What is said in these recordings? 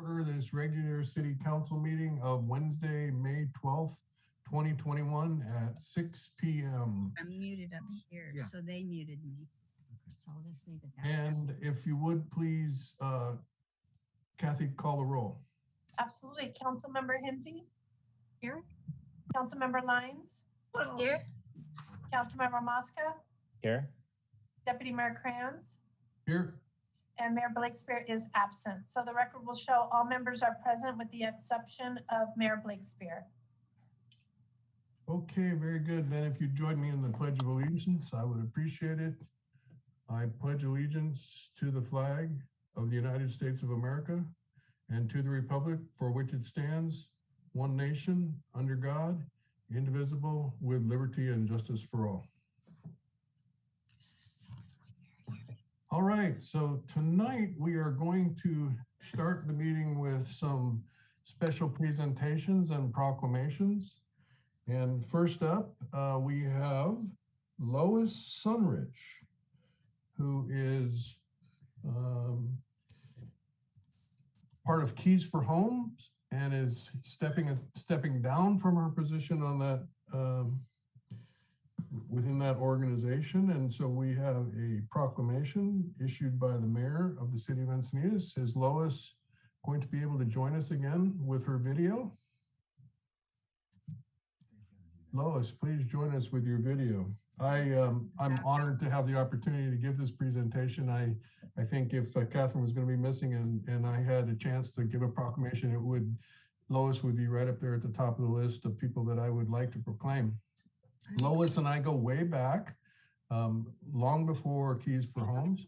order this regular city council meeting of Wednesday, May 12th, 2021 at 6 p.m. I'm muted up here, Yeah. so they muted me. So I'll just leave it that And if you would please, Kathy, call the roll. Absolutely. Councilmember Hinsey, Here? Councilmember Lyons, Here? Councilmember Mosca, Here. Deputy Mayor Kranz, Here. and Mayor Blakespear is absent. So the record will show all members are present with the exception of Mayor Blakespear. Okay, very good. Then if you join me in the Pledge of Allegiance, I would appreciate it. I pledge allegiance to the flag of the United States of America and to the republic for which it stands, one nation, under God, indivisible, with liberty and justice for all. All right, so tonight we are going to start the meeting with some special presentations and proclamations. And first up, we have Lois Sunrich, who is part of Keys for Homes and is stepping down from her position on that within that organization. And so we have a proclamation issued by the mayor of the city of Encinitas. Is Lois going to be able to join us again with her video? Lois, please join us with your video. I'm honored to have the opportunity to give this presentation. I think if Catherine was going to be missing and I had a chance to give a proclamation, Lois would be right up there at the top of the list of people that I would like to proclaim. Lois and I go way back, long before Keys for Homes.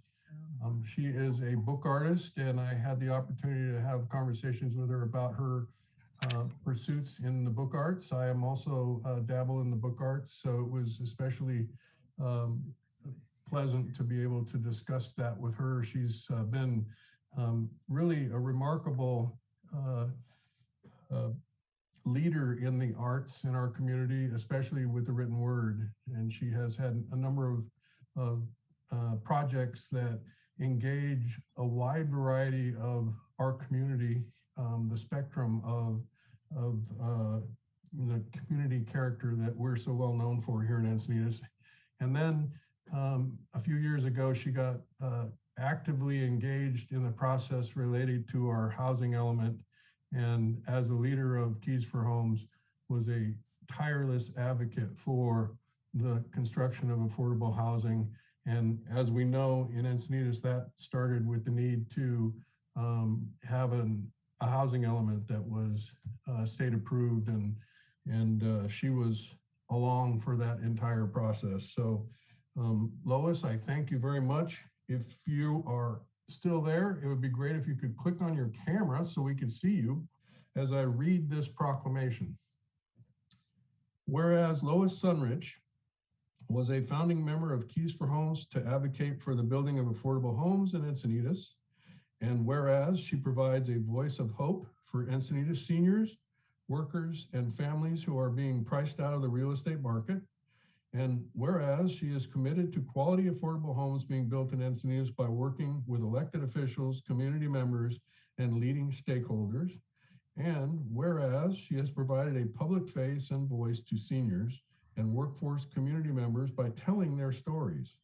She is a book artist, and I had the opportunity to have conversations with her about her pursuits in the book arts. I am also dabble in the book arts, so it was especially pleasant to be able to discuss that with her. She's been really a remarkable leader in the arts in our community, especially with the written word. And she has had a number of projects that engage a wide variety of our community, the spectrum of the community character that we're so well known for here in Encinitas. And then a few years ago, she got actively engaged in the process related to our housing element. And as a leader of Keys for Homes, was a tireless advocate for the construction of affordable housing. And as we know in Encinitas, that started with the need to have a housing element that was state approved, and she was along for that entire process. So Lois, I thank you very much. If you are still there, it would be great if you could click on your camera so we could see you as I read this proclamation. Whereas Lois Sunrich was a founding member of Keys for Homes to advocate for the building of affordable homes in Encinitas, and whereas she provides a voice of hope for Encinitas seniors, workers, and families who are being priced out of the real estate market, and whereas she is committed to quality affordable homes being built in Encinitas by working with elected officials, community members, and leading stakeholders, and whereas she has provided a public face and voice to seniors and workforce community members by telling their stories,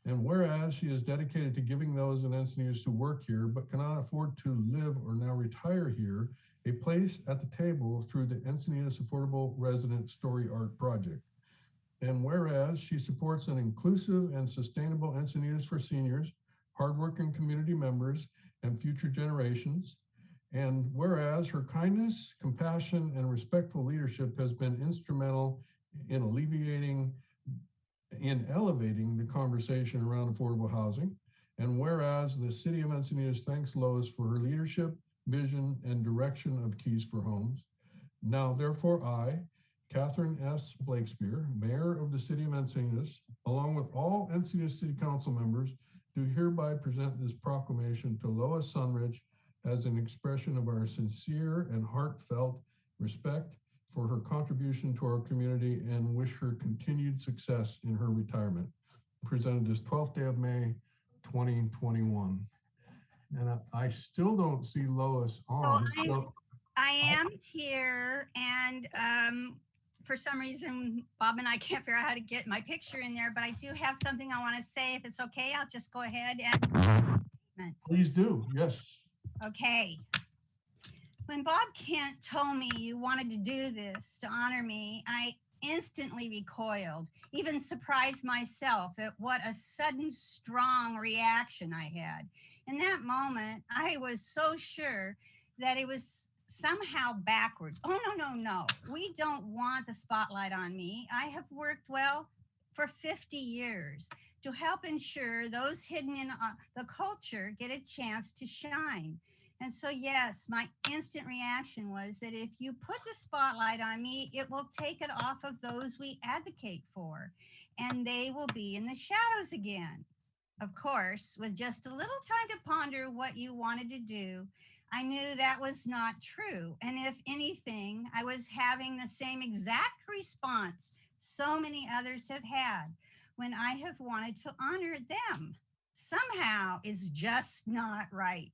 and whereas she is dedicated to giving those in Encinitas who work here but cannot afford to live or now retire here a place at the table through the Encinitas Affordable Resident Story Art Project. And whereas she supports an inclusive and sustainable Encinitas for seniors, hardworking community members, and future generations. And whereas her kindness, compassion, and respectful leadership has been instrumental in elevating the conversation around affordable housing. And whereas the city of Encinitas thanks Lois for her leadership, vision, and direction of Keys for Homes. Now, therefore, I, Catherine S. Blakespear, Mayor of the City of Encinitas, along with all Encinitas City Council members, do hereby present this proclamation to Lois Sunrich as an expression of our sincere and heartfelt respect for her contribution to our community and wish her continued success in her retirement. Presented this 12th day of May, 2021. And I still don't see Lois on. So I am here, and for some reason, Bob and I can't figure out how to get my picture in there, but I do have something I want to say. If it's okay, I'll just go ahead and. please do. Yes. Okay. When Bob Kent told me you wanted to do this to honor me, I instantly recoiled, even surprised myself at what a sudden, strong reaction I had. In that moment, I was so sure that it was somehow backwards. Oh, no, no, no. We don't want the spotlight on me. I have worked well for 50 years to help ensure those hidden in the culture get a chance to shine. And so, yes, my instant reaction was that if you put the spotlight on me, it will take it off of those we advocate for, and they will be in the shadows again. Of course, with just a little time to ponder what you wanted to do, I knew that was not true. And if anything, I was having the same exact response so many others have had when I have wanted to honor them. Somehow is just not right.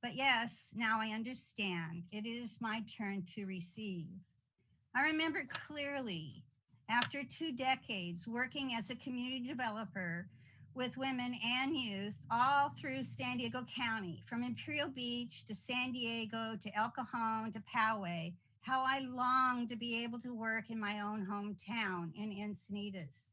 But yes, now I understand. It is my turn to receive. I remember clearly, after 2 decades working as a community developer with women and youth all through San Diego County, from Imperial Beach to San Diego to El Cajon to Poway, how I longed to be able to work in my own hometown in Encinitas.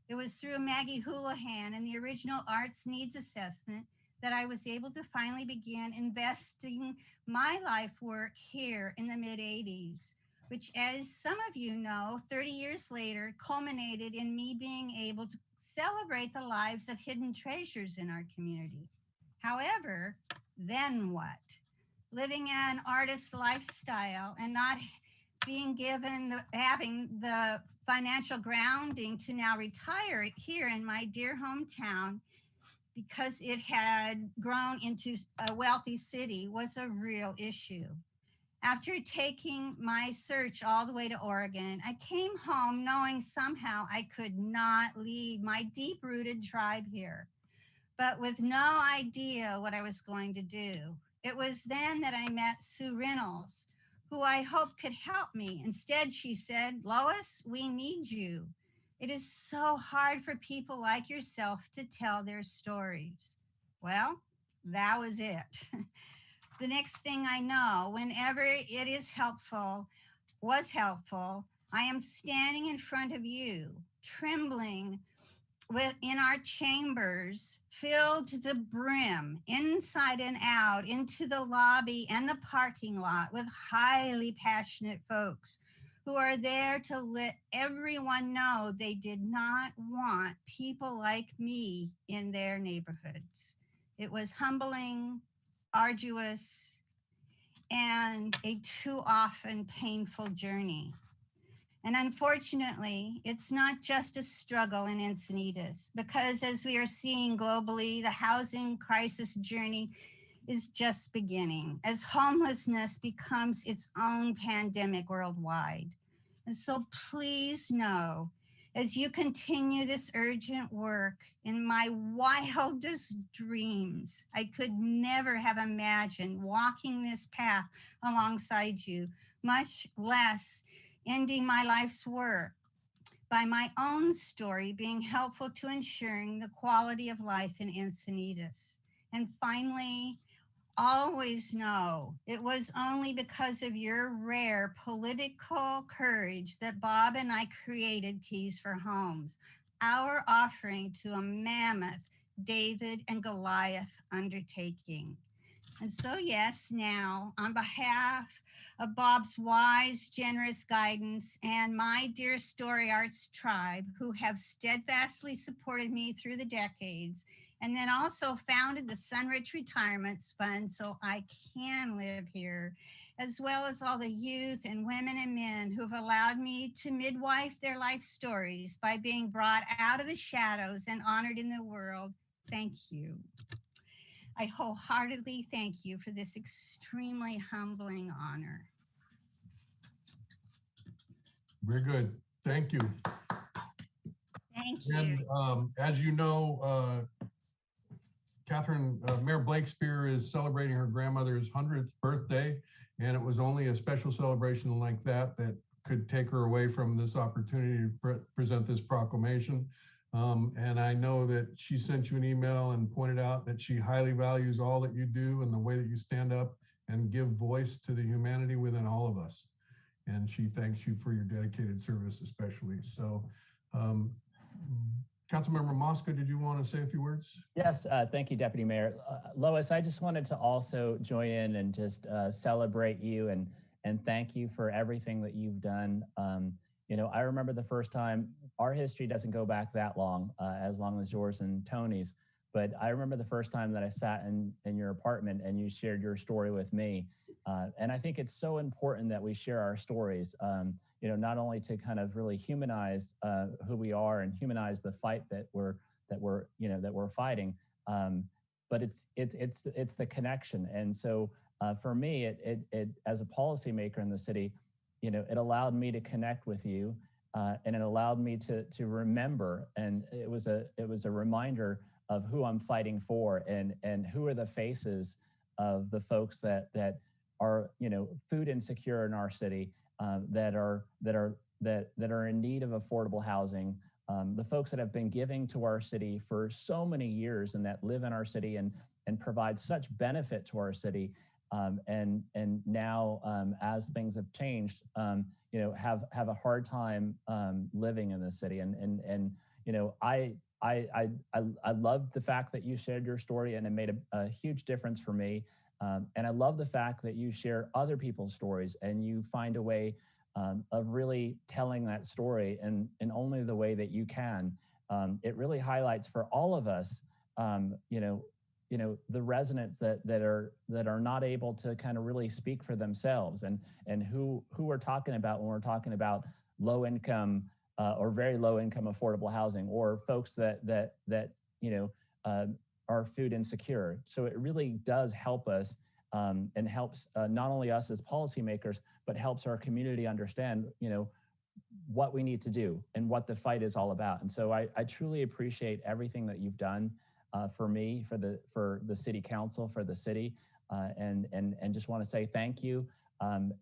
It was through Maggie Houlihan and the original Arts Needs Assessment that I was able to finally begin investing my life work here in the mid 80s, which, as some of you know, 30 years later culminated in me being able to celebrate the lives of hidden treasures in our community. However, then what? Living an artist's lifestyle and not being given having the financial grounding to now retire here in my dear hometown because it had grown into a wealthy city was a real issue. After taking my search all the way to Oregon, I came home knowing somehow I could not leave my deep-rooted tribe here, but with no idea what I was going to do. It was then that I met Sue Reynolds, who I hoped could help me. Instead, she said, "Lois, we need you. It is so hard for people like yourself to tell their stories." Well, that was it. The next thing I know, whenever it is helpful, was helpful, I am standing in front of you, trembling within our chambers, filled to the brim, inside and out, into the lobby and the parking lot with highly passionate folks who are there to let everyone know they did not want people like me in their neighborhoods. It was humbling, arduous, and a too often painful journey. And unfortunately, it's not just a struggle in Encinitas, because as we are seeing globally, the housing crisis journey is just beginning as homelessness becomes its own pandemic worldwide. And so please know, as you continue this urgent work, in my wildest dreams, I could never have imagined walking this path alongside you, much less ending my life's work by my own story being helpful to ensuring the quality of life in Encinitas. And finally, always know it was only because of your rare political courage that Bob and I created Keys for Homes, our offering to a mammoth David and Goliath undertaking. And so, yes, now, on behalf of Bob's wise, generous guidance and my dear Story Arts tribe, who have steadfastly supported me through the decades, and then also founded the Sunrich Retirements Fund so I can live here, as well as all the youth and women and men who've allowed me to midwife their life stories by being brought out of the shadows and honored in the world. Thank you. I wholeheartedly thank you for this extremely humbling honor. Very good. Thank you. Thank you. And as you know, Mayor Blakespeare is celebrating her grandmother's 100th birthday, and it was only a special celebration like that that could take her away from this opportunity to present this proclamation. And I know that she sent you an email and pointed out that she highly values all that you do and the way that you stand up and give voice to the humanity within all of us. And she thanks you for your dedicated service especially. So, Councilmember Mosca, did you want to say a few words? Yes, thank you, Deputy Mayor. Lois, I just wanted to also join in and just celebrate you and thank you for everything that you've done. You know, I remember the first time, our history doesn't go back that long as yours and Tony's, but I remember the first time that I sat in your apartment and you shared your story with me. And I think it's so important that we share our stories, you know, not only to kind of really humanize who we are and humanize the fight that we're fighting, but it's the connection. And so for me, it as a policymaker in the city, you know, it allowed me to connect with you, and it allowed me to remember, and it was a reminder of who I'm fighting for and who are the faces of the folks that are, you know, food insecure in our city, that are in need of affordable housing, the folks that have been giving to our city for so many years and that live in our city and provide such benefit to our city, and now as things have changed, you know, have a hard time living in the city. And you know, I love the fact that you shared your story, and it made a huge difference for me. And I love the fact that you share other people's stories and you find a way of really telling that story in only the way that you can. It really highlights for all of us, you know, the residents that are not able to kind of really speak for themselves, and who we're talking about when we're talking about low income or very low income affordable housing, or folks that you know are food insecure. So it really does help us, and helps not only us as policymakers, but helps our community understand, you know, what we need to do and what the fight is all about. And so I truly appreciate everything that you've done for me, for the city council, for the city, and just want to say thank you.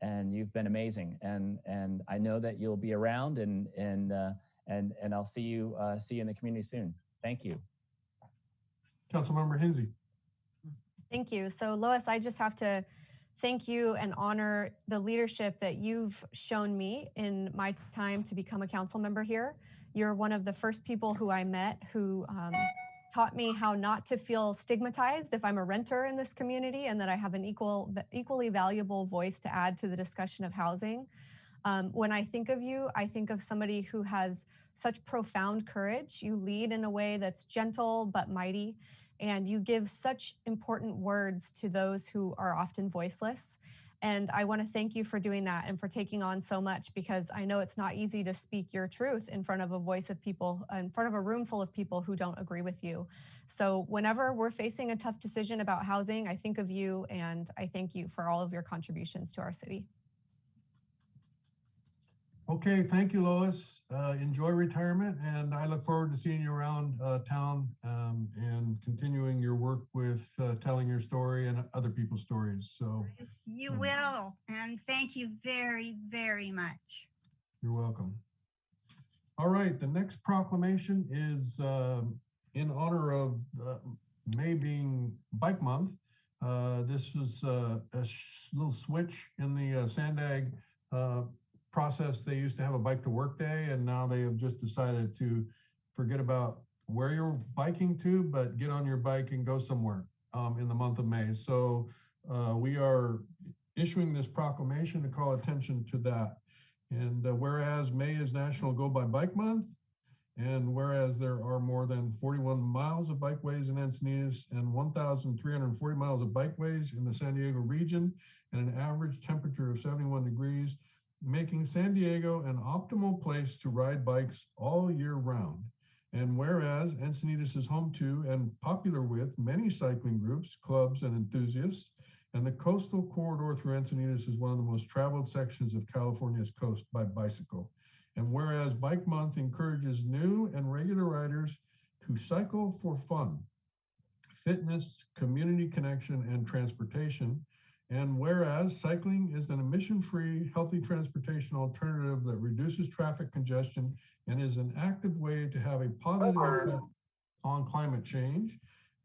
And you've been amazing. And I know that you'll be around, and I'll see you in the community soon. Thank you. Councilmember Hinsey. Thank you. So Lois, I just have to thank you and honor the leadership that you've shown me in my time to become a council member here. You're one of the first people who I met who taught me how not to feel stigmatized if I'm a renter in this community, and that I have an equally valuable voice to add to the discussion of housing. When I think of you, I think of somebody who has such profound courage. You lead in a way that's gentle but mighty, and you give such important words to those who are often voiceless. And I want to thank you for doing that and for taking on so much, because I know it's not easy to speak your truth in front of a voice of people, in front of a room full of people who don't agree with you. So whenever we're facing a tough decision about housing, I think of you, and I thank you for all of your contributions to our city. Okay, thank you, Lois. Enjoy retirement, and I look forward to seeing you around town and continuing your work with telling your story and other people's stories. So you will, and thank you very, very much. You're welcome. All right, the next proclamation is in honor of May being Bike Month. This was a little switch in the Sandag process. They used to have a bike to work day, and now they have just decided to forget about where you're biking to, but get on your bike and go somewhere in the month of May. So we are issuing this proclamation to call attention to that. And whereas May is National Go by Bike Month, and whereas there are more than 41 miles of bikeways in Encinitas and 1,340 miles of bikeways in the San Diego region, and an average temperature of 71 degrees, making San Diego an optimal place to ride bikes all year round. And whereas Encinitas is home to and popular with many cycling groups, clubs, and enthusiasts, and the coastal corridor through Encinitas is one of the most traveled sections of California's coast by bicycle. And whereas Bike Month encourages new and regular riders to cycle for fun, fitness, community connection, and transportation. And whereas cycling is an emission-free, healthy transportation alternative that reduces traffic congestion and is an active way to have a positive impact on climate change.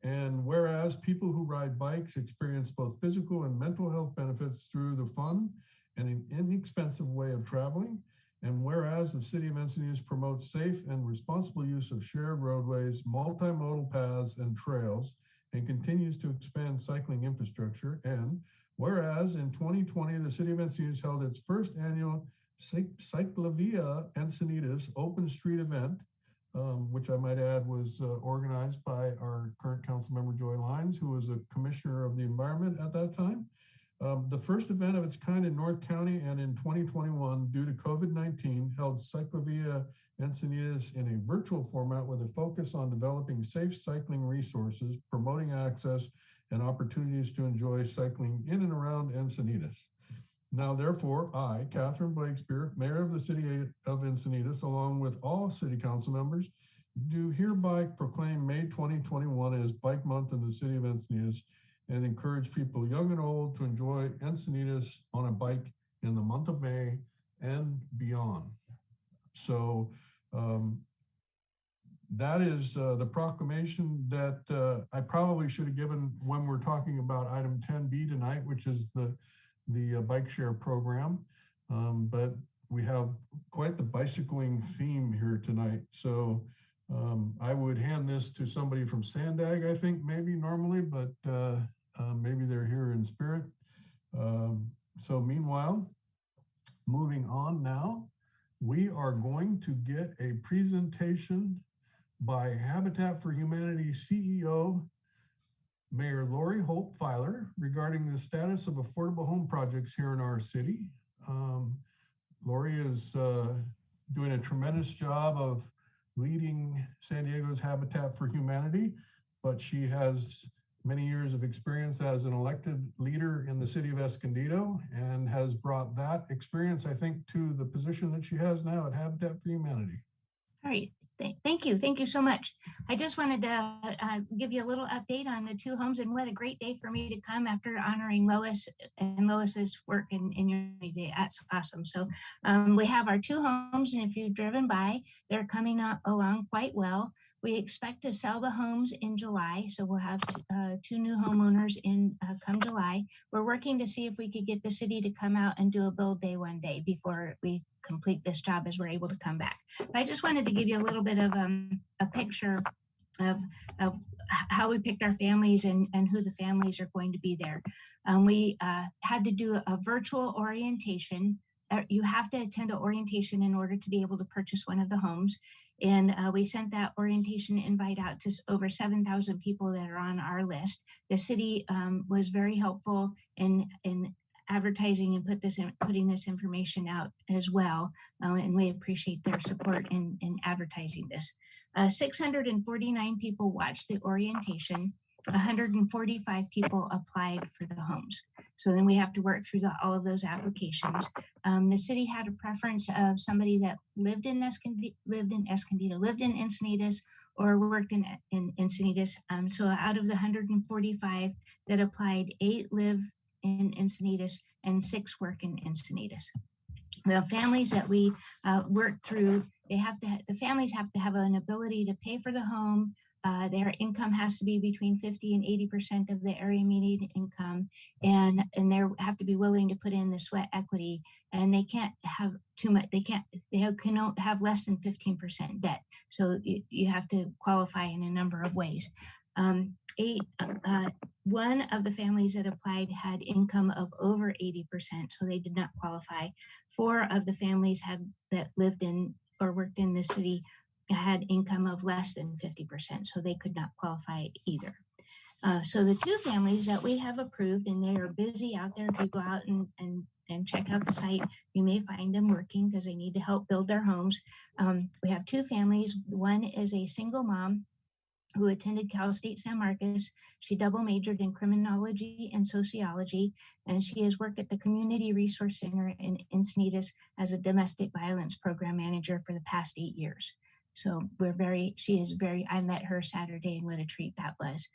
And whereas people who ride bikes experience both physical and mental health benefits through the fun and an inexpensive way of traveling. And whereas the city of Encinitas promotes safe and responsible use of shared roadways, multimodal paths, and trails, and continues to expand cycling infrastructure. And whereas in 2020, the city of Encinitas held its first annual Cyclavia Encinitas open street event, which I might add was organized by our current council member, Joy Lyons, who was a commissioner of the environment at that time. The first event of its kind in North County, and in 2021, due to COVID-19, held Cyclavia Encinitas in a virtual format with a focus on developing safe cycling resources, promoting access and opportunities to enjoy cycling in and around Encinitas. Now, therefore, I, Catherine Blakespeare, Mayor of the City of Encinitas, along with all City Council members, do hereby proclaim May 2021 as Bike Month in the City of Encinitas and encourage people young and old to enjoy Encinitas on a bike in the month of May and beyond. So that is the proclamation that I probably should have given when we're talking about item 10B tonight, which is the bike share program. But we have quite the bicycling theme here tonight. So I would hand this to somebody from Sandag, I think, maybe normally, but maybe they're here in spirit. So meanwhile, moving on now, we are going to get a presentation by Habitat for Humanity CEO, Mayor Lori Holt Filer, regarding the status of affordable home projects here in our city. Lori is doing a tremendous job of leading San Diego's Habitat for Humanity, but she has many years of experience as an elected leader in the city of Escondido and has brought that experience, I think, to the position that she has now at Habitat for Humanity. All right. Thank you. Thank you so much. I just wanted to give you a little update on the two homes, and what a great day for me to come after honoring Lois and Lois's work in your day. That's awesome. So we have our two homes, and if you've driven by, they're coming along quite well. We expect to sell the homes in July, so we'll have two new homeowners in come July. We're working to see if we could get the city to come out and do a build day one day before we complete this job, as we're able to come back. But I just wanted to give you a little bit of a picture of how we picked our families and who the families are going to be there. We had to do a virtual orientation. You have to attend an orientation in order to be able to purchase one of the homes. And we sent that orientation invite out to over 7,000 people that are on our list. The city was very helpful in advertising and putting this information out as well. And we appreciate their support in advertising this. 649 people watched the orientation. 145 people applied for the homes. So then we have to work through all of those applications. The city had a preference of somebody that lived in Encinitas, or worked in Encinitas. So out of the 145 that applied, 8 live in Encinitas and 6 work in Encinitas. The families that we worked through, the families have to have an ability to pay for the home. Their income has to be between 50 and 80% of the area median income, and they have to be willing to put in the sweat equity, and they can't have too much. They can have less than 15% debt. So you have to qualify in a number of ways. One of the families that applied had income of over 80%, so they did not qualify. 4 of the families that lived in or worked in the city had income of less than 50%, so they could not qualify either. So the 2 families that we have approved, and they are busy out there. If you go out and check out the site, you may find them working because they need to help build their homes. We have 2 families. One is a single mom who attended Cal State San Marcos. She double majored in criminology and sociology, and she has worked at the Community Resource Center in Encinitas as a domestic violence program manager for the past 8 years. I met her Saturday, and what a treat that was.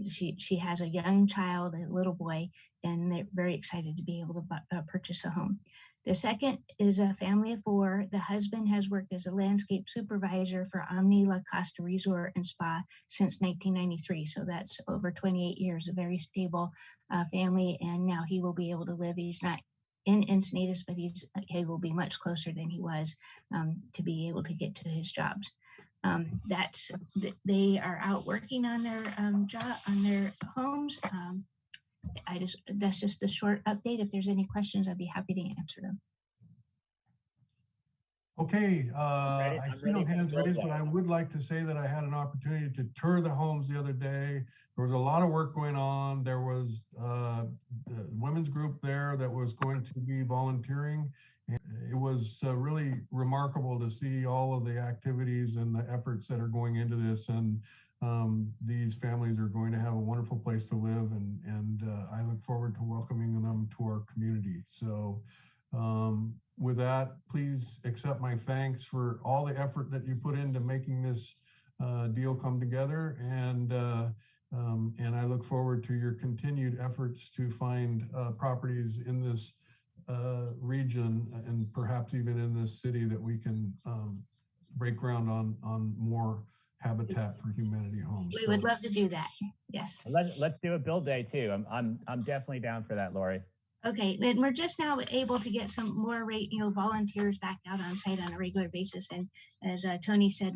She has a young child, a little boy, and they're very excited to be able to purchase a home. The second is a family of 4. The husband has worked as a landscape supervisor for Omni La Costa Resort and Spa since 1993. So that's over 28 years, a very stable family. And now he will be able to live. He's not in Encinitas, but he will be much closer than he was to be able to get to his jobs. They are out working on their homes. That's just a short update. If there's any questions, I'd be happy to answer them. Okay, I I'm see no ready for hands the raised, but showdown. I would like to say that I had an opportunity to tour the homes the other day. There was a lot of work going on. There was the women's group there that was going to be volunteering. And it was really remarkable to see all of the activities and the efforts that are going into this. And these families are going to have a wonderful place to live, and I look forward to welcoming them to our community. So with that, please accept my thanks for all the effort that you put into making this deal come together, and I look forward to your continued efforts to find properties in this region, and perhaps even in this city, that we can break ground on more Habitat for Humanity homes. We would love to do that. Yes. Let's do a build day too. I'm definitely down for that, Lori. Okay, and we're just now able to get some more volunteers back out on site on a regular basis. And as Tony said,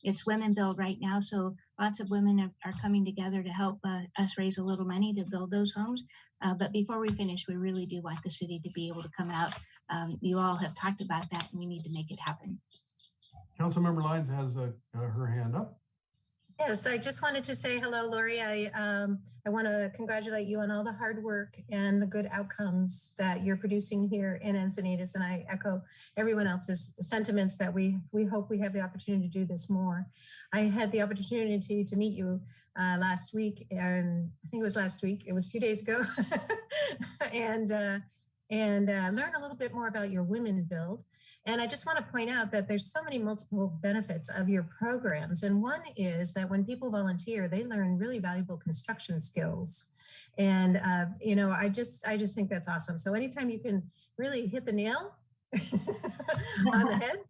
it's Women Build right now, so lots of women are coming together to help us raise a little money to build those homes. But before we finish, we really do want the city to be able to come out. You all have talked about that, and we need to make it happen. Councilmember Lyons has her hand up. Yes, I just wanted to say hello, Lori. I want to congratulate you on all the hard work and the good outcomes that you're producing here in Encinitas, and I echo everyone else's sentiments that we hope we have the opportunity to do this more. I had the opportunity to meet you last week, and I think it was last week. It was a few days ago, and learn a little bit more about your Women Build. And I just want to point out that there's so many multiple benefits of your programs. And one is that when people volunteer, they learn really valuable construction skills. And, I just think that's awesome. So anytime you can really hit the nail on the head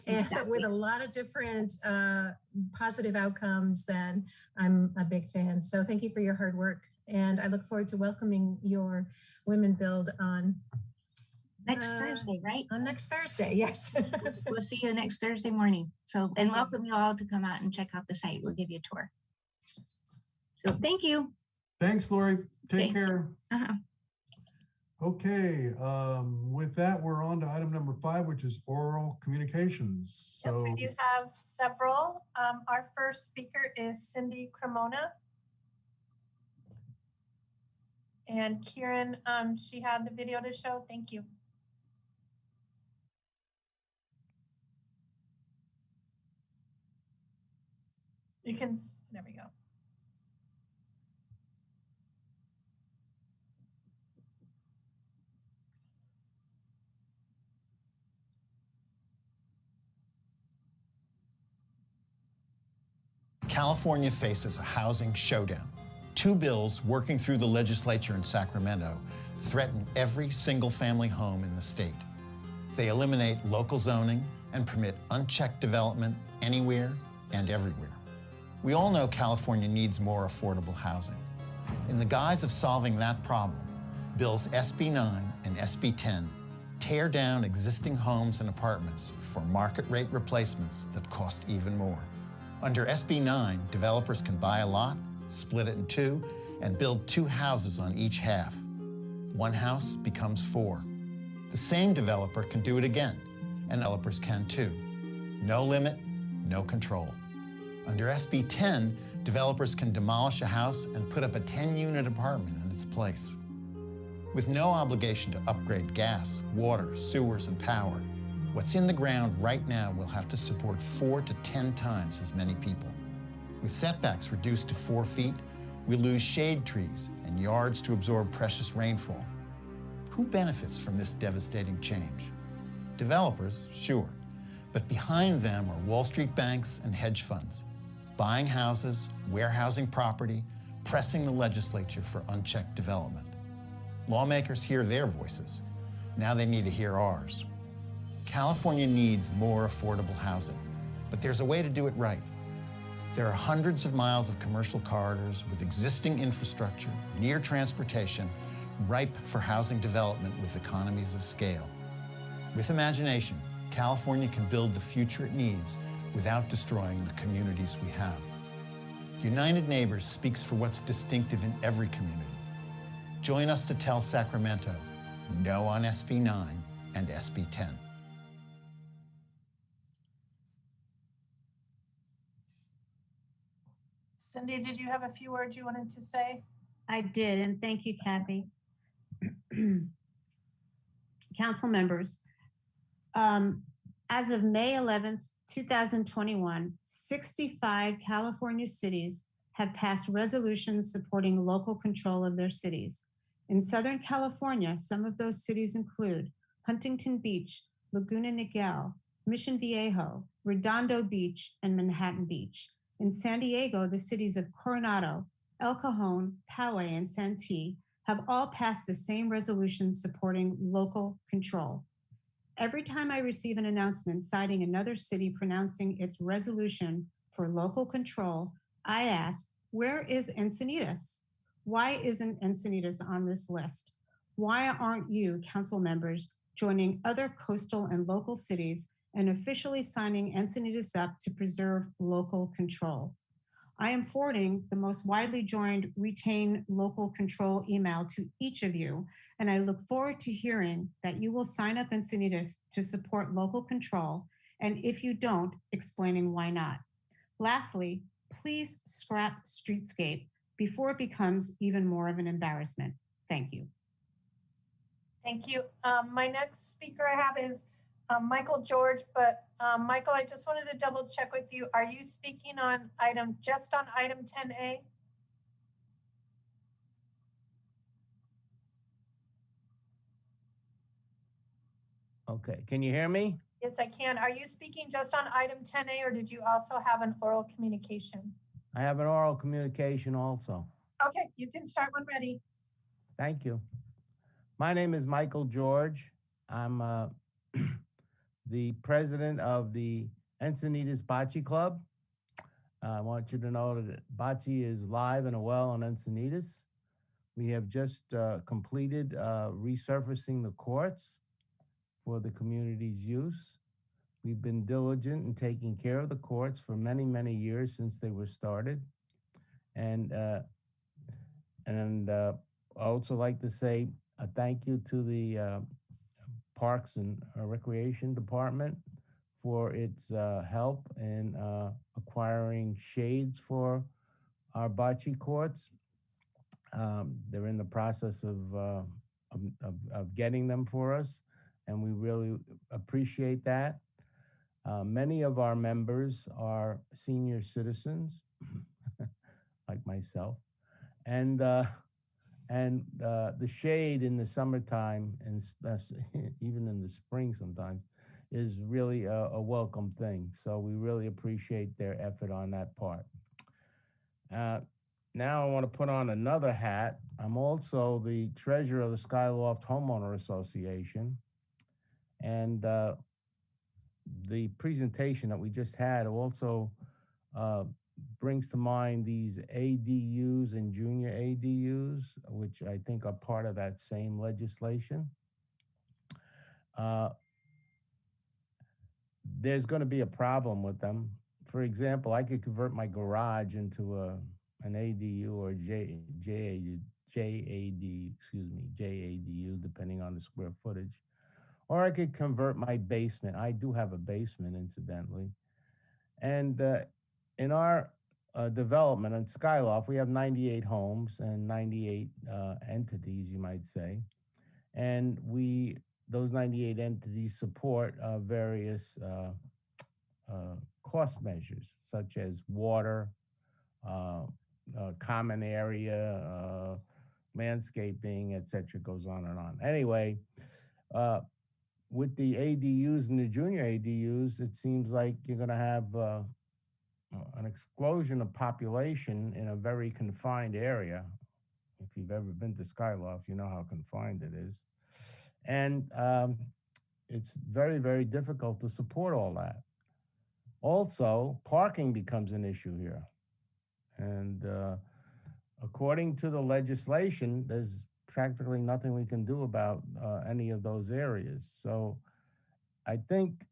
and Exactly. with a lot of different positive outcomes, then I'm a big fan. So thank you for your hard work. And I look forward to welcoming your Women Build on Next Thursday, right? on next Thursday, yes. We'll see you next Thursday morning. So, and welcome you all to come out and check out the site. We'll give you a tour. So thank you. Thanks, Lori. Take Thank care. Uh-huh. Okay, with that, we're on to item number 5, which is oral communications. Yes, So, we do have several. Our first speaker is Cindy Cremona. And Kieran, she had the video to show. Thank you. You can, there we go. California faces a housing showdown. 2 bills working through the legislature in Sacramento threaten every single-family home in the state. They eliminate local zoning and permit unchecked development anywhere and everywhere. We all know California needs more affordable housing. In the guise of solving that problem, Bills SB 9 and SB 10 tear down existing homes and apartments for market rate replacements that cost even more. Under SB 9, developers can buy a lot, split it in 2, and build 2 houses on each half. 1 house becomes 4. The same developer can do it again, and developers can too. No limit, no control. Under SB 10, developers can demolish a house and put up a 10-unit apartment in its place. With no obligation to upgrade gas, water, sewers, and power, what's in the ground right now will have to support 4 to 10 times as many people. With setbacks reduced to 4 feet, we lose shade trees and yards to absorb precious rainfall. Who benefits from this devastating change? Developers, sure, But behind them are Wall Street banks and hedge funds, buying houses, warehousing property, pressing the legislature for unchecked development. Lawmakers hear their voices. Now they need to hear ours. California needs more affordable housing, but there's a way to do it right. There are hundreds of miles of commercial corridors with existing infrastructure, near transportation, ripe for housing development with economies of scale. With imagination, California can build the future it needs without destroying the communities we have. United Neighbors speaks for what's distinctive in every community. Join us to tell Sacramento no on SB 9 and SB 10. Cindy, did you have a few words you wanted to say? I did, and thank you, Kathy. Council members, as of May 11th, 2021, 65 California cities have passed resolutions supporting local control of their cities. In Southern California, some of those cities include Huntington Beach, Laguna Niguel, Mission Viejo, Redondo Beach, and Manhattan Beach. In San Diego, the cities of Coronado, El Cajon, Poway, and Santee have all passed the same resolution supporting local control. Every time I receive an announcement citing another city pronouncing its resolution for local control, I ask, where is Encinitas? Why isn't Encinitas on this list? Why aren't you, council members, joining other coastal and local cities and officially signing Encinitas up to preserve local control? I am forwarding the most widely joined retain local control email to each of you, and I look forward to hearing that you will sign up Encinitas to support local control, and if you don't, explaining why not. Lastly, please scrap streetscape before it becomes even more of an embarrassment. Thank you. Thank you. My next speaker I have is Michael George, but Michael, I just wanted to double check with you. Are you speaking on just on item 10A? Okay, can you hear me? Yes, I can. Are you speaking just on item 10A, or did you also have an oral communication? I have an oral communication also. Okay, you can start when ready. Thank you. My name is Michael George. I'm the president of the Encinitas Bocce Club. I want you to know that Bocce is live and well on Encinitas. We have just completed resurfacing the courts for the community's use. We've been diligent in taking care of the courts for many, many years since they were started. And I also like to say a thank you to the Parks and Recreation Department for its help in acquiring shades for our bocce courts. They're in the process of getting them for us, and we really appreciate that. Many of our members are senior citizens, like myself, and the shade in the summertime, and even in the spring sometimes, is really a welcome thing. So we really appreciate their effort on that part. Now I want to put on another hat. I'm also the treasurer of the Skyloft Homeowner Association. And the presentation that we just had also brings to mind these ADUs and junior ADUs, which I think are part of that same legislation. There's going to be a problem with them. For example, I could convert my garage into an ADU or JADU, depending on the square footage. Or I could convert my basement. I do have a basement, incidentally. And in our development on Skyloft, we have 98 homes and 98 entities, you might say. And those 98 entities support various cost measures, such as water, common area, landscaping, et cetera, goes on and on. Anyway, with the ADUs and the junior ADUs, it seems like you're going to have an explosion of population in a very confined area. If you've ever been to Skyloft, you know how confined it is. And it's very, very difficult to support all that. Also, parking becomes an issue here. And according to the legislation, there's practically nothing we can do about any of those areas. So I think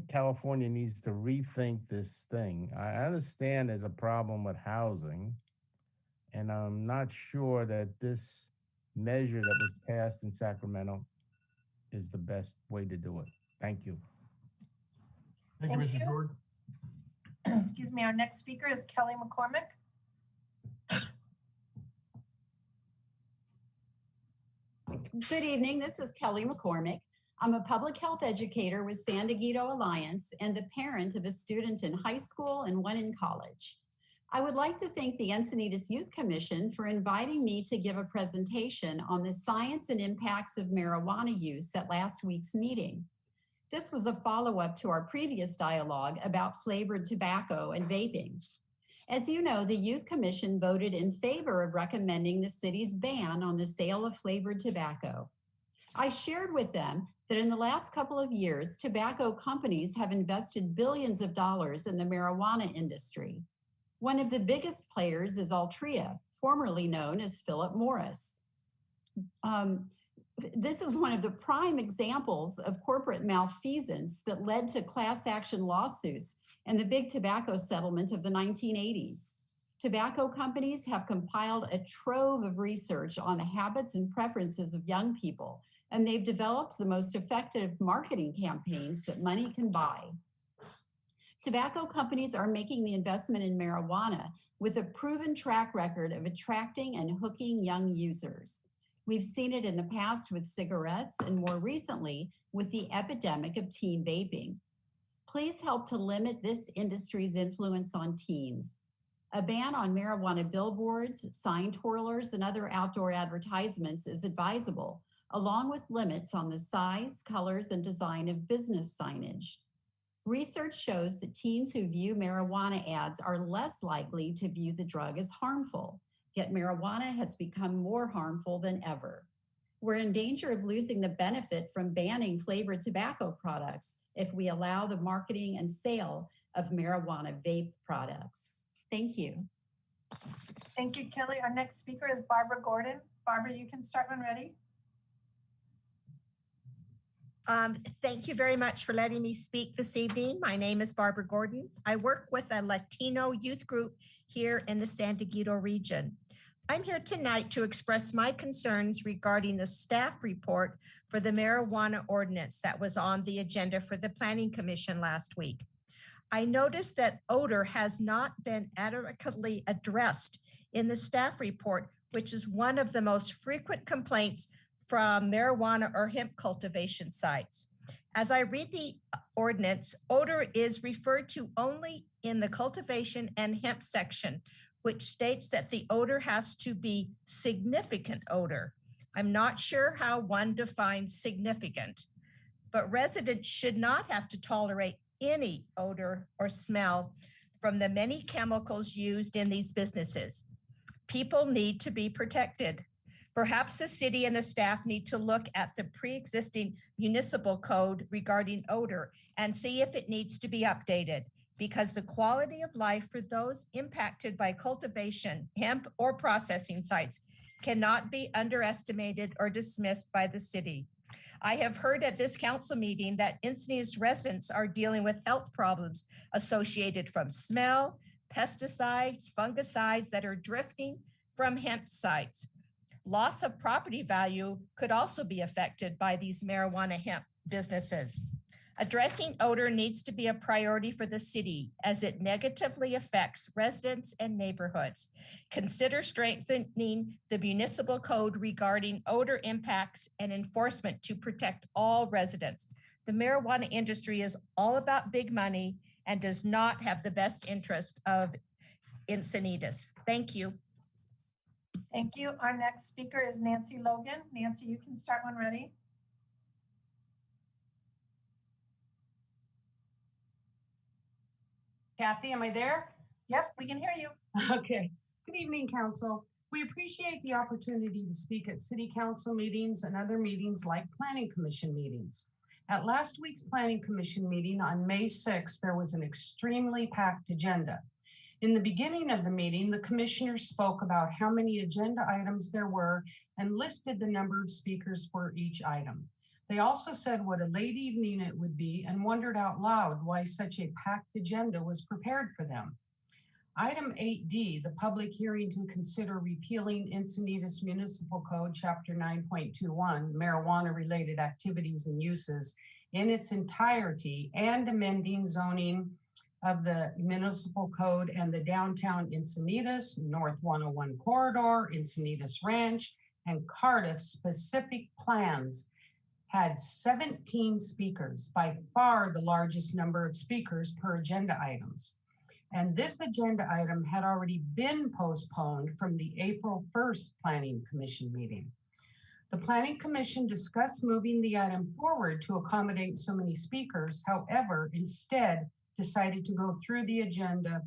California needs to rethink this thing. I understand there's a problem with housing, and I'm not sure that this measure that was passed in Sacramento is the best way to do it. Thank you. Thank you, Mr. George. Excuse me, our next speaker is Kelly McCormick. Good evening, this is Kelly McCormick. I'm a public health educator with San Diego Alliance and the parent of a student in high school and one in college. I would like to thank the Encinitas Youth Commission for inviting me to give a presentation on the science and impacts of marijuana use at last week's meeting. This was a follow-up to our previous dialogue about flavored tobacco and vaping. As you know, the Youth Commission voted in favor of recommending the city's ban on the sale of flavored tobacco. I shared with them that in the last couple of years, tobacco companies have invested billions of dollars in the marijuana industry. One of the biggest players is Altria, formerly known as Philip Morris. This is one of the prime examples of corporate malfeasance that led to class action lawsuits and the big tobacco settlement of the 1980s. Tobacco companies have compiled a trove of research on the habits and preferences of young people, and they've developed the most effective marketing campaigns that money can buy. Tobacco companies are making the investment in marijuana with a proven track record of attracting and hooking young users. We've seen it in the past with cigarettes and more recently with the epidemic of teen vaping. Please help to limit this industry's influence on teens. A ban on marijuana billboards, sign twirlers, and other outdoor advertisements is advisable, along with limits on the size, colors, and design of business signage. Research shows that teens who view marijuana ads are less likely to view the drug as harmful, yet marijuana has become more harmful than ever. We're in danger of losing the benefit from banning flavored tobacco products if we allow the marketing and sale of marijuana vape products. Thank you. Thank you, Kelly. Our next speaker is Barbara Gordon. Barbara, you can start when ready. Thank you very much for letting me speak this evening. My name is Barbara Gordon. I work with a Latino youth group here in the San Diego region. I'm here tonight to express my concerns regarding the staff report for the marijuana ordinance that was on the agenda for the Planning Commission last week. I noticed that odor has not been adequately addressed in the staff report, which is one of the most frequent complaints from marijuana or hemp cultivation sites. As I read the ordinance, odor is referred to only in the cultivation and hemp section, which states that the odor has to be significant odor. I'm not sure how one defines significant, but residents should not have to tolerate any odor or smell from the many chemicals used in these businesses. People need to be protected. Perhaps the city and the staff need to look at the pre-existing municipal code regarding odor and see if it needs to be updated, because the quality of life for those impacted by cultivation, hemp, or processing sites cannot be underestimated or dismissed by the city. I have heard at this council meeting that Encinitas residents are dealing with health problems associated from smell, pesticides, fungicides that are drifting from hemp sites. Loss of property value could also be affected by these marijuana hemp businesses. Addressing odor needs to be a priority for the city as it negatively affects residents and neighborhoods. Consider strengthening the municipal code regarding odor impacts and enforcement to protect all residents. The marijuana industry is all about big money and does not have the best interest of Encinitas. Thank you. Thank you. Our next speaker is Nancy Logan. Nancy, you can start when ready. Kathy, am I there? Yep, we can hear you. Okay. Good evening, Council. We appreciate the opportunity to speak at City Council meetings and other meetings like Planning Commission meetings. At last week's Planning Commission meeting on May 6th, there was an extremely packed agenda. In the beginning of the meeting, the commissioners spoke about how many agenda items there were and listed the number of speakers for each item. They also said what a late evening it would be and wondered out loud why such a packed agenda was prepared for them. Item 8D, the public hearing to consider repealing Encinitas Municipal Code, Chapter 9.21, marijuana-related activities and uses in its entirety and amending zoning of the municipal code and the downtown Encinitas, North 101 corridor, Encinitas Ranch, and Cardiff specific plans had 17 speakers, by far the largest number of speakers per agenda items. And this agenda item had already been postponed from the April 1st Planning Commission meeting. The Planning Commission discussed moving the item forward to accommodate so many speakers. However, instead decided to go through the agenda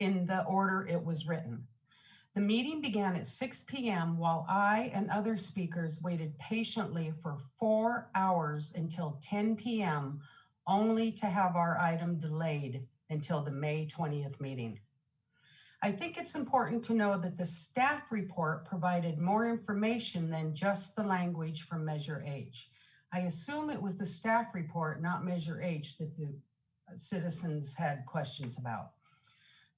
in the order it was written. The meeting began at 6 p.m. while I and other speakers waited patiently for 4 hours until 10 p.m. only to have our item delayed until the May 20th meeting. I think it's important to know that the staff report provided more information than just the language from Measure H. I assume it was the staff report, not Measure H, that the citizens had questions about.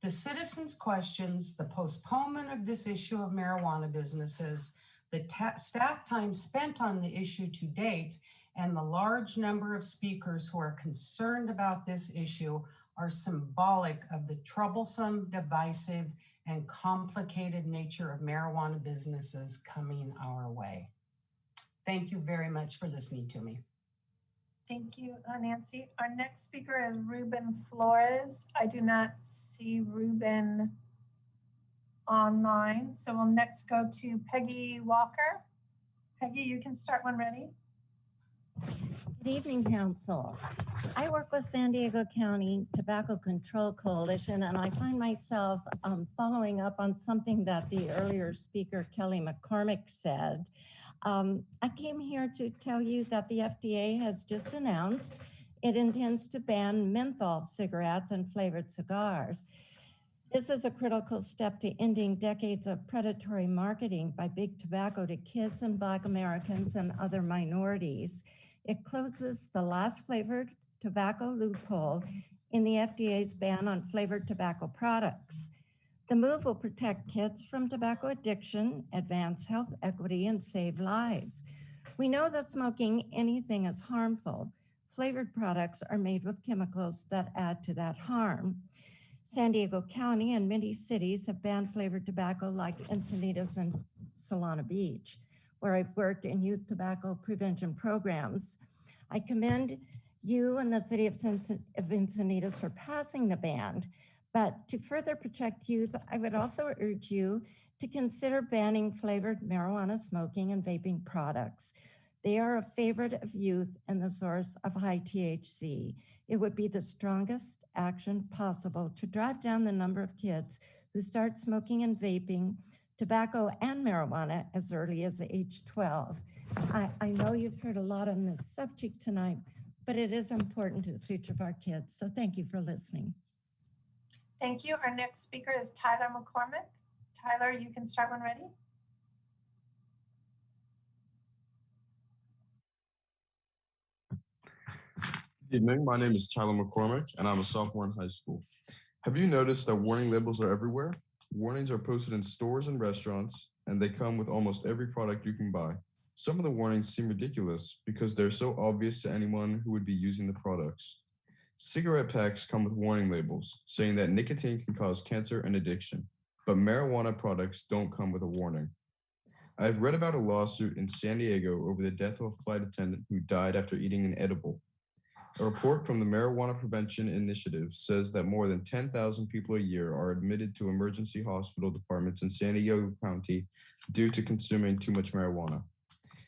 The citizens' questions, the postponement of this issue of marijuana businesses, the staff time spent on the issue to date, and the large number of speakers who are concerned about this issue are symbolic of the troublesome, divisive, and complicated nature of marijuana businesses coming our way. Thank you very much for listening to me. Thank you, Nancy. Our next speaker is Ruben Flores. I do not see Ruben online, so we'll next go to Peggy Walker. Peggy, you can start when ready. Good evening, Council. I work with San Diego County Tobacco Control Coalition, and I find myself following up on something that the earlier speaker, Kelly McCormick, said. I came here to tell you that the FDA has just announced it intends to ban menthol cigarettes and flavored cigars. This is a critical step to ending decades of predatory marketing by big tobacco to kids and Black Americans and other minorities. It closes the last flavored tobacco loophole in the FDA's ban on flavored tobacco products. The move will protect kids from tobacco addiction, advance health equity, and save lives. We know that smoking anything is harmful. Flavored products are made with chemicals that add to that harm. San Diego County and many cities have banned flavored tobacco like Encinitas and Solana Beach, where I've worked in youth tobacco prevention programs. I commend you and the city of Encinitas for passing the ban, but to further protect youth, I would also urge you to consider banning flavored marijuana smoking and vaping products. They are a favorite of youth and the source of high THC. It would be the strongest action possible to drive down the number of kids who start smoking and vaping tobacco and marijuana as early as age 12. I know you've heard a lot on this subject tonight, but it is important to the future of our kids. So thank you for listening. Thank you. Our next speaker is Tyler McCormick. Tyler, you can start when ready. Good evening. My name is Tyler McCormick, and I'm a sophomore in high school. Have you noticed that warning labels are everywhere? Warnings are posted in stores and restaurants, and they come with almost every product you can buy. Some of the warnings seem ridiculous because they're so obvious to anyone who would be using the products. Cigarette packs come with warning labels saying that nicotine can cause cancer and addiction, but marijuana products don't come with a warning. I've read about a lawsuit in San Diego over the death of a flight attendant who died after eating an edible. A report from the Marijuana Prevention Initiative says that more than 10,000 people a year are admitted to emergency hospital departments in San Diego County due to consuming too much marijuana.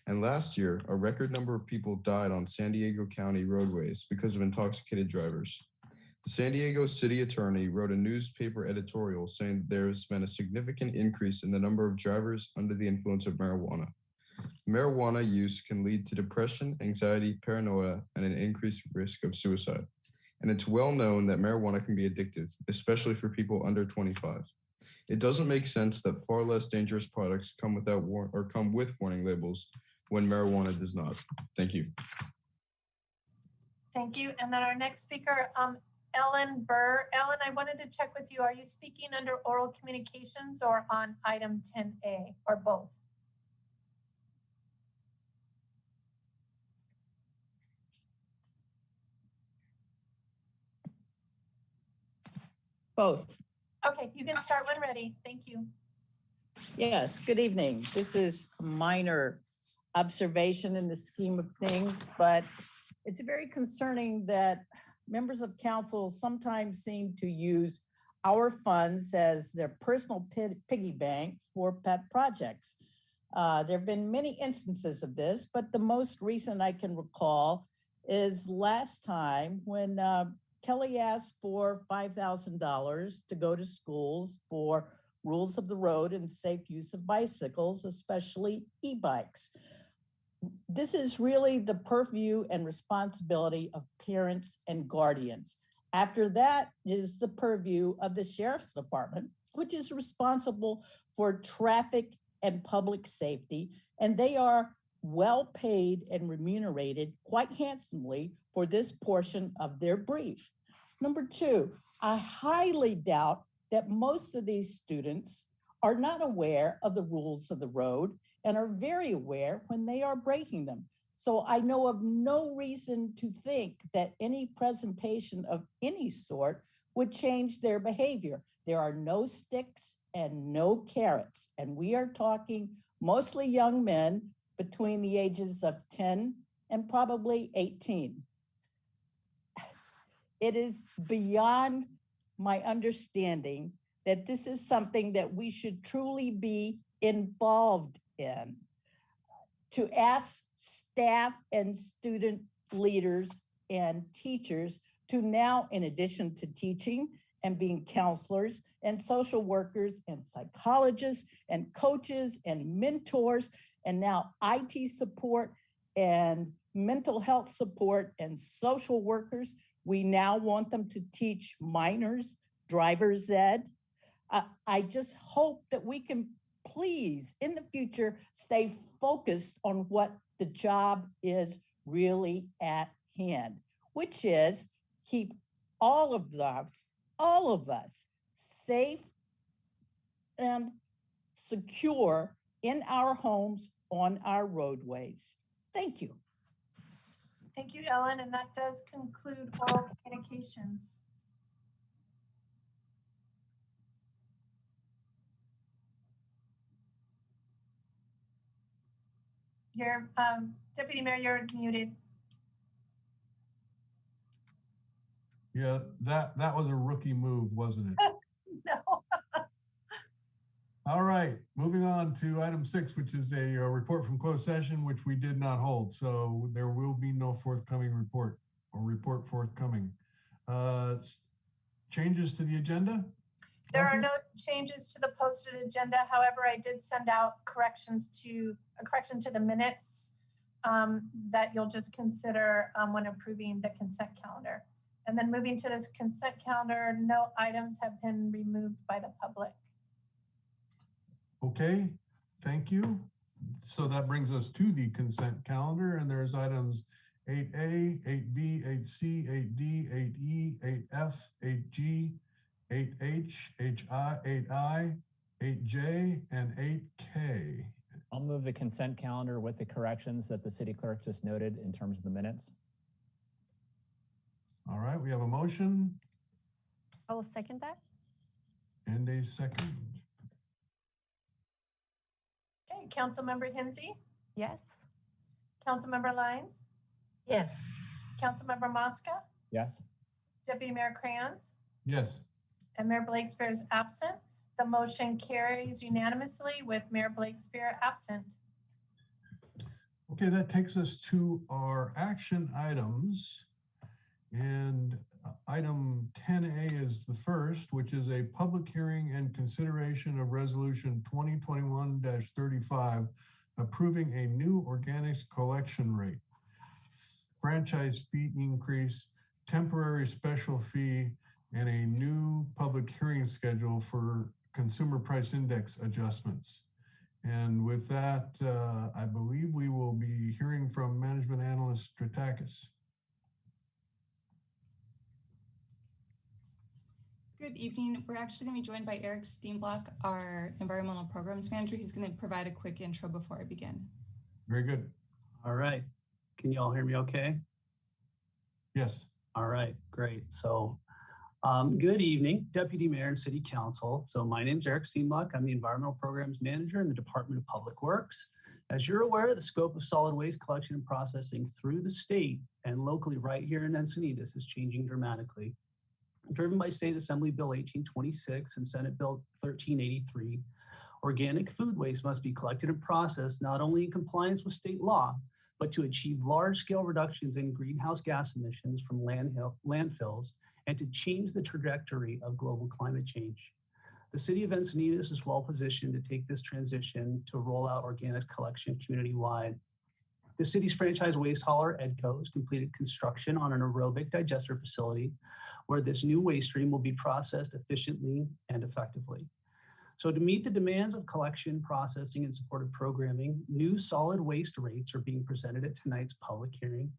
And last year, a record number of people died on San Diego County roadways because of intoxicated drivers. The San Diego City Attorney wrote a newspaper editorial saying that there has been a significant increase in the number of drivers under the influence of marijuana. Marijuana use can lead to depression, anxiety, paranoia, and an increased risk of suicide. And it's well known that marijuana can be addictive, especially for people under 25. It doesn't make sense that far less dangerous products come with warning labels when marijuana does not. Thank you. Thank you. And then our next speaker, Ellen Burr. Ellen, I wanted to check with you. Are you speaking under oral communications or on item 10A or both? Both. Okay, you can start when ready. Thank you. Yes, good evening. This is a minor observation in the scheme of things, but it's very concerning that members of council sometimes seem to use our funds as their personal piggy bank for pet projects. There have been many instances of this, but the most recent I can recall is last time when Kelly asked for $5,000 to go to schools for rules of the road and safe use of bicycles, especially e-bikes. This is really the purview and responsibility of parents and guardians. After that is the purview of the Sheriff's Department, which is responsible for traffic and public safety, and they are well paid and remunerated quite handsomely for this portion of their brief. Number two, I highly doubt that most of these students are not aware of the rules of the road and are very aware when they are breaking them. So I know of no reason to think that any presentation of any sort would change their behavior. There are no sticks and no carrots, and we are talking mostly young men between the ages of 10 and probably 18. It is beyond my understanding that this is something that we should truly be involved in. To ask staff and student leaders and teachers to now, in addition to teaching and being counselors and social workers and psychologists and coaches and mentors, and now IT support and mental health support and social workers, we now want them to teach minors driver's ed. I just hope that we can please, in the future, stay focused on what the job is really at hand, which is keep all of us safe and secure in our homes, on our roadways. Thank you. Thank you, Ellen, and that does conclude oral communications. Your Deputy Mayor, you're muted. Yeah, that was a rookie move, wasn't it? No. All right, moving on to item 6, which is a report from closed session, which we did not hold. So there will be no forthcoming report or report forthcoming. Changes to the agenda? There are no changes to the posted agenda. However, I did send out a correction to the minutes that you'll just consider when approving the consent calendar. And then moving to this consent calendar, no items have been removed by the public. Okay, thank you. So that brings us to the consent calendar, and there's items 8A, 8B, 8C, 8D, 8E, 8F, 8G, 8H, 8I, 8J, and 8K. I'll move the consent calendar with the corrections that the city clerk just noted in terms of the minutes. All right, we have a motion. I will second that. And a second. Okay, Councilmember Hinsey? Yes. Councilmember Lyons? Yes. Councilmember Mosca, Yes. Deputy Mayor Crayons, Yes. and Mayor Blakespear is absent. The motion carries unanimously with Mayor Blakespear absent. Okay, that takes us to our action items. And item 10A is the first, which is a public hearing and consideration of resolution 2021-35, approving a new organics collection rate, franchise fee increase, temporary special fee, and a new public hearing schedule for consumer price index adjustments. And with that, I believe we will be hearing from management analyst Stratakis. Good evening. We're actually going to be joined by Eric Steenblock, our environmental programs manager. He's going to provide a quick intro before I begin. Very good. All right. Can you all hear me okay? Yes. All right, great. So good evening, Deputy Mayor and City Council. So my name is Eric Steenblock. I'm the Environmental Programs Manager in the Department of Public Works. As you're aware, the scope of solid waste collection and processing through the state and locally right here in Encinitas is changing dramatically. Driven by State Assembly Bill 1826 and Senate Bill 1383, organic food waste must be collected and processed not only in compliance with state law, but to achieve large-scale reductions in greenhouse gas emissions from landfills and to change the trajectory of global climate change. The City of Encinitas is well positioned to take this transition to roll out organic collection community-wide. The city's franchise waste hauler, EDCO, has completed construction on an aerobic digester facility where this new waste stream will be processed efficiently and effectively. So to meet the demands of collection, processing, and supportive programming, new solid waste rates are being presented at tonight's public hearing.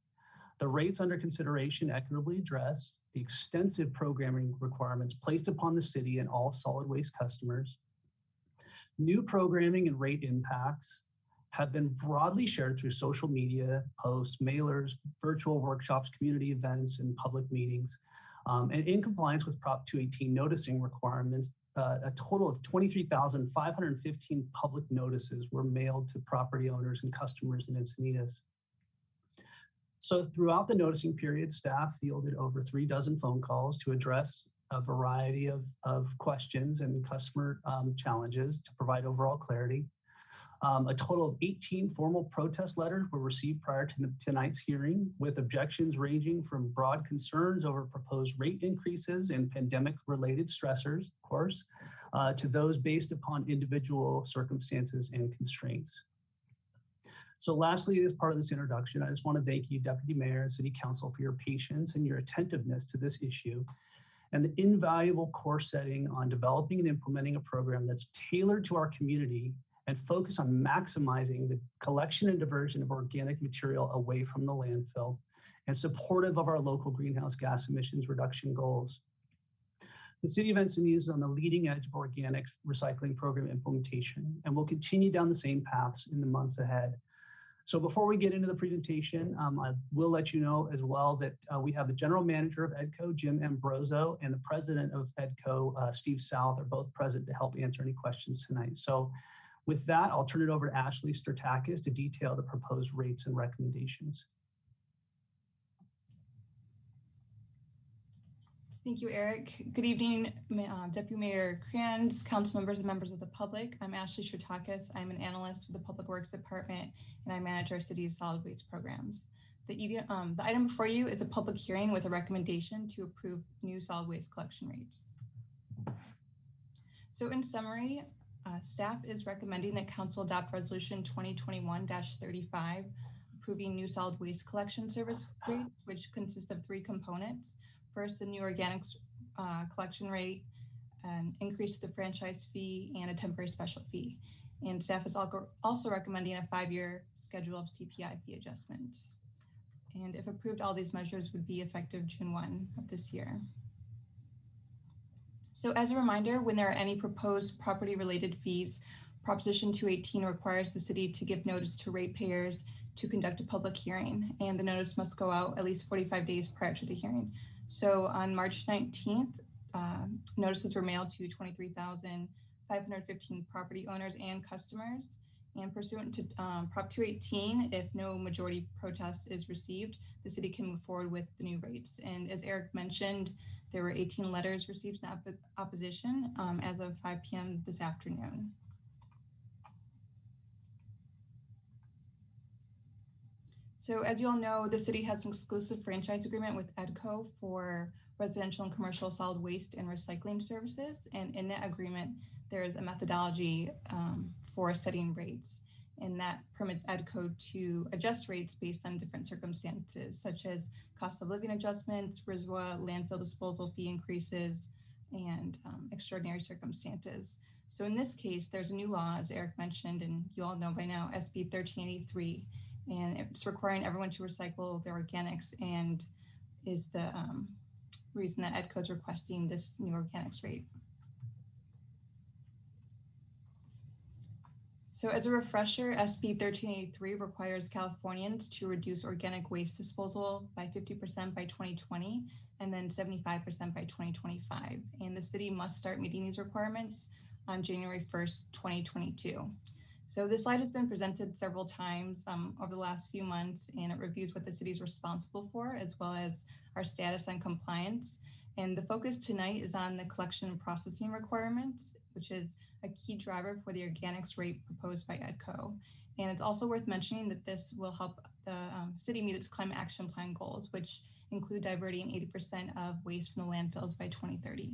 The rates under consideration equitably address the extensive programming requirements placed upon the city and all solid waste customers. New programming and rate impacts have been broadly shared through social media, posts, mailers, virtual workshops, community events, and public meetings. And in compliance with Prop 218 noticing requirements, a total of 23,515 public notices were mailed to property owners and customers in Encinitas. So throughout the noticing period, staff fielded over 3 dozen phone calls to address a variety of questions and customer challenges to provide overall clarity. A total of 18 formal protest letters were received prior to tonight's hearing, with objections ranging from broad concerns over proposed rate increases and pandemic-related stressors, of course, to those based upon individual circumstances and constraints. So lastly, as part of this introduction, I just want to thank you, Deputy Mayor and City Council, for your patience and your attentiveness to this issue and the invaluable course setting on developing and implementing a program that's tailored to our community and focus on maximizing the collection and diversion of organic material away from the landfill and supportive of our local greenhouse gas emissions reduction goals. The City of Encinitas is on the leading edge of organic recycling program implementation and will continue down the same paths in the months ahead. So before we get into the presentation, I will let you know as well that we have the General Manager of EDCO, Jim Ambrosio, and the President of EDCO, Steve South, are both present to help answer any questions tonight. So with that, I'll turn it over to Ashley Stratakis to detail the proposed rates and recommendations. Thank you, Eric. Good evening, Deputy Mayor Crayons, council members and members of the public. I'm Ashley Stratakis. I'm an analyst with the Public Works Department, and I manage our city's solid waste programs. The item before you is a public hearing with a recommendation to approve new solid waste collection rates. So in summary, staff is recommending that council adopt resolution 2021-35, approving new solid waste collection service rates, which consists of 3 components. First, a new organics collection rate, an increase to the franchise fee, and a temporary special fee. And staff is also recommending a 5-year schedule of CPI fee adjustments. And if approved, all these measures would be effective June 1 of this year. So as a reminder, when there are any proposed property-related fees, Proposition 218 requires the city to give notice to ratepayers to conduct a public hearing, and the notice must go out at least 45 days prior to the hearing. So on March 19th, notices were mailed to 23,515 property owners and customers. And pursuant to Prop 218, if no majority protest is received, the city can move forward with the new rates. And as Eric mentioned, there were 18 letters received in opposition as of 5 p.m. this afternoon. So as you all know, the city has an exclusive franchise agreement with EDCO for residential and commercial solid waste and recycling services. And in that agreement, there's a methodology for setting rates. And that permits EDCO to adjust rates based on different circumstances, such as cost of living adjustments, RISWA, landfill disposal fee increases, and extraordinary circumstances. So in this case, there's a new law, as Eric mentioned, and you all know by now, SB 1383, and it's requiring everyone to recycle their organics, and is the reason that EDCO is requesting this new organics rate. So as a refresher, SB 1383 requires Californians to reduce organic waste disposal by 50% by 2020 and then 75% by 2025. And the city must start meeting these requirements on January 1st, 2022. So this slide has been presented several times over the last few months, and it reviews what the city is responsible for, as well as our status on compliance. And the focus tonight is on the collection and processing requirements, which is a key driver for the organics rate proposed by EDCO. And it's also worth mentioning that this will help the city meet its climate action plan goals, which include diverting 80% of waste from the landfills by 2030.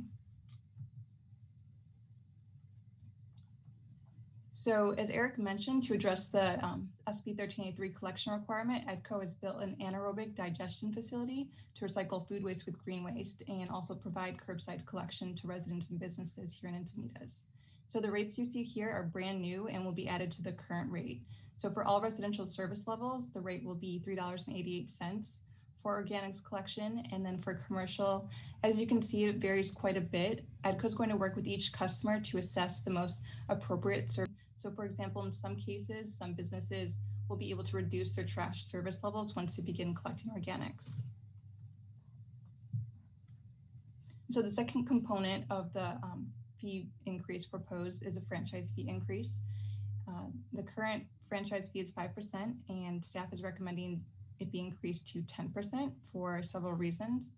So as Eric mentioned, to address the SB 1383 collection requirement, EDCO has built an anaerobic digestion facility to recycle food waste with green waste and also provide curbside collection to residents and businesses here in Encinitas. So the rates you see here are brand new and will be added to the current rate. So for all residential service levels, the rate will be $3.88 for organics collection. And then for commercial, as you can see, it varies quite a bit. EDCO is going to work with each customer to assess the most appropriate service. So for example, in some cases, some businesses will be able to reduce their trash service levels once they begin collecting organics. So the second component of the fee increase proposed is a franchise fee increase. The current franchise fee is 5%, and staff is recommending it be increased to 10% for several reasons.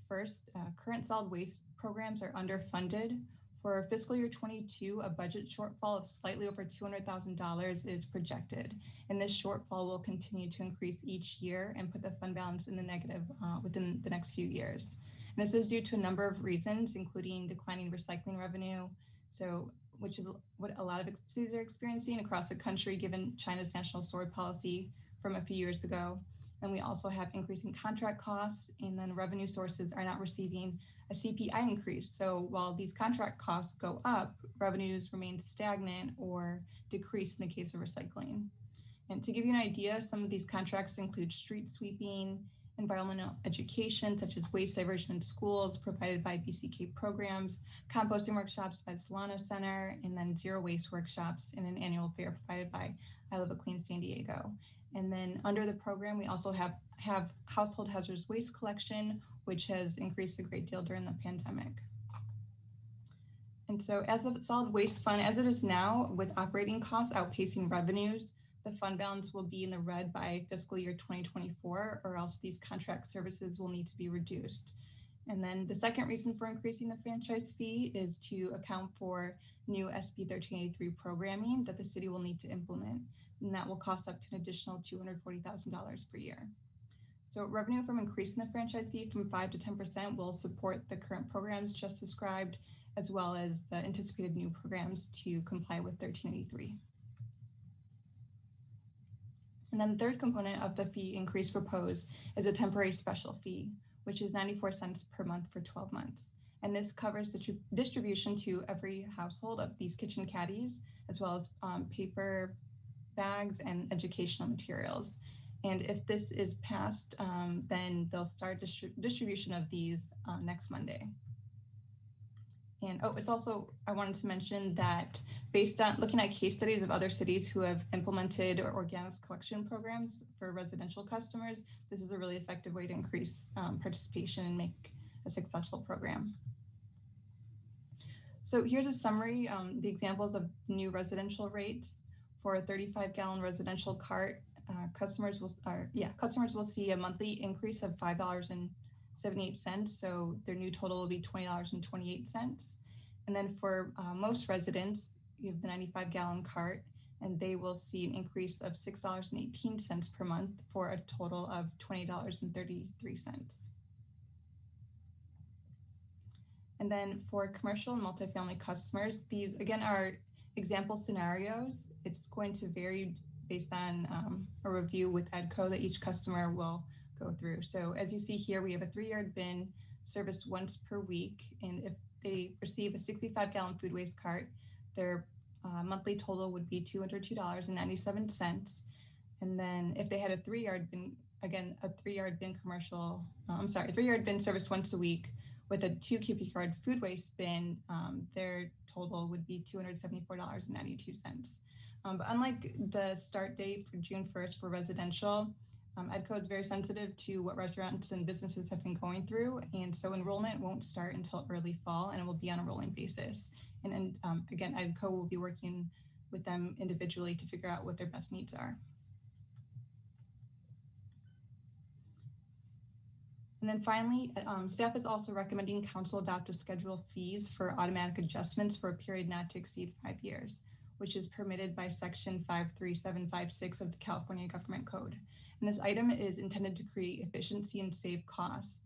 First, current solid waste programs are underfunded. For fiscal year 22, a budget shortfall of slightly over $200,000 is projected, and this shortfall will continue to increase each year and put the fund balance in the negative within the next few years. And this is due to a number of reasons, including declining recycling revenue, which is what a lot of cities are experiencing across the country given China's national sword policy from a few years ago. And we also have increasing contract costs, and then revenue sources are not receiving a CPI increase. So while these contract costs go up, revenues remain stagnant or decrease in the case of recycling. And to give you an idea, some of these contracts include street sweeping, environmental education, such as waste diversion in schools provided by BCK programs, composting workshops by the Solana Center, and then zero waste workshops in an annual fair provided by I Live a Clean San Diego. And then under the program, we also have household hazardous waste collection, which has increased a great deal during the pandemic. And so as a solid waste fund, as it is now, with operating costs outpacing revenues, the fund balance will be in the red by fiscal year 2024, or else these contract services will need to be reduced. And then the second reason for increasing the franchise fee is to account for new SB 1383 programming that the city will need to implement, and that will cost up to an additional $240,000 per year. So revenue from increasing the franchise fee from 5 to 10% will support the current programs just described, as well as the anticipated new programs to comply with 1383. And then the third component of the fee increase proposed is a temporary special fee, which is 94 cents per month for 12 months. And this covers the distribution to every household of these kitchen caddies, as well as paper bags and educational materials. And if this is passed, then they'll start distribution of these next Monday. And it's also, I wanted to mention that based on looking at case studies of other cities who have implemented organics collection programs for residential customers, this is a really effective way to increase participation and make a successful program. So here's a summary, the examples of new residential rates. For a 35-gallon residential cart, customers will see a monthly increase of $5.78. So their new total will be $20.28. And then for most residents, you have the 95-gallon cart, and they will see an increase of $6.18 per month for a total of $20.33. And then for commercial and multifamily customers, these again are example scenarios. It's going to vary based on a review with EDCO that each customer will go through. So as you see here, we have a 3-yard bin serviced once per week. And if they receive a 65-gallon food waste cart, their monthly total would be $202.97. And then if they had a 3-yard bin, again, a 3-yard bin commercial, 3-yard bin serviced once a week with a 2 cubic yard food waste bin, their total would be $274.92. But unlike the start date for June 1st for residential, EDCO is very sensitive to what restaurants and businesses have been going through. And so enrollment won't start until early fall, and it will be on a rolling basis. And again, EDCO will be working with them individually to figure out what their best needs are. And then finally, staff is also recommending council adopt a schedule of fees for automatic adjustments for a period not to exceed 5 years, which is permitted by section 53756 of the California Government Code. And this item is intended to create efficiency and save costs.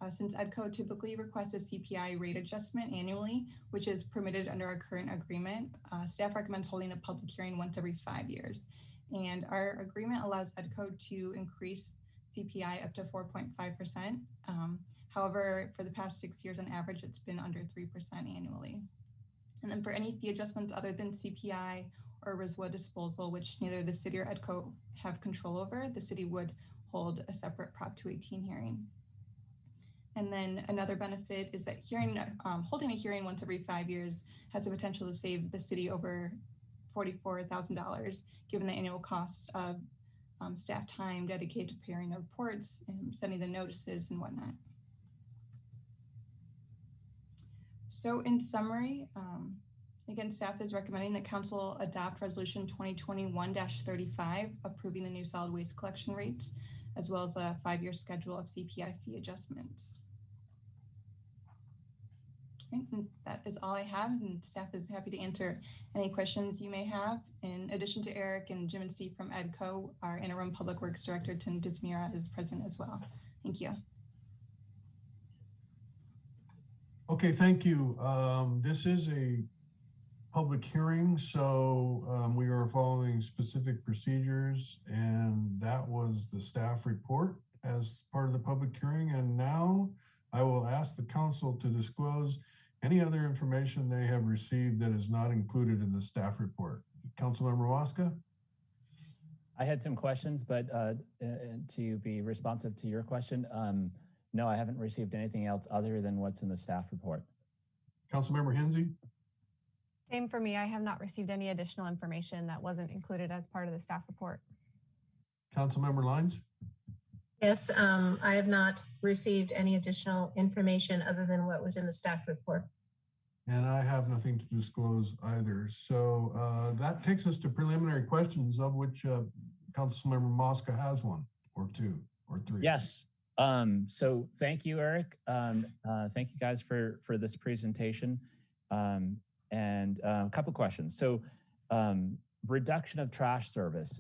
Since EDCO typically requests a CPI rate adjustment annually, which is permitted under our current agreement, staff recommends holding a public hearing once every 5 years. And our agreement allows EDCO to increase CPI up to 4.5%. However, for the past 6 years on average, it's been under 3% annually. And then for any fee adjustments other than CPI or RISWA disposal, which neither the city or EDCO have control over, the city would hold a separate Prop 218 hearing. And then another benefit is that holding a hearing once every 5 years has the potential to save the city over $44,000, given the annual cost of staff time dedicated to preparing the reports and sending the notices and whatnot. So in summary, again, staff is recommending that council adopt resolution 2021-35, approving the new solid waste collection rates, as well as a 5-year schedule of CPI fee adjustments. Okay, and that is all I have, and staff is happy to answer any questions you may have. In addition to Eric and Jim and Steve from EDCO, our interim public works director, Tim Dismira, is present as well. Thank you. Okay, thank you. This is a public hearing, so we are following specific procedures, and that was the staff report as part of the public hearing. And now I will ask the council to disclose any other information they have received that is not included in the staff report. Councilmember Waska? I had some questions, but to be responsive to your question, no, I haven't received anything else other than what's in the staff report. Councilmember Hensy? Same for me. I have not received any additional information that wasn't included as part of the staff report. Councilmember Lines? Yes, I have not received any additional information other than what was in the staff report. And I have nothing to disclose either. So that takes us to preliminary questions, of which Councilmember Mosca has one or two or three. Yes. So thank you, Eric. Thank you guys for this presentation. And a couple questions. So reduction of trash service.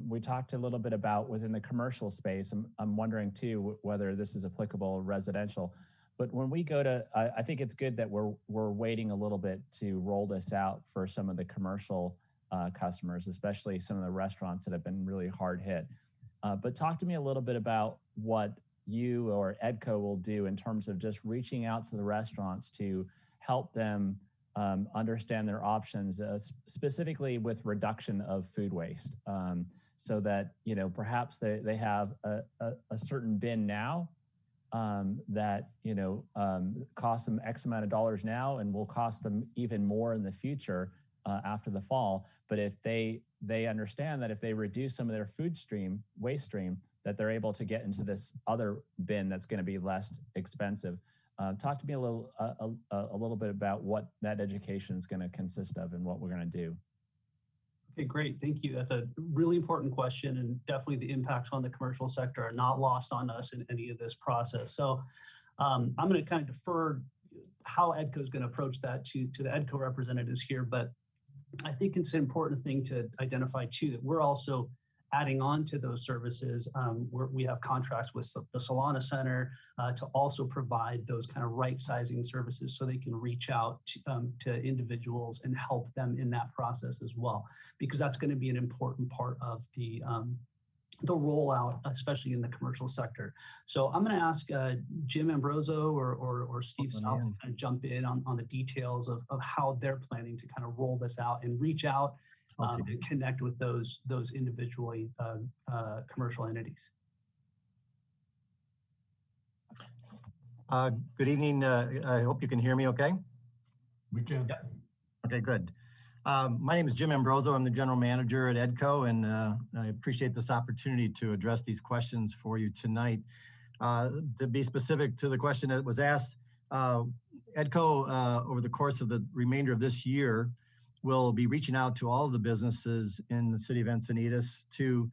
We talked a little bit about within the commercial space. I'm wondering too whether this is applicable residential. But when we go to, I think it's good that we're waiting a little bit to roll this out for some of the commercial customers, especially some of the restaurants that have been really hard hit. But talk to me a little bit about what you or EDCO will do in terms of just reaching out to the restaurants to help them understand their options, specifically with reduction of food waste, so that, you know, perhaps they have a certain bin now that, you know, costs them X amount of dollars now and will cost them even more in the future after the fall. But if they understand that if they reduce some of their waste stream, that they're able to get into this other bin that's going to be less expensive. Talk to me a little bit about what that education is going to consist of and what we're going to do. Okay, great. Thank you. That's a really important question, and definitely the impacts on the commercial sector are not lost on us in any of this process. So I'm going to kind of defer how EDCO is going to approach that to the EDCO representatives here, but I think it's an important thing to identify too, that we're also adding on to those services. We have contracts with the Solana Center to also provide those kind of right sizing services so they can reach out to individuals and help them in that process as well, because that's going to be an important part of the rollout, especially in the commercial sector. So I'm going to ask Jim Ambroso or Steve South to kind of jump in on the details of how they're planning to kind of roll this out and reach out and connect with those individually commercial entities. Good evening. I hope you can hear me okay. We can. Yep. Okay, good. My name is Jim Ambroso. I'm the general manager at EDCO, and I appreciate this opportunity to address these questions for you tonight. To be specific to the question that was asked, EDCO, over the course of the remainder of this year, will be reaching out to all of the businesses in the city of Encinitas to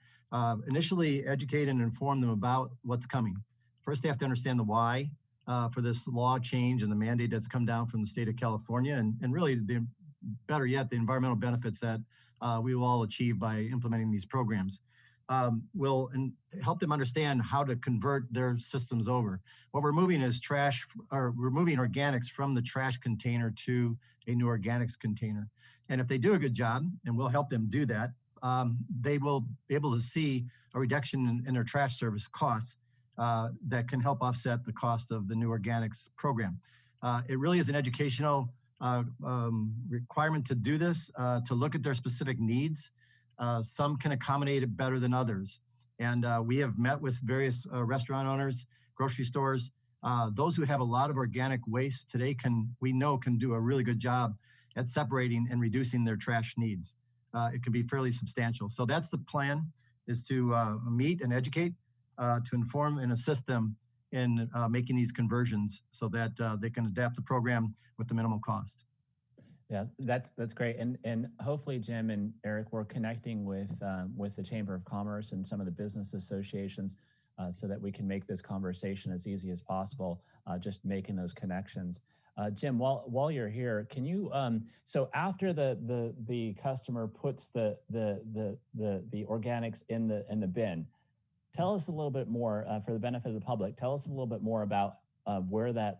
initially educate and inform them about what's coming. First, they have to understand the why for this law change and the mandate that's come down from the state of California, and really, better yet, the environmental benefits that we will all achieve by implementing these programs. Will help them understand how to convert their systems over. What we're moving is trash, or we're moving organics from the trash container to a new organics container. And if they do a good job, and we'll help them do that, they will be able to see a reduction in their trash service costs that can help offset the cost of the new organics program. It really is an educational requirement to do this, to look at their specific needs. Some can accommodate it better than others. And we have met with various restaurant owners, grocery stores. Those who have a lot of organic waste today we know can do a really good job at separating and reducing their trash needs. It can be fairly substantial. So that's the plan, is to meet and educate, to inform and assist them in making these conversions so that they can adapt the program with the minimal cost. Yeah, that's great, and hopefully, Jim and Eric, we're connecting with the Chamber of Commerce and some of the business associations so that we can make this conversation as easy as possible. Just making those connections. Jim, while you're here, can you so after the customer puts the organics in the bin, tell us a little bit more for the benefit of the public. Tell us a little bit more about where where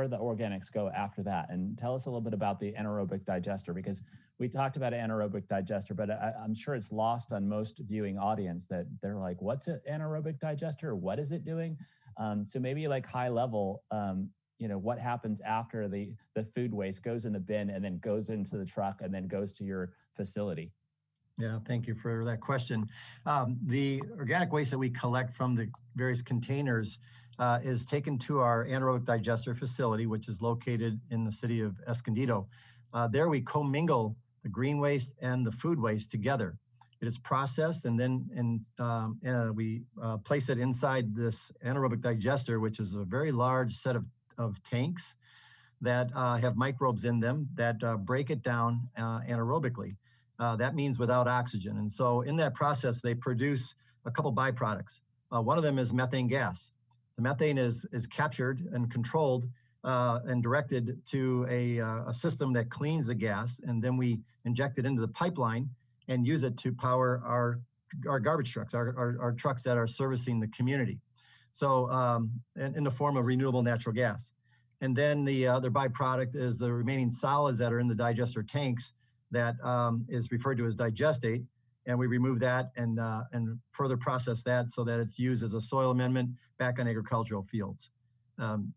the organics go after that, and tell us a little bit about the anaerobic digester, because we talked about an anaerobic digester, but I'm sure it's lost on most viewing audience that they're like, what's an anaerobic digester? What is it doing? So maybe like high level, what happens after the food waste goes in the bin and then goes into the truck and then goes to your facility. Yeah, thank you for that question. The organic waste that we collect from the various containers is taken to our anaerobic digester facility, which is located in the city of Escondido. There we commingle the green waste and the food waste together. It is processed, and then we place it inside this anaerobic digester, which is a very large set of tanks that have microbes in them that break it down anaerobically. That means without oxygen. And so in that process, they produce a couple byproducts. One of them is methane gas. The methane is captured and controlled and directed to a system that cleans the gas, and then we inject it into the pipeline and use it to power our garbage trucks, our trucks that are servicing the community. So in the form of renewable natural gas. And then the other byproduct is the remaining solids that are in the digester tanks that is referred to as digestate, and we remove that and further process that so that it's used as a soil amendment back on agricultural fields.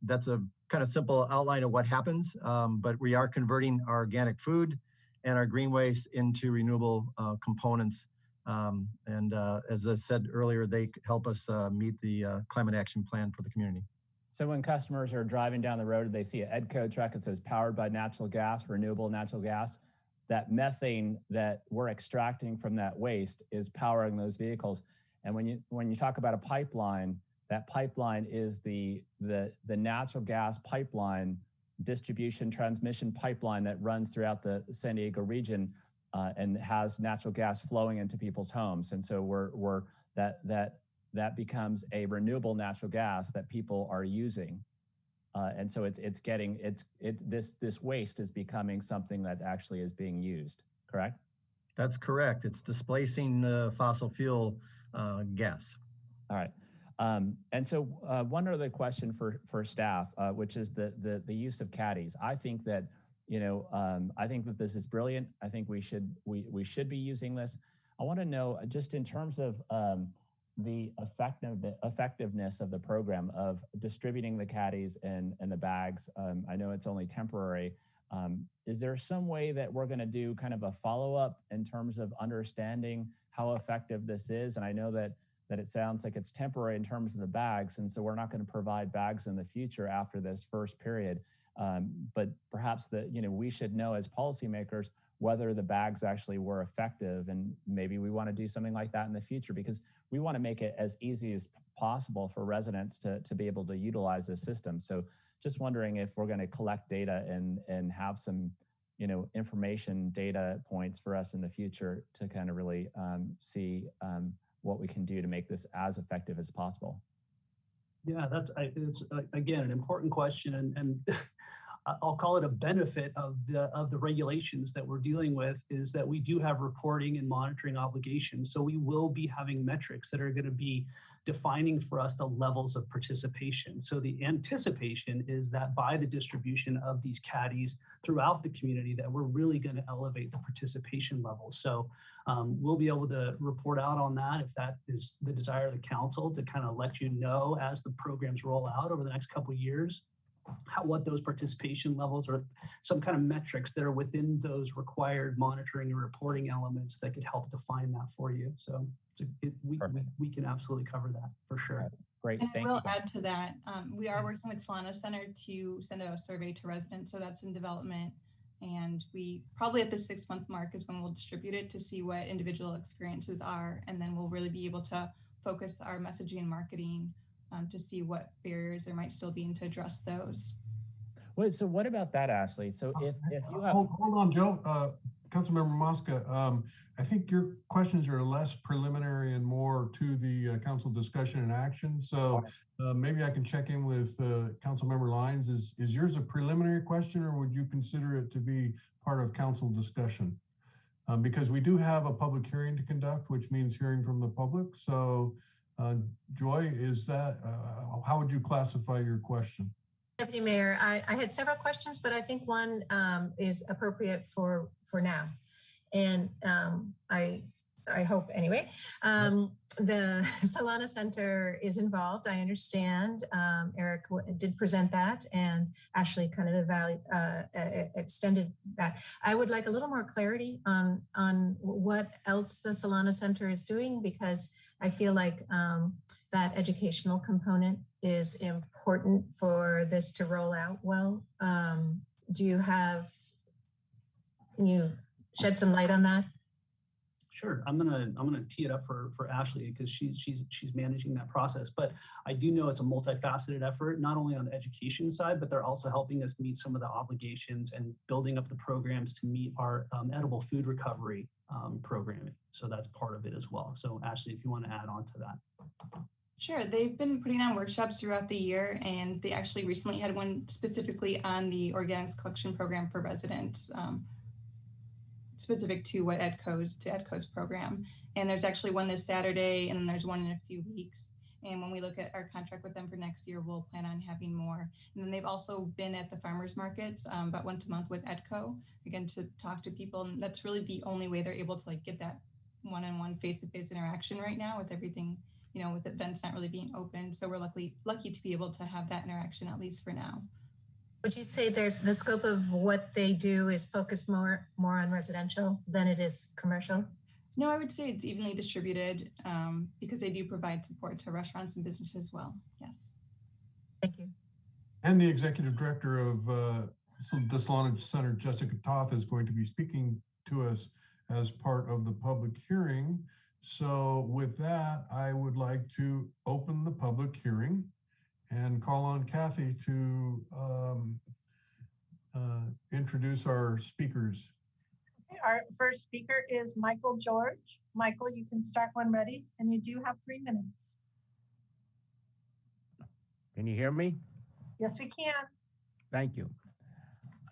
That's a kind of simple outline of what happens, but we are converting our organic food and our green waste into renewable components. As I said earlier, they help us meet the climate action plan for the community. So when customers are driving down the road and they see an EDCO truck that says powered by natural gas, renewable natural gas, that methane that we're extracting from that waste is powering those vehicles. And when you talk about a pipeline, that pipeline is the natural gas pipeline distribution transmission pipeline that runs throughout the San Diego region and has natural gas flowing into people's homes. And so that becomes a renewable natural gas that people are using. And so this waste is becoming something that actually is being used, correct? That's correct. It's displacing fossil fuel gas. All right. And so one other question for staff, which is the use of caddies. I think that, I think that this is brilliant. I think we should be using this. I want to know, just in terms of the effectiveness of the program of distributing the caddies and the bags. I know it's only temporary. Is there some way that we're going to do kind of a follow-up in terms of understanding how effective this is? And I know that it sounds like it's temporary in terms of the bags, and so we're not going to provide bags in the future after this first period. But perhaps we should know as policymakers whether the bags actually were effective, and maybe we want to do something like that in the future, because we want to make it as easy as possible for residents to be able to utilize this system. So just wondering if we're going to collect data and have some information data points for us in the future to kind of really see what we can do to make this as effective as possible. Yeah, it's again an important question, and I'll call it a benefit of the regulations that we're dealing with is that we do have reporting and monitoring obligations. So we will be having metrics that are going to be defining for us the levels of participation. So the anticipation is that by the distribution of these caddies throughout the community, that we're really going to elevate the participation levels. So we'll be able to report out on that if that is the desire of the council, to kind of let you know as the programs roll out over the next couple of years, what those participation levels or some kind of metrics that are within those required monitoring and reporting elements that could help define that for you. So we can absolutely cover that for sure. Great, and thank we'll you. add to that. We are working with Solana Center to send out a survey to residents, so that's in development. And we probably at the 6-month mark is when we'll distribute it to see what individual experiences are, and then we'll really be able to focus our messaging and marketing to see what barriers there might still be and to address those. Wait, so what about that, Ashley? So if you have... Hold on, Joe. Councilmember Mosca, I think your questions are less preliminary and more to the council discussion and action. So maybe I can check in with Councilmember Lyons. Is yours a preliminary question, or would you consider it to be part of council discussion? Because we do have a public hearing to conduct, which means hearing from the public. So Joy, is that, how would you classify your question? Deputy Mayor, I had several questions, but I think one is appropriate for now. And I hope anyway. The Solana Center is involved. I understand Eric did present that, and Ashley kind of extended that. I would like a little more clarity on what else the Solana Center is doing, because I feel like that educational component is important for this to roll out well. Can you shed some light on that? Sure, I'm gonna tee it up for Ashley, because she's managing that process. But I do know it's a multifaceted effort, not only on the education side, but they're also helping us meet some of the obligations and building up the programs to meet our edible food recovery programming. So that's part of it as well. So Ashley, if you want to add on to that. Sure, they've been putting on workshops throughout the year, and they actually recently had one specifically on the organics collection program for residents, specific to what EDCO's program. And there's actually one this Saturday, and then there's one in a few weeks. And when we look at our contract with them for next year, we'll plan on having more. And then they've also been at the farmers markets about once a month with EDCO, again, to talk to people. And that's really the only way they're able to get that one-on-one face-to-face interaction right now with everything, with events not really being open. So we're lucky to be able to have that interaction, at least for now. Would you say there's the scope of what they do is focused more on residential than it is commercial? No, I would say it's evenly distributed because they do provide support to restaurants and businesses as well. Yes. Thank you. And the executive director of the Solana Center, Jessica Toth, is going to be speaking to us as part of the public hearing. So with that, I would like to open the public hearing and call on Kathy to introduce our speakers. Our first speaker is Michael George. Michael, you can start when ready, and you do have 3 minutes. Can you hear me? Yes, we can. Thank you.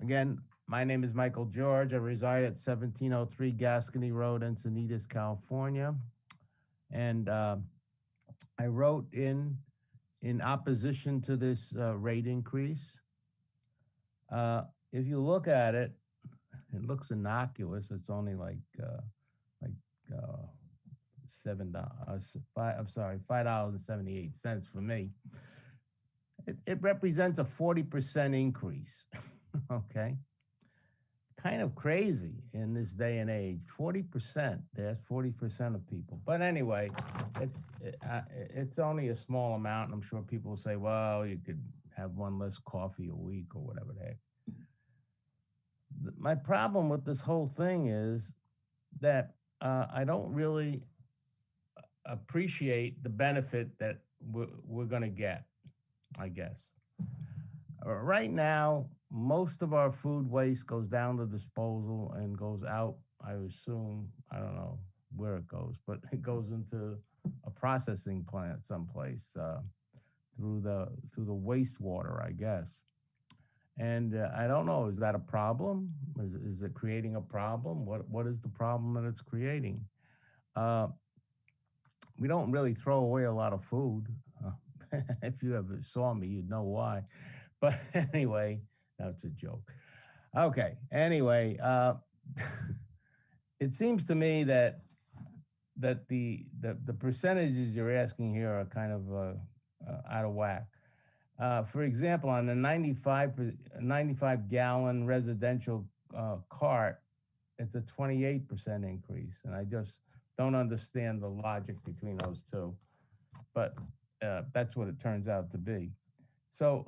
Again, my name is Michael George. I reside at 1703 Gascony Road, Encinitas, California. And I wrote in opposition to this rate increase. If you look at it, it looks innocuous. It's only like $5.78 for me. It represents a 40% increase. Okay, kind of crazy in this day and age. 40%. That's 40% of people. But anyway, it's only a small amount. I'm sure people will say, well, you could have one less coffee a week or whatever the heck. My problem with this whole thing is that I don't really appreciate the benefit that we're going to get, I guess. Right now, most of our food waste goes down to disposal and goes out, I assume, I don't know where it goes, but it goes into a processing plant someplace through the wastewater, I guess. And I don't know, is that a problem? Is it creating a problem? What is the problem that it's creating? We don't really throw away a lot of food. If you ever saw me, you'd know why. But anyway, that's a joke. Okay, anyway, it seems to me that the percentages you're asking here are kind of out of whack. For example, on the 95 gallon residential cart, it's a 28% increase. And I just don't understand the logic between those two. But that's what it turns out to be. So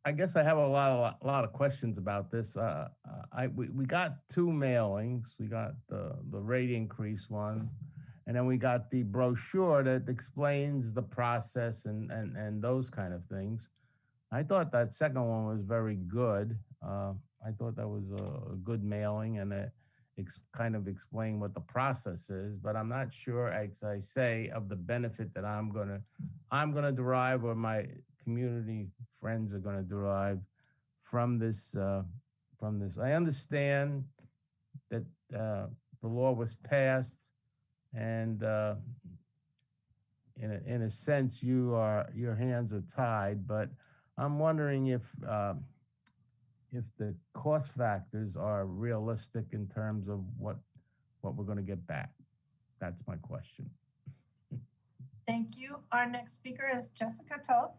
I guess I have a lot of questions about this. We got 2 mailings. We got the rate increase one, and then we got the brochure that explains the process and those kind of things. I thought that second one was very good. I thought that was a good mailing, and it kind of explained what the process is. But I'm not sure, as I say, of the benefit that I'm gonna derive, or my community friends are gonna derive from this. I understand that the law was passed, and in a sense, your hands are tied. But I'm wondering if the cost factors are realistic in terms of what we're going to get back. That's my question. Thank you. Our next speaker is Jessica Toth.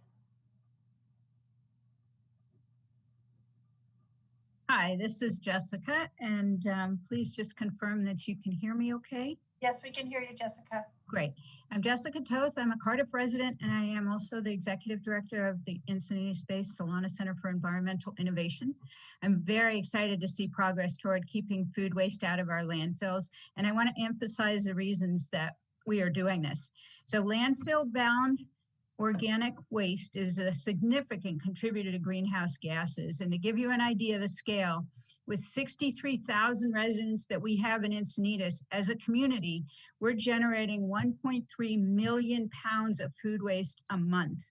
Hi, this is Jessica, and please just confirm that you can hear me okay. Yes, we can hear you, Jessica. Great. I'm Jessica Toth. I'm a Cardiff resident, and I am also the executive director of the Encinitas-based Solana Center for Environmental Innovation. I'm very excited to see progress toward keeping food waste out of our landfills, and I want to emphasize the reasons that we are doing this. So landfill-bound organic waste is a significant contributor to greenhouse gases. And to give you an idea of the scale, with 63,000 residents that we have in Encinitas, as a community, we're generating 1.3 million pounds of food waste a month.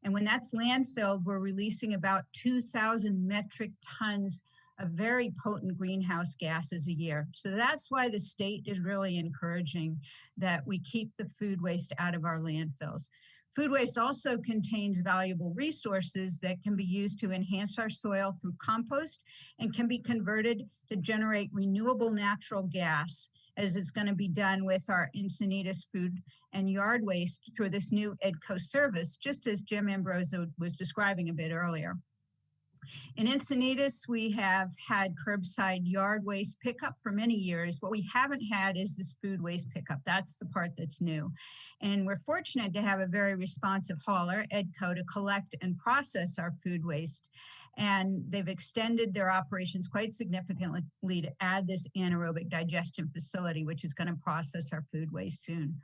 And when that's landfilled, we're releasing about 2,000 metric tons of very potent greenhouse gases a year. So that's why the state is really encouraging that we keep the food waste out of our landfills. Food waste also contains valuable resources that can be used to enhance our soil through compost and can be converted to generate renewable natural gas, as is going to be done with our Encinitas food and yard waste through this new EDCO service, just as Jim Ambroso was describing a bit earlier. In Encinitas, we have had curbside yard waste pickup for many years. What we haven't had is this food waste pickup. That's the part that's new. And we're fortunate to have a very responsive hauler, EDCO, to collect and process our food waste. And they've extended their operations quite significantly to add this anaerobic digestion facility, which is going to process our food waste soon.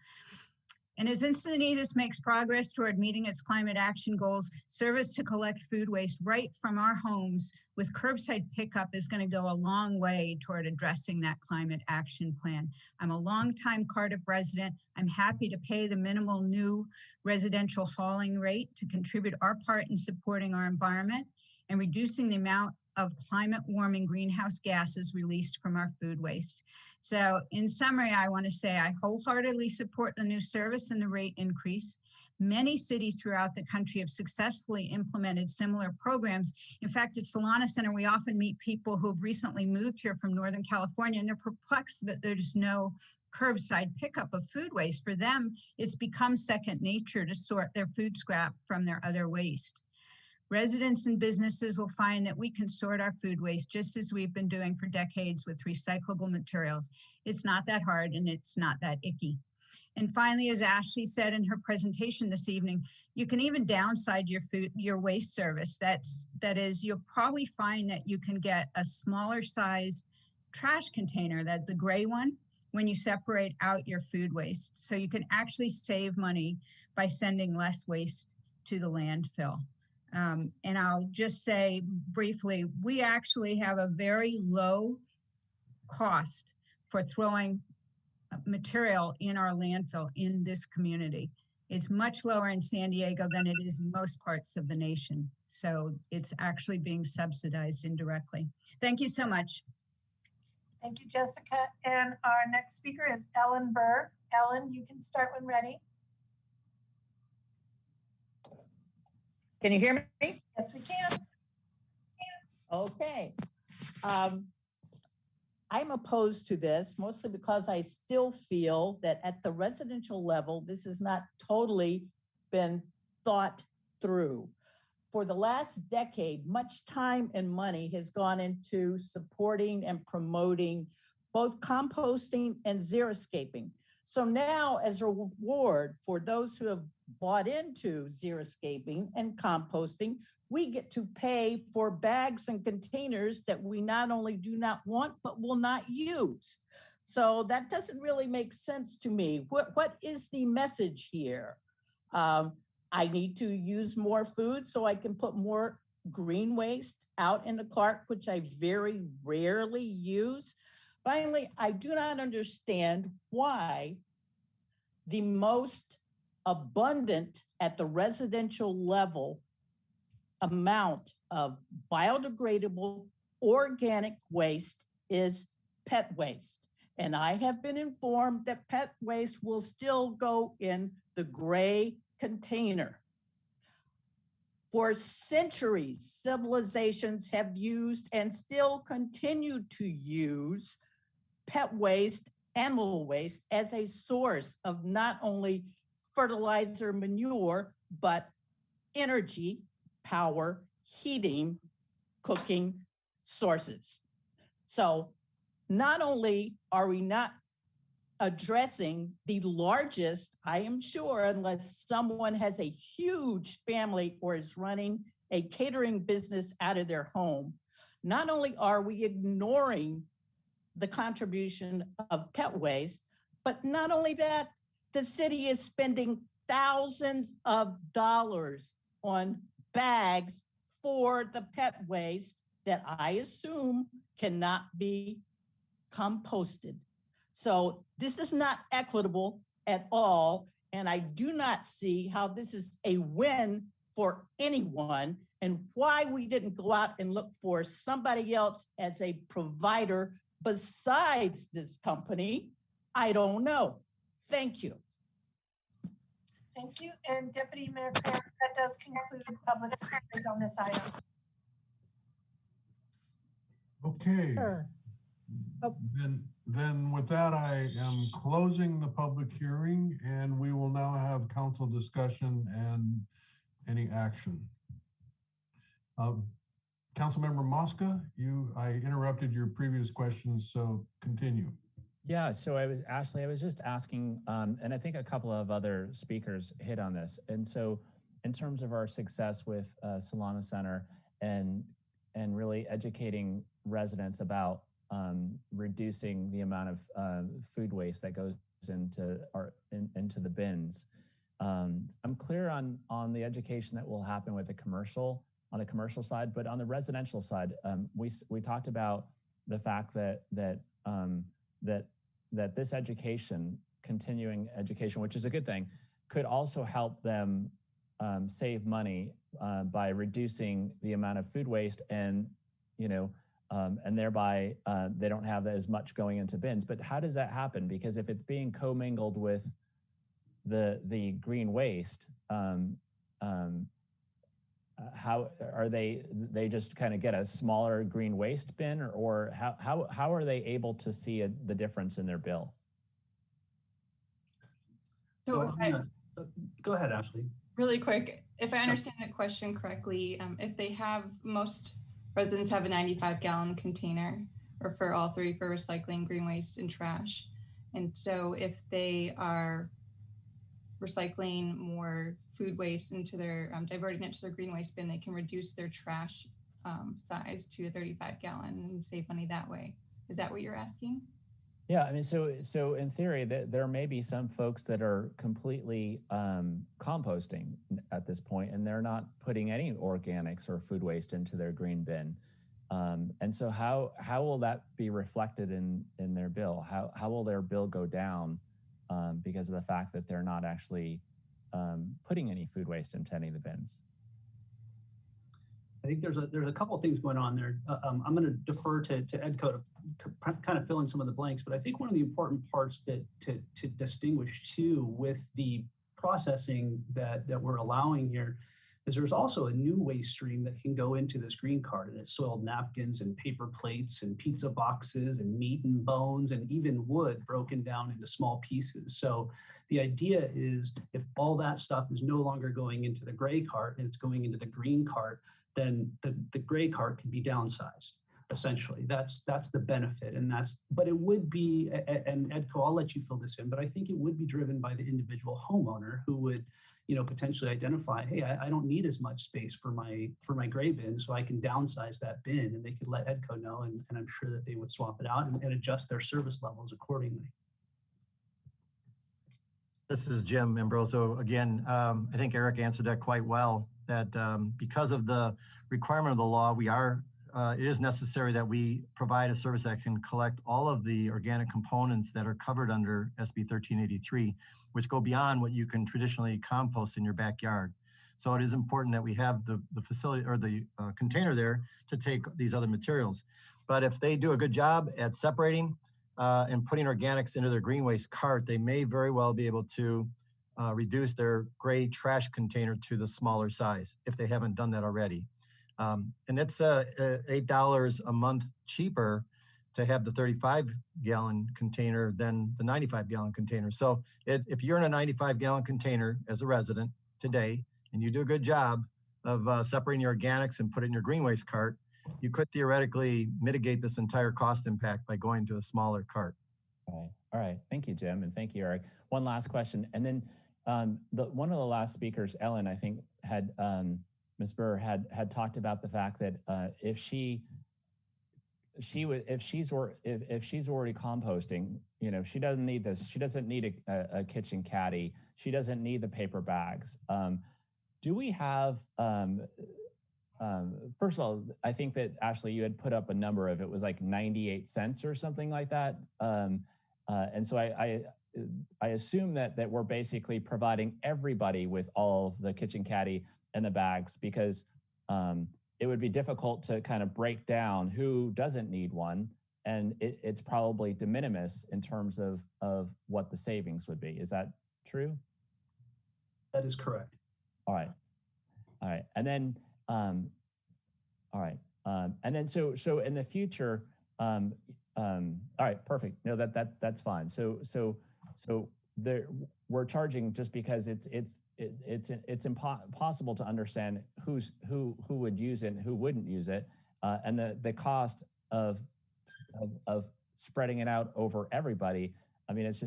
And as Encinitas makes progress toward meeting its climate action goals, service to collect food waste right from our homes with curbside pickup is going to go a long way toward addressing that climate action plan. I'm a longtime Cardiff resident. I'm happy to pay the minimal new residential hauling rate to contribute our part in supporting our environment and reducing the amount of climate warming greenhouse gases released from our food waste. So in summary, I want to say I wholeheartedly support the new service and the rate increase. Many cities throughout the country have successfully implemented similar programs. In fact, at Solana Center, we often meet people who've recently moved here from Northern California, and they're perplexed that there's no curbside pickup of food waste. For them, it's become second nature to sort their food scrap from their other waste. Residents and businesses will find that we can sort our food waste just as we've been doing for decades with recyclable materials. It's not that hard and it's not that icky. And finally, as Ashley said in her presentation this evening, you can even downside your waste service. That is, you'll probably find that you can get a smaller size trash container, that's the gray one, when you separate out your food waste. So you can actually save money by sending less waste to the landfill. And I'll just say briefly, we actually have a very low cost for throwing material in our landfill in this community. It's much lower in San Diego than it is in most parts of the nation. So it's actually being subsidized indirectly. Thank you so much. Thank you, Jessica. And our next speaker is Ellen Burr. Ellen, you can start when ready. Can you hear me? Yes, we can. Okay. I'm opposed to this mostly because I still feel that at the residential level, this has not totally been thought through. For the last decade, much time and money has gone into supporting and promoting both composting and xeriscaping. So now, as a reward for those who have bought into xeriscaping and composting, we get to pay for bags and containers that we not only do not want, but will not use. So that doesn't really make sense to me. What is the message here? I need to use more food so I can put more green waste out in the cart, which I very rarely use. Finally, I do not understand why the most abundant at the residential level amount of biodegradable organic waste is pet waste. And I have been informed that pet waste will still go in the gray container. For centuries, civilizations have used and still continue to use pet waste, animal waste, as a source of not only fertilizer, manure, but energy, power, heating, cooking sources. So not only are we not addressing the largest, I am sure, unless someone has a huge family or is running a catering business out of their home, not only are we ignoring the contribution of pet waste, but not only that, the city is spending thousands of dollars on bags for the pet waste that I assume cannot be composted. So this is not equitable at all. And I do not see how this is a win for anyone and why we didn't go out and look for somebody else as a provider besides this company. I don't know. Thank you. Thank you. And Deputy Mayor Kramer, that does conclude public speakers on this item. Okay. Sure. Then with that, I am closing the public hearing and we will now have council discussion and any action. Councilmember Mosca, I interrupted your previous questions, so continue. Yeah, so Ashley, I was just asking, and I think a couple of other speakers hit on this. And so in terms of our success with Solana Center and really educating residents about reducing the amount of food waste that goes into the bins. I'm clear on the education that will happen with the commercial on the commercial side, but on the residential side, we talked about the fact that this education, continuing education, which is a good thing, could also help them save money by reducing the amount of food waste, and and thereby they don't have as much going into bins. But how does that happen? Because if it's being commingled with the green waste, how are they just kind of get a smaller green waste bin, or how are they able to see the difference in their bill? So go ahead, Ashley. Really quick, if I understand the question correctly, if they have, most residents have a 95-gallon container, or for all three, for recycling, green waste, and trash. And so if they are recycling more food waste into their, diverting it to their green waste bin, they can reduce their trash size to a 35-gallon and save money that way. Is that what you're asking? Yeah, I mean, so in theory, there may be some folks that are completely composting at this point, and they're not putting any organics or food waste into their green bin. And so how will that be reflected in their bill? How will their bill go down because of the fact that they're not actually putting any food waste into any of the bins? I think there's a couple of things going on there. I'm going to defer to Edco to kind of fill in some of the blanks, but I think one of the important parts that to distinguish too with the processing that we're allowing here is there's also a new waste stream that can go into this green card, and it's soiled napkins and paper plates and pizza boxes and meat and bones and even wood broken down into small pieces. So the idea is, if all that stuff is no longer going into the gray cart and it's going into the green cart, then the gray cart can be downsized. Essentially, that's the benefit, but it would be, and Edco, I'll let you fill this in, but I think it would be driven by the individual homeowner who would, potentially identify, hey, I don't need as much space for my gray bin, so I can downsize that bin, and they could let Edco know, and I'm sure that they would swap it out and adjust their service levels accordingly. This is Jim Ambroso again. I think Eric answered that quite well, that because of the requirement of the law, it is necessary that we provide a service that can collect all of the organic components that are covered under SB 1383, which go beyond what you can traditionally compost in your backyard. So it is important that we have the facility or the container there to take these other materials. But if they do a good job at separating and putting organics into their green waste cart, they may very well be able to reduce their gray trash container to the smaller size if they haven't done that already. And it's $8 a month cheaper to have the 35-gallon container than the 95-gallon container. So if you're in a 95-gallon container as a resident today, and you do a good job of separating your organics and put it in your green waste cart, you could theoretically mitigate this entire cost impact by going to a smaller cart. All right. Thank you, Jim, and thank you, Eric. One last question, and then one of the last speakers, Ellen, I think had Ms. Burr had talked about the fact that if she's already composting, she doesn't need this. She doesn't need a kitchen caddy. She doesn't need the paper bags. Do we have? First of all, I think that Ashley, you had put up a number of, it was like 98 cents or something like that. And so I assume that we're basically providing everybody with all of the kitchen caddy and the bags, because it would be difficult to kind of break down who doesn't need one, and it's probably de minimis in terms of what the savings would be. Is that true? That is correct. All right, and then so in the future, all right, perfect. No, that's fine. So there, we're charging just because it's impossible to understand who would use it and who wouldn't use it, and the cost of spreading it out over everybody. I mean, it's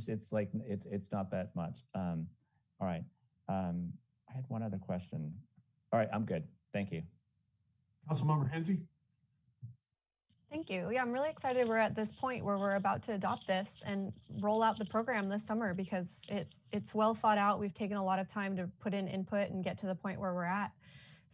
not that much. All right. I had one other question. All right, I'm good. Thank you. Councilmember Hensy. Thank you. Yeah, I'm really excited we're at this point where we're about to adopt this and roll out the program this summer because it's well thought out. We've taken a lot of time to put in input and get to the point where we're at.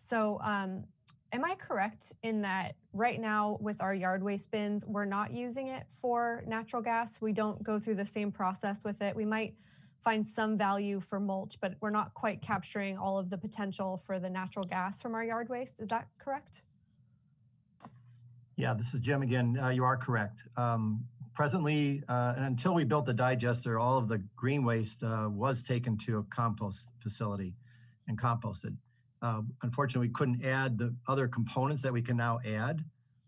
So am I correct in that right now with our yard waste bins, we're not using it for natural gas? We don't go through the same process with it. We might find some value for mulch, but we're not quite capturing all of the potential for the natural gas from our yard waste. Is that correct? Yeah, this is Jim again. You are correct. Presently, and until we built the digester, all of the green waste was taken to a compost facility and composted. Unfortunately, we couldn't add the other components that we can now add,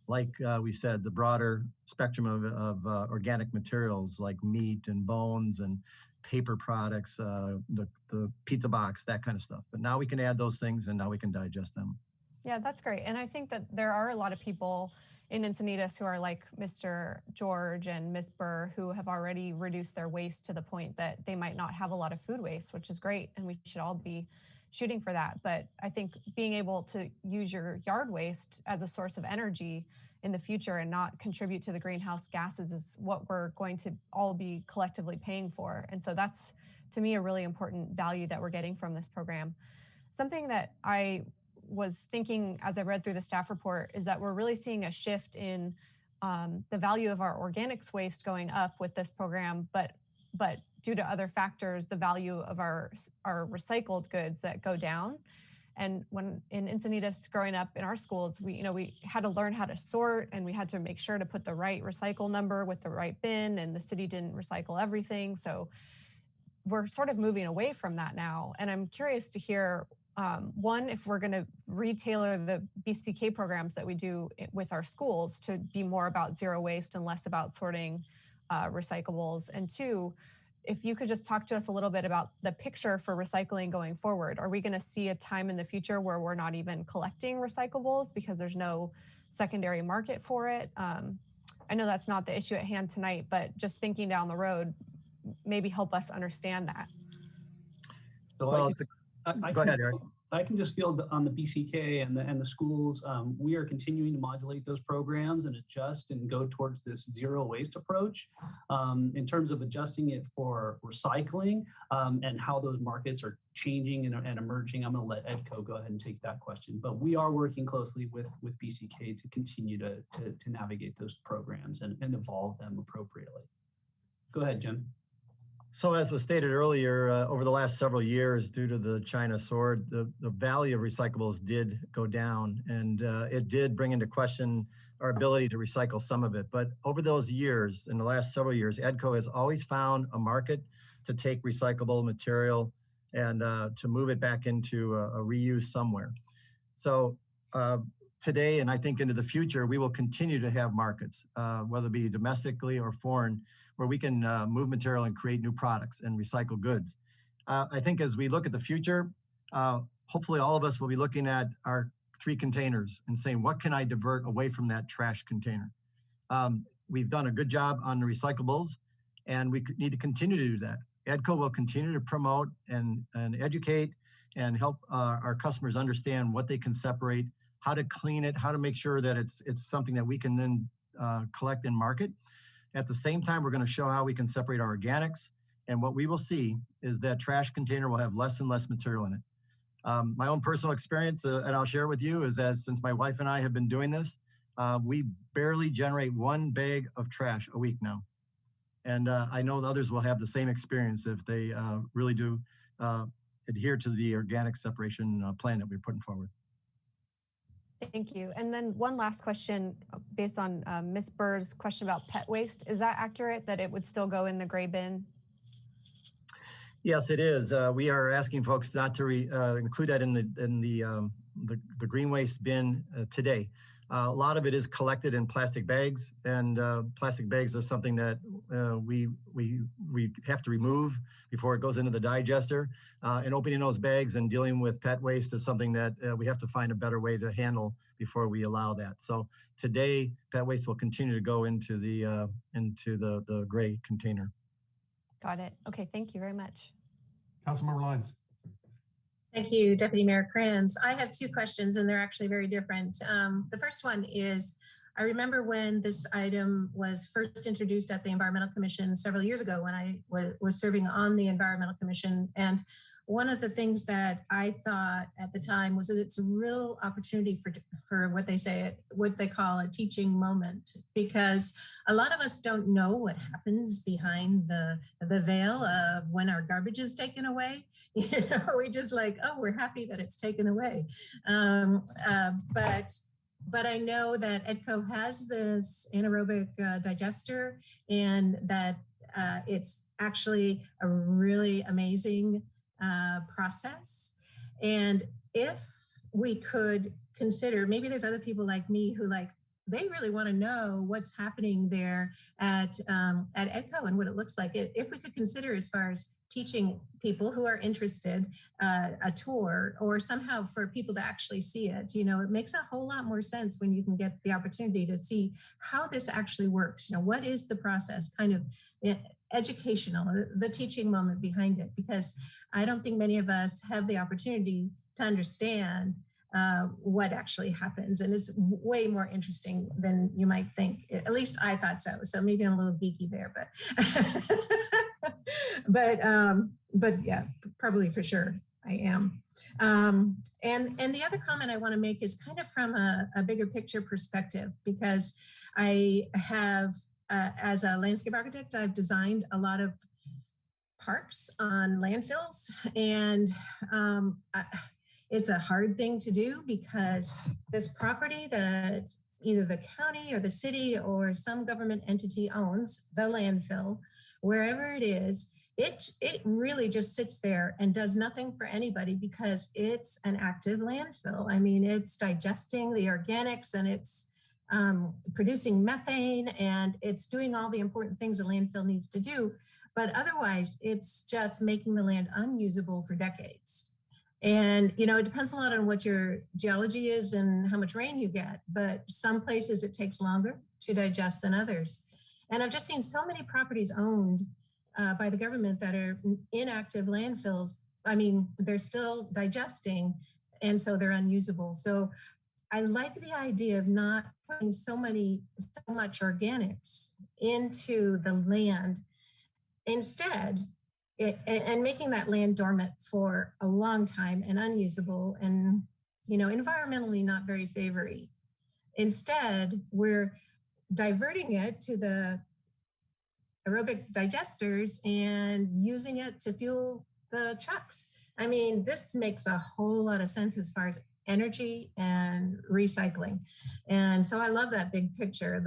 like we said, the broader spectrum of organic materials like meat and bones and paper products, the pizza box, that kind of stuff. But now we can add those things and now we can digest them. Yeah, that's great. And I think that there are a lot of people in Encinitas who are like Mr. George and Miss Burr who have already reduced their waste to the point that they might not have a lot of food waste, which is great. And we should all be shooting for that. But I think being able to use your yard waste as a source of energy in the future and not contribute to the greenhouse gases is what we're going to all be collectively paying for. And so that's, to me, a really important value that we're getting from this program. Something that I was thinking as I read through the staff report is that we're really seeing a shift in the value of our organics waste going up with this program, but due to other factors, the value of our recycled goods that go down. And when in Encinitas growing up in our schools, we had to learn how to sort, and we had to make sure to put the right recycle number with the right bin, and the city didn't recycle everything. So we're sort of moving away from that now. And I'm curious to hear, one, if we're going to retailer the BCK programs that we do with our schools to be more about zero waste and less about sorting recyclables. And two, if you could just talk to us a little bit about the picture for recycling going forward. Are we going to see a time in the future where we're not even collecting recyclables because there's no secondary market for it? I know that's not the issue at hand tonight, but just thinking down the road, maybe help us understand that. So Well, go ahead, Eric. I can just feel on the BCK and the schools, we are continuing to modulate those programs and adjust and go towards this zero waste approach in terms of adjusting it for recycling and how those markets are changing and emerging. I'm going to let Edco go ahead and take that question, but we are working closely with BCK to continue to navigate those programs and evolve them appropriately. Go ahead, Jim. So as was stated earlier, over the last several years, due to the China sword, the value of recyclables did go down, and it did bring into question our ability to recycle some of it. But over those years, in the last several years, EDCO has always found a market to take recyclable material and to move it back into a reuse somewhere. So today, and I think into the future, we will continue to have markets, whether it be domestically or foreign, where we can move material and create new products and recycle goods. I think as we look at the future, hopefully all of us will be looking at our 3 containers and saying, what can I divert away from that trash container? We've done a good job on the recyclables, and we need to continue to do that. EDCO will continue to promote and educate and help our customers understand what they can separate, how to clean it, how to make sure that it's something that we can then collect and market. At the same time, we're going to show how we can separate our organics. And what we will see is that trash container will have less and less material in it. My own personal experience, and I'll share with you, is that since my wife and I have been doing this, we barely generate 1 bag of trash a week now. And I know the others will have the same experience if they really do adhere to the organic separation plan that we're putting forward. Thank you. And then one last question based on Ms. Burr's question about pet waste. Is that accurate that it would still go in the gray bin? Yes, it is. We are asking folks not to include that in the green waste bin today. A lot of it is collected in plastic bags, and plastic bags are something that we have to remove before it goes into the digester. And opening those bags and dealing with pet waste is something that we have to find a better way to handle before we allow that. So today, pet waste will continue to go into the gray container. Got it. Okay, thank you very much. Councilmember Lyons. Thank you, Deputy Mayor Kranz. I have 2 questions, and they're actually very different. The first one is, I remember when this item was first introduced at the Environmental Commission several years ago when I was serving on the Environmental Commission. And one of the things that I thought at the time was that it's a real opportunity for what they call a teaching moment, because a lot of us don't know what happens behind the veil of when our garbage is taken away. You know, we just like, oh, we're happy that it's taken away. But I know that EDCO has this anaerobic digester, and that it's actually a really amazing process. And if we could consider, maybe there's other people like me who they really want to know what's happening there at EDCO and what it looks like. If we could consider, as far as teaching people who are interested, a tour, or somehow for people to actually see it, you know, it makes a whole lot more sense when you can get the opportunity to see how this actually works. You know, what is the process, kind of educational, the teaching moment behind it, because I don't think many of us have the opportunity to understand what actually happens. And it's way more interesting than you might think. At least I thought so. So maybe I'm a little geeky there, but yeah, probably for sure I am. And the other comment I want to make is kind of from a bigger picture perspective, because I have, as a landscape architect, I've designed a lot of parks on landfills, and it's a hard thing to do, because this property that either the county or the city or some government entity owns, the landfill, wherever it is, it really just sits there and does nothing for anybody, because it's an active landfill. I mean, it's digesting the organics, and it's producing methane, and it's doing all the important things a landfill needs to do. But otherwise, it's just making the land unusable for decades. And, you know, it depends a lot on what your geology is and how much rain you get, but some places it takes longer to digest than others. And I've just seen so many properties owned by the government that are inactive landfills. I mean, they're still digesting, and so they're unusable. So I like the idea of not putting so much organics into the land. Instead, and making that land dormant for a long time and unusable and, you know, environmentally not very savory. Instead, we're diverting it to the aerobic digesters and using it to fuel the trucks. I mean, this makes a whole lot of sense as far as energy and recycling. And so I love that big picture.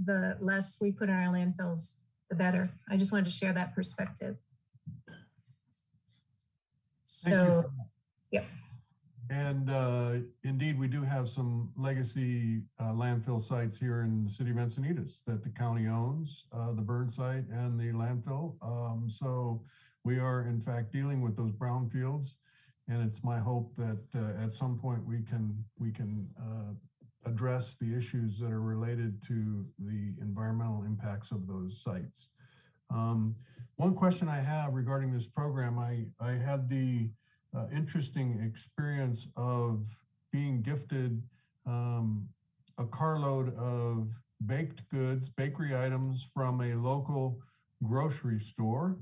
The less we put in our landfills, the better. I just wanted to share that perspective. So, yep. And indeed, we do have some legacy landfill sites here in the city of Encinitas that the county owns, the Burn site and the landfill. So we are in fact dealing with those brownfields, and it's my hope that at some point we can address the issues that are related to the environmental impacts of those sites. One question I have regarding this program, I had the interesting experience of being gifted a carload of baked goods, bakery items from a local grocery store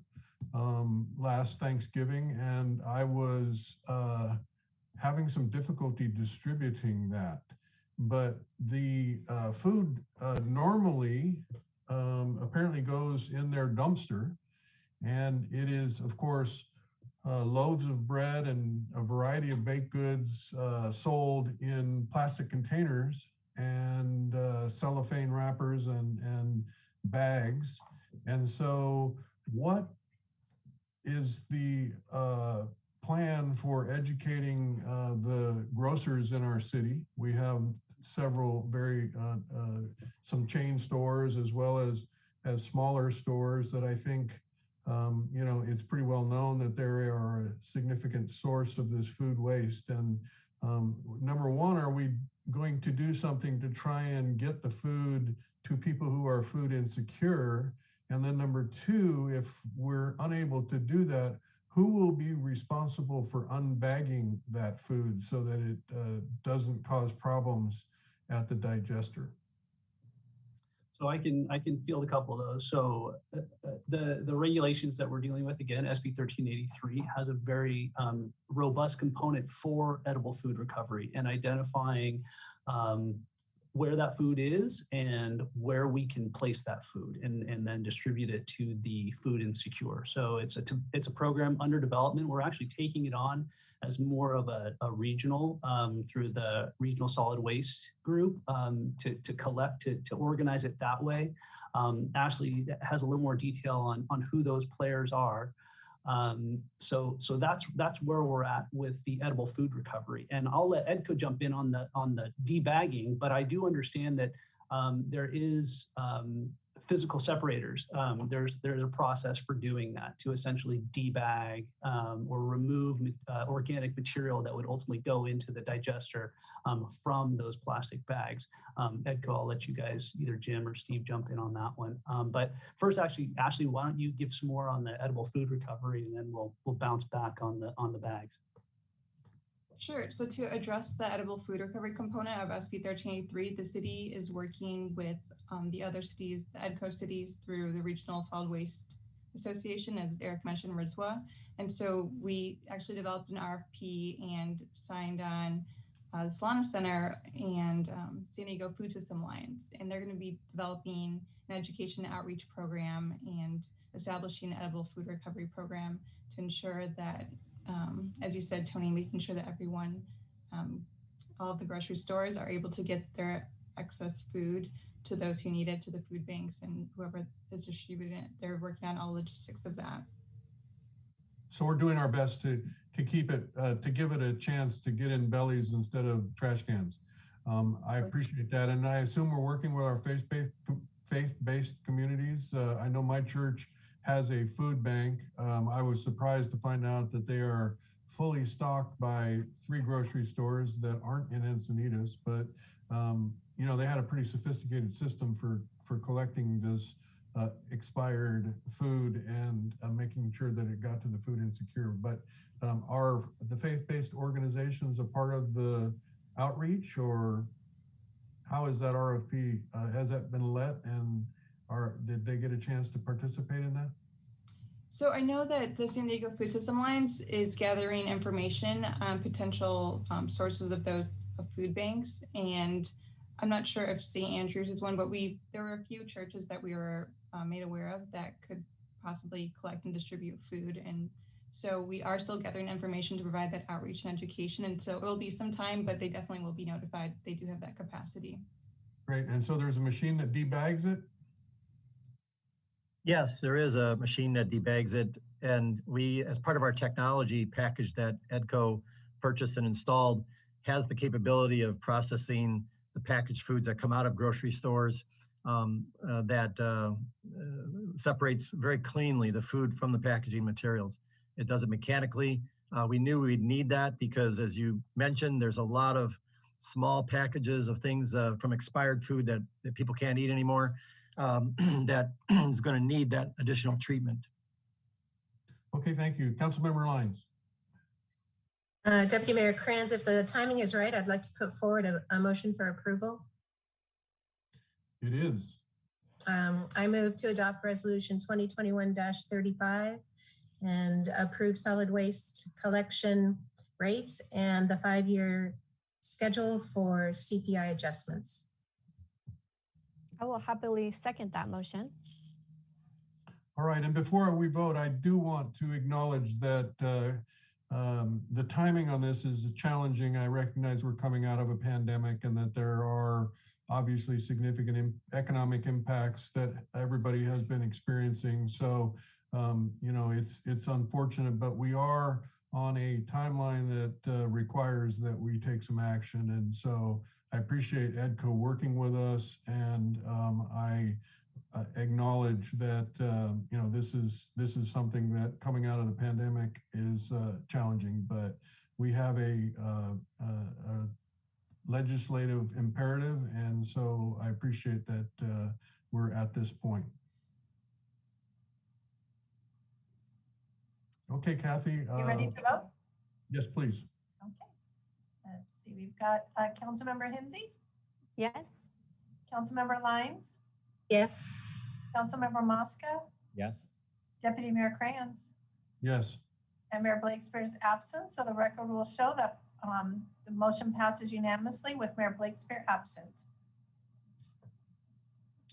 last Thanksgiving, and I was having some difficulty distributing that. But the food normally apparently goes in their dumpster, and it is, of course, loaves of bread and a variety of baked goods sold in plastic containers and cellophane wrappers and bags. And so what is the plan for educating the grocers in our city? We have several some chain stores as well as smaller stores that I think you know, it's pretty well known that there are a significant source of this food waste. And number one, are we going to do something to try and get the food to people who are food insecure? And then number two, if we're unable to do that, who will be responsible for unbagging that food so that it doesn't cause problems at the digester? So I can field a couple of those. So the regulations that we're dealing with, again, SB 1383 has a very robust component for edible food recovery and identifying where that food is and where we can place that food and then distribute it to the food insecure. So it's a program under development. We're actually taking it on as more of a regional through the regional solid waste group to collect, to organize it that way. Ashley has a little more detail on who those players are. So that's where we're at with the edible food recovery. And I'll let Edco jump in on the debagging, but I do understand that there is physical separators. There's a process for doing that to essentially debag or remove organic material that would ultimately go into the digester from those plastic bags. Edco, I'll let you guys, either Jim or Steve, jump in on that one. But first, actually, Ashley, why don't you give some more on the edible food recovery, and then we'll bounce back on the bags. Sure. So to address the edible food recovery component of SB 1383, the city is working with the other cities, the EDCO cities, through the Regional Solid Waste Association, as Eric mentioned, RISWA. And so we actually developed an RFP and signed on the Solana Center and San Diego Food System Alliance. And they're going to be developing an education outreach program and establishing an edible food recovery program to ensure that, as you said, Tony, making sure that everyone, all of the grocery stores are able to get their excess food to those who need it, to the food banks and whoever is distributing it. They're working on all logistics of that. So we're doing our best to keep it, to give it a chance to get in bellies instead of trash cans. I appreciate that. And I assume we're working with our faith-based communities. I know my church has a food bank. I was surprised to find out that they are fully stocked by 3 grocery stores that aren't in Encinitas, but you know, they had a pretty sophisticated system for collecting this expired food and making sure that it got to the food insecure. But are the faith-based organizations a part of the outreach, or how is that RFP? Has that been let, and did they get a chance to participate in that? So I know that the San Diego Food System Alliance is gathering information on potential sources of those food banks, and I'm not sure if St. Andrews is one, but there were a few churches that we were made aware of that could possibly collect and distribute food. And so we are still gathering information to provide that outreach and education. And so it will be some time, but they definitely will be notified. They do have that capacity. Great. And so there's a machine that debags it? Yes, there is a machine that debags it. And we, as part of our technology package that EDCO purchased and installed, has the capability of processing the packaged foods that come out of grocery stores, that separates very cleanly the food from the packaging materials. It does it mechanically. We knew we'd need that because, as you mentioned, there's a lot of small packages of things from expired food that people can't eat anymore, that is going to need that additional treatment. Okay, thank you. Councilmember Lyons. Deputy Mayor Kranz, if the timing is right, I'd like to put forward a motion for approval. It is. I move to adopt resolution 2021-35 and approve solid waste collection rates and the 5-year schedule for CPI adjustments. I will happily second that motion. All right, and before we vote, I do want to acknowledge that the timing on this is challenging. I recognize we're coming out of a pandemic and that there are obviously significant economic impacts that everybody has been experiencing. So, you know, it's unfortunate, but we are on a timeline that requires that we take some action. And so I appreciate EDCO working with us, and I acknowledge that you know, this is something that coming out of the pandemic is challenging, but we have a legislative imperative, and so I appreciate that we're at this point. Okay, Kathy. You ready to vote? Yes, please. Okay. Let's see. We've got Councilmember Hinsey. Yes. Councilmember Lyons. Yes. Councilmember Mosca, Yes. Deputy Mayor Crayons, Yes. and Mayor Blakespear is absent. So the record will show that the motion passes unanimously with Mayor Blakespear absent.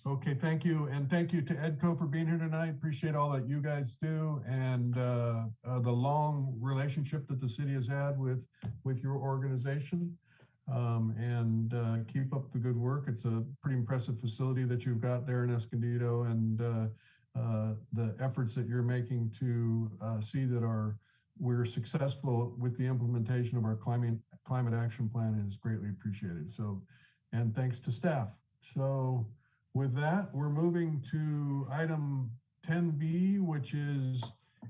Okay, thank you. And thank you to EDCO for being here tonight. Appreciate all that you guys do and the long relationship that the city has had with your organization. Keep up the good work. It's a pretty impressive facility that you've got there in Escondido, and the efforts that you're making to see that we're successful with the implementation of our climate action plan is greatly appreciated. So, and thanks to staff. So with that, we're moving to item 10B, which is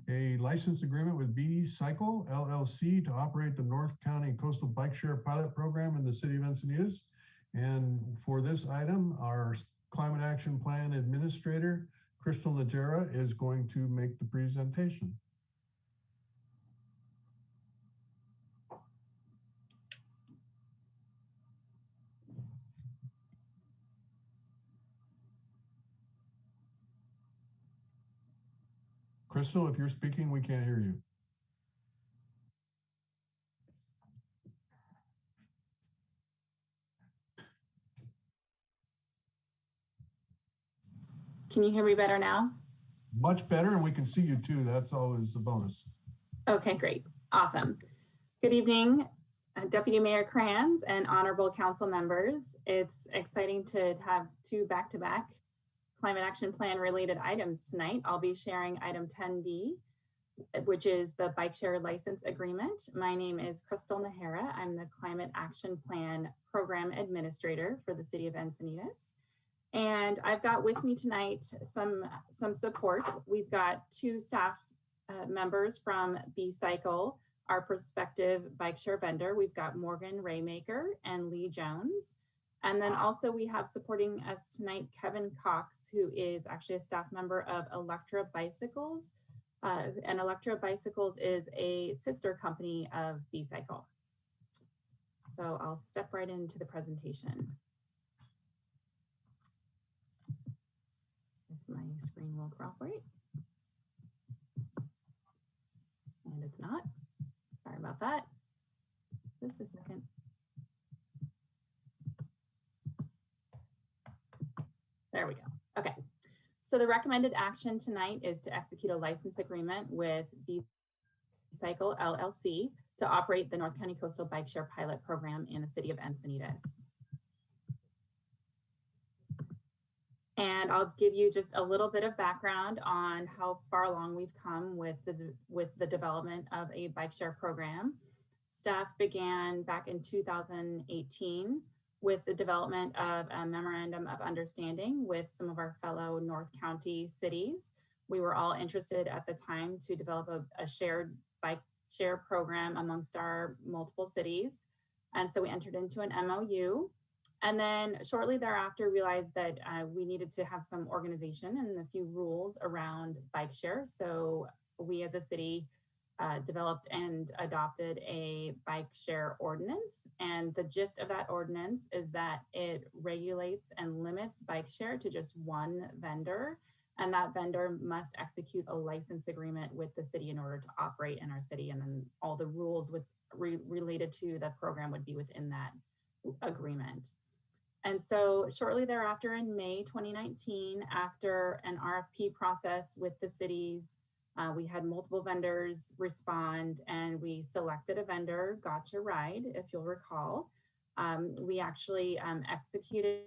a license agreement with B Cycle LLC to operate the North County Coastal Bike Share Pilot Program in the city of Encinitas. And for this item, our Climate Action Plan Administrator, Crystal Najera, is going to make the presentation. Crystal, if you're speaking, we can't hear you. Can you hear me better now? Much better, and we can see you too. That's always a bonus. Okay, great. Awesome. Good evening, Deputy Mayor Crayons and honorable council members. It's exciting to have two back-to-back Climate Action Plan related items tonight. I'll be sharing item 10B, which is the Bike Share License Agreement. My name is Crystal Najera. I'm the Climate Action Plan Program Administrator for the City of Encinitas. And I've got with me tonight some support. We've got two staff members from B Cycle, our prospective bike share vendor. We've got Morgan Raymaker and Lee Jones. And then also we have supporting us tonight, Kevin Cox, who is actually a staff member of Electra Bicycles. And Electra Bicycles is a sister company of B Cycle. So I'll step right into the presentation. If my screen will cooperate. And it's not. Sorry about that. Just a second. There we go. Okay. So the recommended action tonight is to execute a license agreement with B Cycle LLC to operate the North County Coastal Bike Share Pilot Program in the city of Encinitas. And I'll give you just a little bit of background on how far along we've come with the development of a bike share program. Staff began back in 2018 with the development of a memorandum of understanding with some of our fellow North County cities. We were all interested at the time to develop a shared bike share program amongst our multiple cities. And so we entered into an MOU. And then shortly thereafter realized that we needed to have some organization and a few rules around bike share. So we as a city developed and adopted a bike share ordinance. And the gist of that ordinance is that it regulates and limits bike share to just one vendor. And that vendor must execute a license agreement with the city in order to operate in our city. And then all the rules related to the program would be within that agreement. And so shortly thereafter in May 2019, after an RFP process with the cities, we had multiple vendors respond and we selected a vendor, Gotcha Ride, if you'll recall. We actually executed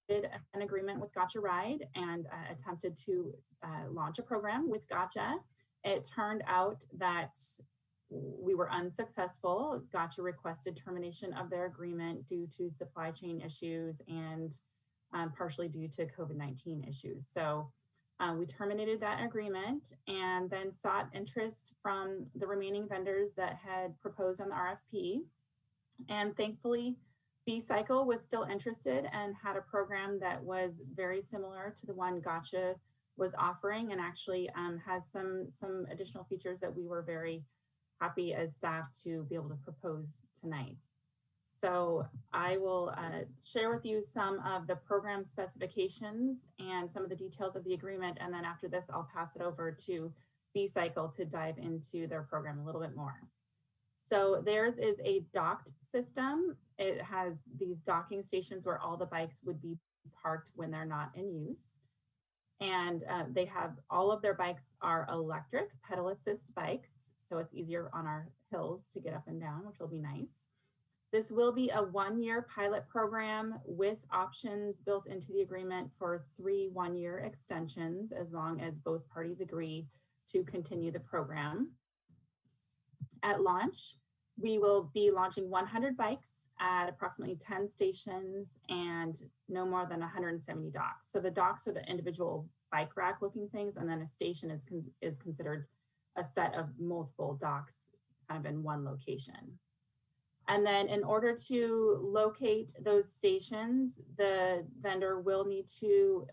an agreement with Gotcha Ride and attempted to launch a program with Gotcha. It turned out that we were unsuccessful. Gotcha requested termination of their agreement due to supply chain issues and partially due to COVID-19 issues. So we terminated that agreement and then sought interest from the remaining vendors that had proposed on the RFP. And thankfully, B Cycle was still interested and had a program that was very similar to the one Gotcha was offering, and actually has some additional features that we were very happy as staff to be able to propose tonight. So I will share with you some of the program specifications and some of the details of the agreement. And then after this, I'll pass it over to B-Cycle to dive into their program a little bit more. So theirs is a docked system. It has these docking stations where all the bikes would be parked when they're not in use. And they have, all of their bikes are electric pedal assist bikes. So it's easier on our hills to get up and down, which will be nice. This will be a 1-year pilot program with options built into the agreement for 3 1-year extensions, as long as both parties agree to continue the program. At launch, we will be launching 100 bikes at approximately 10 stations and no more than 170 docks. So the docks are the individual bike rack looking things, and then a station is considered a set of multiple docks kind of in one location. And then in order to locate those stations, the vendor will need to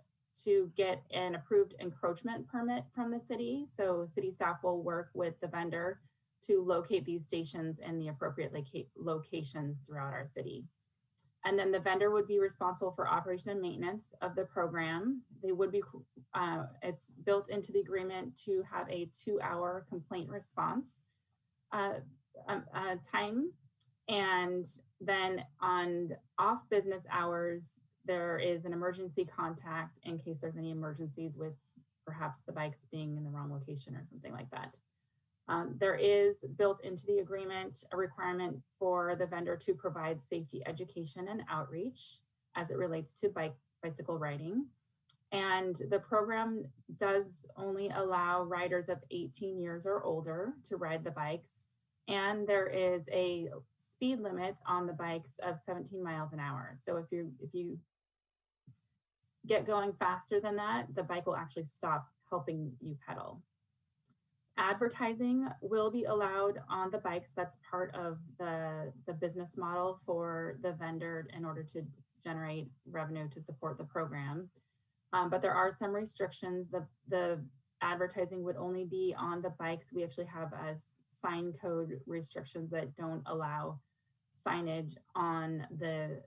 get an approved encroachment permit from the city. So city staff will work with the vendor to locate these stations in the appropriate locations throughout our city. And then the vendor would be responsible for operation and maintenance of the program. They would be, it's built into the agreement to have a 2-hour complaint response time. And then on off business hours, there is an emergency contact in case there's any emergencies with perhaps the bikes being in the wrong location or something like that. There is built into the agreement a requirement for the vendor to provide safety education and outreach as it relates to bicycle riding. And the program does only allow riders of 18 years or older to ride the bikes. And there is a speed limit on the bikes of 17 miles an hour. So if you get going faster than that, the bike will actually stop helping you pedal. Advertising will be allowed on the bikes. That's part of the business model for the vendor in order to generate revenue to support the program. But there are some restrictions. The advertising would only be on the bikes. We actually have sign code restrictions that don't allow signage on the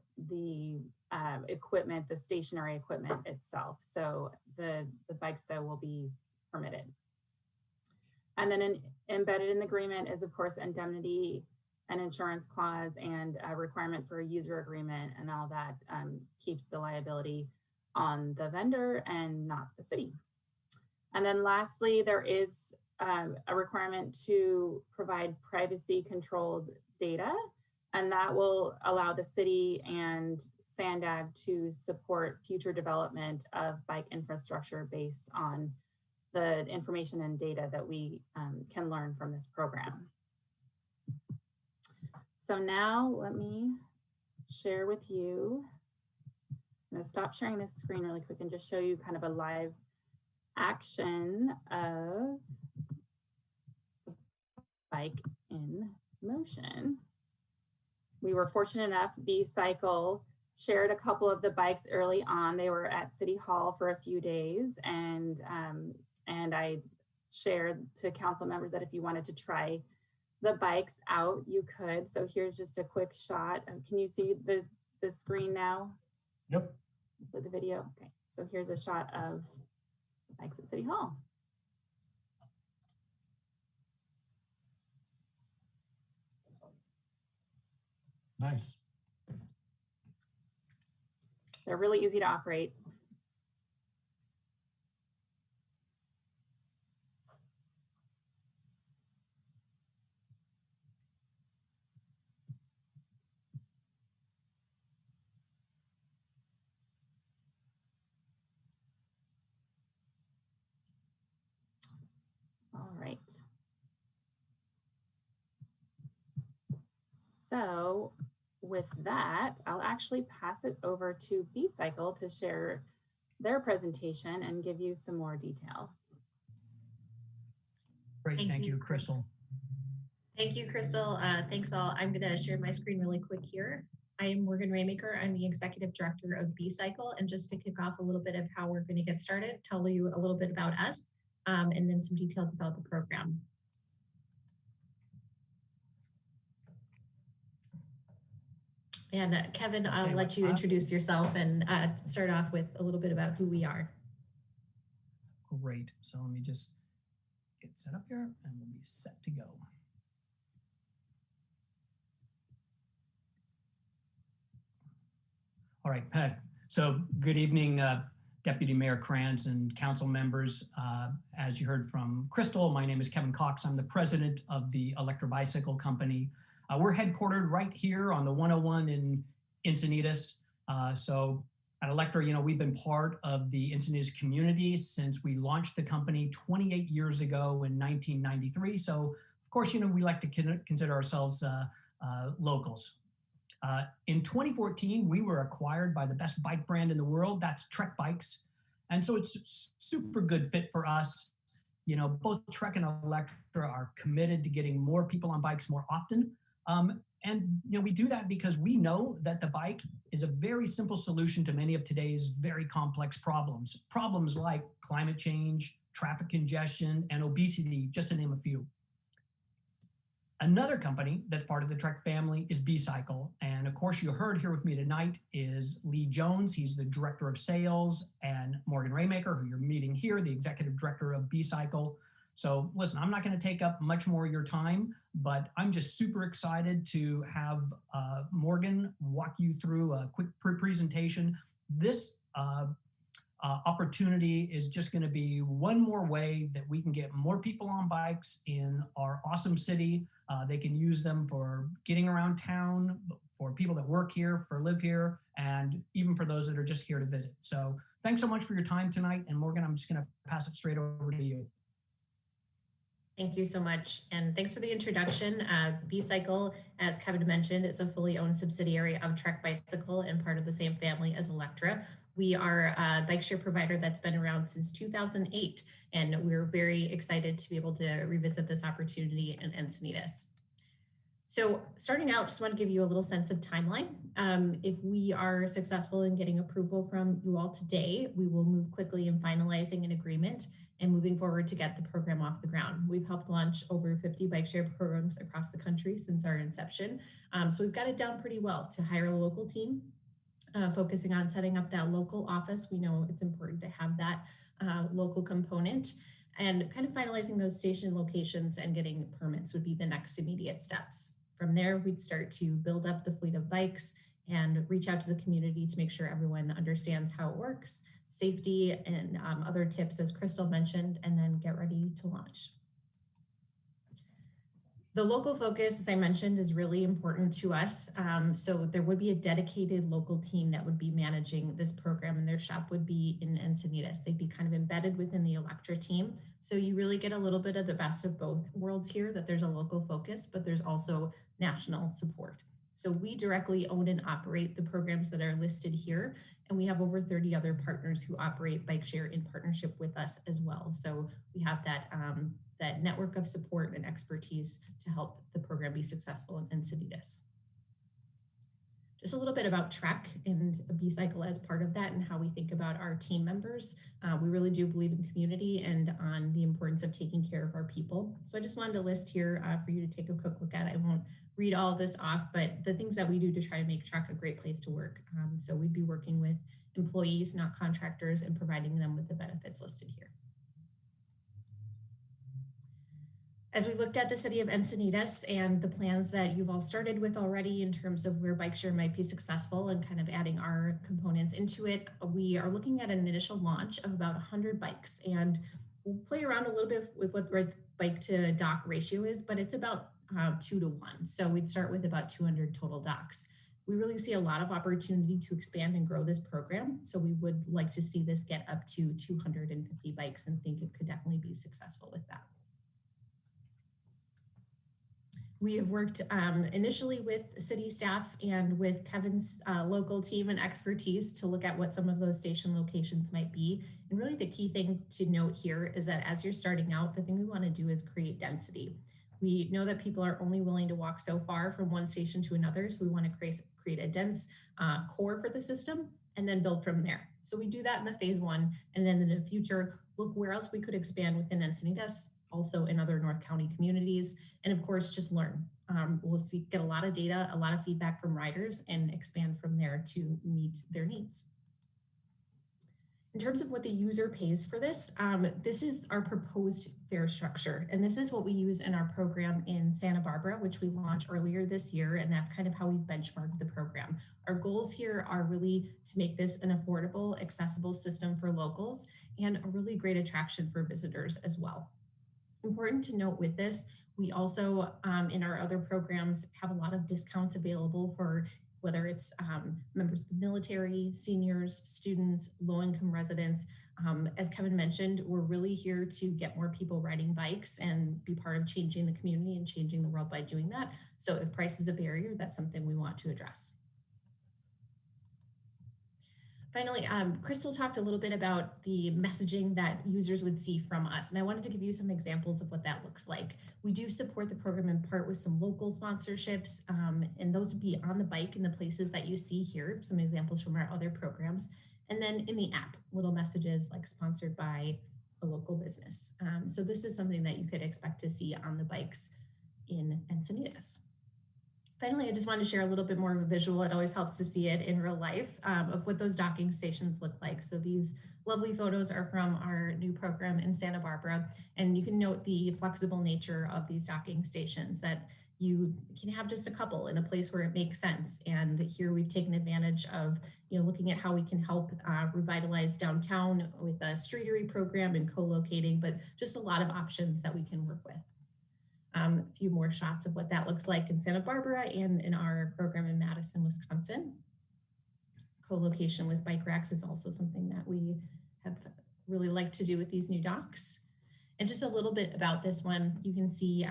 equipment, the stationary equipment itself. So the bikes though will be permitted. And then embedded in the agreement is of course indemnity, an insurance clause, and a requirement for a user agreement, and all that keeps the liability on the vendor and not the city. And then lastly, there is a requirement to provide privacy controlled data, and that will allow the city and SANDAG to support future development of bike infrastructure based on the information and data that we can learn from this program. So now let me share with you. I'm going to stop sharing this screen really quick and just show you kind of a live action of bike in motion. We were fortunate enough, B-Cycle shared a couple of the bikes early on. They were at City Hall for a few days, and I shared to council members that if you wanted to try the bikes out, you could. So here's just a quick shot. Can you see the screen now? Yep. For the video. Okay. So here's a shot of the bikes at City Hall. Nice. They're really easy to operate. All right. So with that, I'll actually pass it over to B-Cycle to share their presentation and give you some more detail. Great, thank you, Crystal. Thank you, Crystal. Thanks all. I'm going to share my screen really quick here. I am Morgan Raymaker. I'm the Executive Director of B-Cycle. And just to kick off a little bit of how we're going to get started, tell you a little bit about us, and then some details about the program. And Kevin, I'll let you introduce yourself and start off with a little bit about who we are. Great. So let me just get set up here and we'll be set to go. All right. So good evening, Deputy Mayor Krantz and council members. As you heard from Crystal, my name is Kevin Cox. I'm the president of the Electra Bicycle Company. We're headquartered right here on the 101 in Encinitas. So at Electra, we've been part of the Encinitas community since we launched the company 28 years ago in 1993. So of course, we like to consider ourselves locals. In 2014, we were acquired by the best bike brand in the world, that's Trek Bikes. And so it's super good fit for us. Both Trek and Electra are committed to getting more people on bikes more often. And we do that because we know that the bike is a very simple solution to many of today's very complex problems. Problems like climate change, traffic congestion, and obesity, just to name a few. Another company that's part of the Trek family is B-Cycle. And of course, you heard here with me tonight is Lee Jones. He's the director of sales, and Morgan Raymaker, who you're meeting here, the executive director of B-Cycle. So listen, I'm not going to take up much more of your time, but I'm just super excited to have Morgan walk you through a quick presentation. This opportunity is just going to be one more way that we can get more people on bikes in our awesome city. They can use them for getting around town, for people that work here, for live here, and even for those that are just here to visit. So thanks so much for your time tonight. And Morgan, I'm just going to pass it straight over to you. Thank you so much. And thanks for the introduction. B-Cycle, as Kevin mentioned, is a fully owned subsidiary of Trek Bicycle and part of the same family as Electra. We are a bike share provider that's been around since 2008, and we're very excited to be able to revisit this opportunity in Encinitas. So starting out, just want to give you a little sense of timeline. If we are successful in getting approval from you all today, we will move quickly in finalizing an agreement and moving forward to get the program off the ground. We've helped launch over 50 bike share programs across the country since our inception. So we've got it down pretty well to hire a local team, focusing on setting up that local office. We know it's important to have that local component, and kind of finalizing those station locations and getting permits would be the next immediate steps. From there, we'd start to build up the fleet of bikes and reach out to the community to make sure everyone understands how it works, safety and other tips, as Crystal mentioned, and then get ready to launch. The local focus, as I mentioned, is really important to us. So there would be a dedicated local team that would be managing this program, and their shop would be in Encinitas. They'd be kind of embedded within the Electra team. So you really get a little bit of the best of both worlds here, that there's a local focus, but there's also national support. So we directly own and operate the programs that are listed here, and we have over 30 other partners who operate bike share in partnership with us as well. So we have that that network of support and expertise to help the program be successful in Encinitas. Just a little bit about Trek and B-Cycle as part of that and how we think about our team members. We really do believe in community and on the importance of taking care of our people. So I just wanted to list here for you to take a quick look at. I won't read all of this off, but the things that we do to try to make Trek a great place to work. So we'd be working with employees, not contractors, and providing them with the benefits listed here. As we looked at the city of Encinitas and the plans that you've all started with already in terms of where bike share might be successful and kind of adding our components into it, we are looking at an initial launch of about 100 bikes. And we'll play around a little bit with what the bike to dock ratio is, but it's about 2 to 1. So we'd start with about 200 total docks. We really see a lot of opportunity to expand and grow this program. So we would like to see this get up to 250 bikes and think it could definitely be successful with that. We have worked initially with city staff and with Kevin's local team and expertise to look at what some of those station locations might be. And really the key thing to note here is that as you're starting out, the thing we want to do is create density. We know that people are only willing to walk so far from one station to another. So we want to create a dense core for the system and then build from there. So we do that in the phase 1. And then in the future, look where else we could expand within Encinitas, also in other North County communities, and of course, just learn. we'll get a lot of data, a lot of feedback from riders, and expand from there to meet their needs. In terms of what the user pays for this, this is our proposed fare structure. And this is what we use in our program in Santa Barbara, which we launched earlier this year. And that's kind of how we benchmarked the program. Our goals here are really to make this an affordable, accessible system for locals and a really great attraction for visitors as well. Important to note with this, we also, in our other programs, have a lot of discounts available for whether it's members of the military, seniors, students, low-income residents. As Kevin mentioned, we're really here to get more people riding bikes and be part of changing the community and changing the world by doing that. So if price is a barrier, that's something we want to address. Finally, Crystal talked a little bit about the messaging that users would see from us, and I wanted to give you some examples of what that looks like. We do support the program in part with some local sponsorships, and those would be on the bike in the places that you see here, some examples from our other programs. And then in the app, little messages like sponsored by a local business. So this is something that you could expect to see on the bikes in Encinitas. Finally, I just wanted to share a little bit more of a visual. It always helps to see it in real life of what those docking stations look like. So these lovely photos are from our new program in Santa Barbara. And you can note the flexible nature of these docking stations, that you can have just a couple in a place where it makes sense. And here we've taken advantage of, looking at how we can help revitalize downtown with a streetery program and co-locating, but just a lot of options that we can work with. A few more shots of what that looks like in Santa Barbara and in our program in Madison, Wisconsin. Co-location with bike racks is also something that we have really liked to do with these new docks. And just a little bit about this one, you can see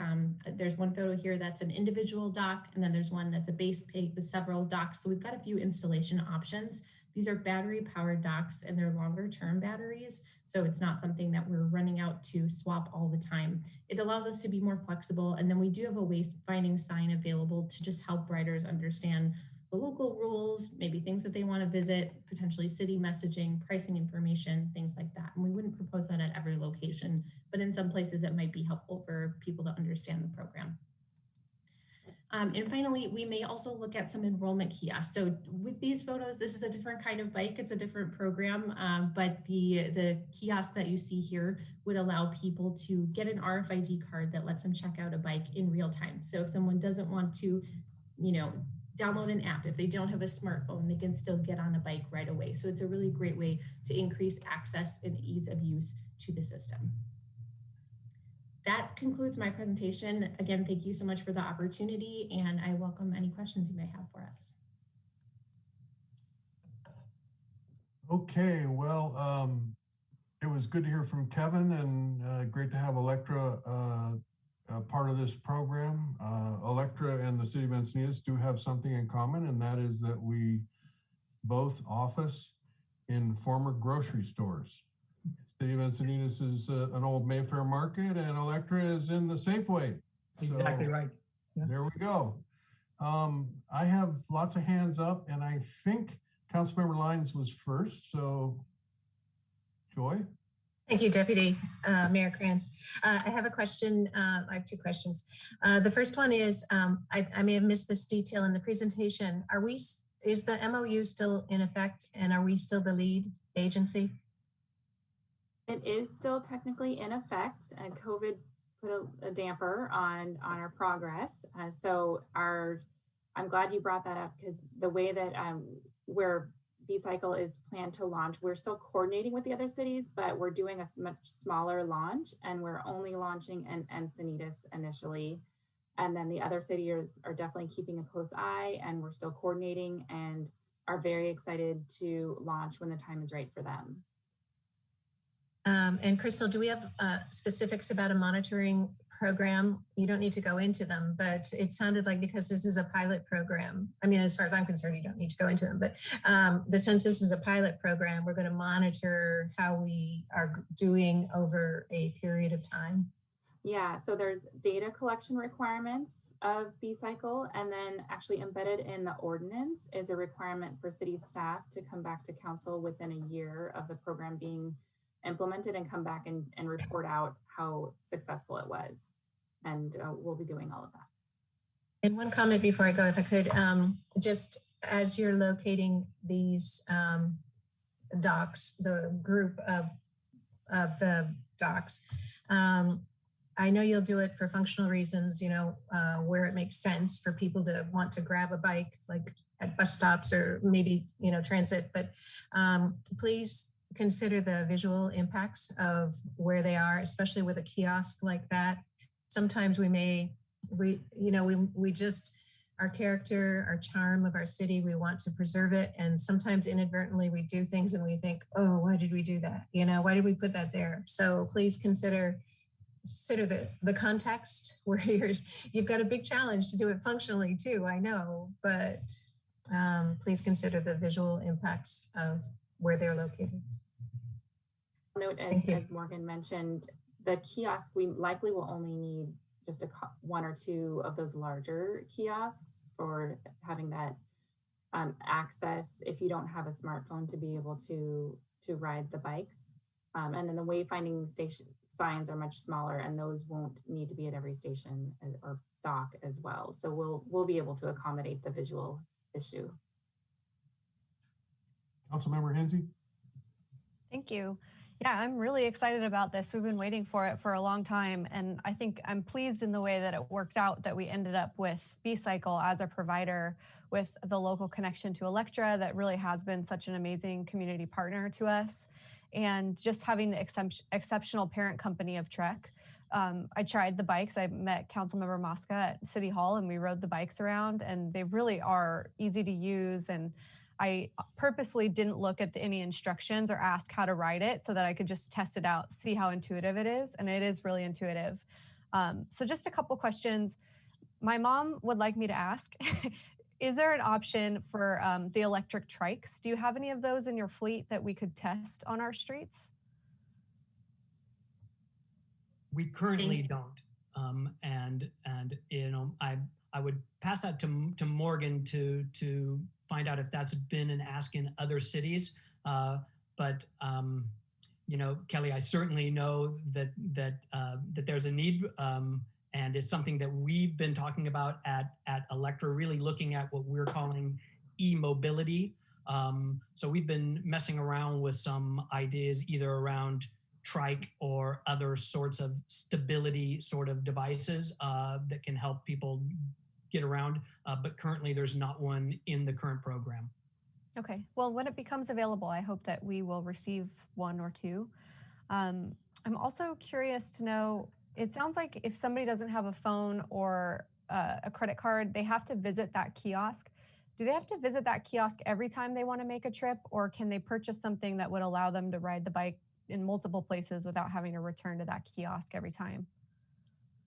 there's one photo here that's an individual dock, and then there's one that's a base plate with several docks. So we've got a few installation options. These are battery powered docks and they're longer term batteries. So it's not something that we're running out to swap all the time. It allows us to be more flexible. And then we do have a wayfinding sign available to just help riders understand the local rules, maybe things that they want to visit, potentially city messaging, pricing information, things like that. And we wouldn't propose that at every location, but in some places it might be helpful for people to understand the program. And finally, we may also look at some enrollment kiosks. So with these photos, this is a different kind of bike. It's a different program, but the kiosk that you see here would allow people to get an RFID card that lets them check out a bike in real time. So if someone doesn't want to, download an app, if they don't have a smartphone, they can still get on a bike right away. So it's a really great way to increase access and ease of use to the system. That concludes my presentation. Again, thank you so much for the opportunity, and I welcome any questions you may have for us. Okay, well, it was good to hear from Kevin, and great to have Electra part of this program. Electra and the City of Encinitas do have something in common, and that is that we both office in former grocery stores. City of Encinitas is an old Mayfair market, and Electra is in the Safeway. Exactly right. Yeah. There we go. I have lots of hands up, and I think Councilmember Lyons was first. So, Joy. Thank you, Deputy Mayor Krantz. I have a question. I have two questions. The first one is, I may have missed this detail in the presentation. Is the MOU still in effect, and are we still the lead agency? It is still technically in effect, and COVID put a damper on our progress. I'm glad you brought that up, because the way that where B-Cycle is planned to launch, we're still coordinating with the other cities, but we're doing a much smaller launch, and we're only launching in Encinitas initially. And then the other cities are definitely keeping a close eye, and we're still coordinating and are very excited to launch when the time is right for them. And Crystal, do we have specifics about a monitoring program? You don't need to go into them, but it sounded like, because this is a pilot program, I mean, as far as I'm concerned, you don't need to go into them, but since this is a pilot program, we're going to monitor how we are doing over a period of time. Yeah, so there's data collection requirements of B-Cycle, and then actually embedded in the ordinance is a requirement for city staff to come back to council within a year of the program being implemented and come back and report out how successful it was. And we'll be doing all of that. And one comment before I go, if I could, just as you're locating these docks, the group of the docks, I know you'll do it for functional reasons, you know, where it makes sense for people to want to grab a bike, like at bus stops or maybe, you know, transit, but please consider the visual impacts of where they are, especially with a kiosk like that. Sometimes we just, our character, our charm of our city, we want to preserve it. And sometimes inadvertently we do things and we think, oh, why did we do that? You know, why did we put that there? So please consider the context where you've got a big challenge to do it functionally too, I know, but please consider the visual impacts of where they're located. Note, as Morgan mentioned, the kiosk, we likely will only need just one or two of those larger kiosks for having that access if you don't have a smartphone to be able to ride the bikes. And then the wayfinding station signs are much smaller, and those won't need to be at every station or dock as well. So we'll be able to accommodate the visual issue. Councilmember Hensy. Thank you. Yeah, I'm really excited about this. We've been waiting for it for a long time. And I think I'm pleased in the way that it worked out that we ended up with B-Cycle as a provider with the local connection to Electra that really has been such an amazing community partner to us. And just having the exceptional parent company of Trek. I tried the bikes. I met Councilmember Mosca at City Hall and we rode the bikes around, and they really are easy to use. And I purposely didn't look at any instructions or ask how to ride it so that I could just test it out, see how intuitive it is. And it is really intuitive. So just a couple questions. My mom would like me to ask, is there an option for the electric trikes? Do you have any of those in your fleet that we could test on our streets? We currently don't. And you know, I would pass that to Morgan to find out if that's been an ask in other cities. But you know, Kelly, I certainly know that there's a need, and it's something that we've been talking about at Electra, really looking at what we're calling e-mobility. So we've been messing around with some ideas either around trike or other sorts of stability sort of devices that can help people get around, but currently there's not one in the current program. Okay, well, when it becomes available, I hope that we will receive one or two. I'm also curious to know, it sounds like if somebody doesn't have a phone or a credit card, they have to visit that kiosk. Do they have to visit that kiosk every time they want to make a trip, or can they purchase something that would allow them to ride the bike in multiple places without having to return to that kiosk every time?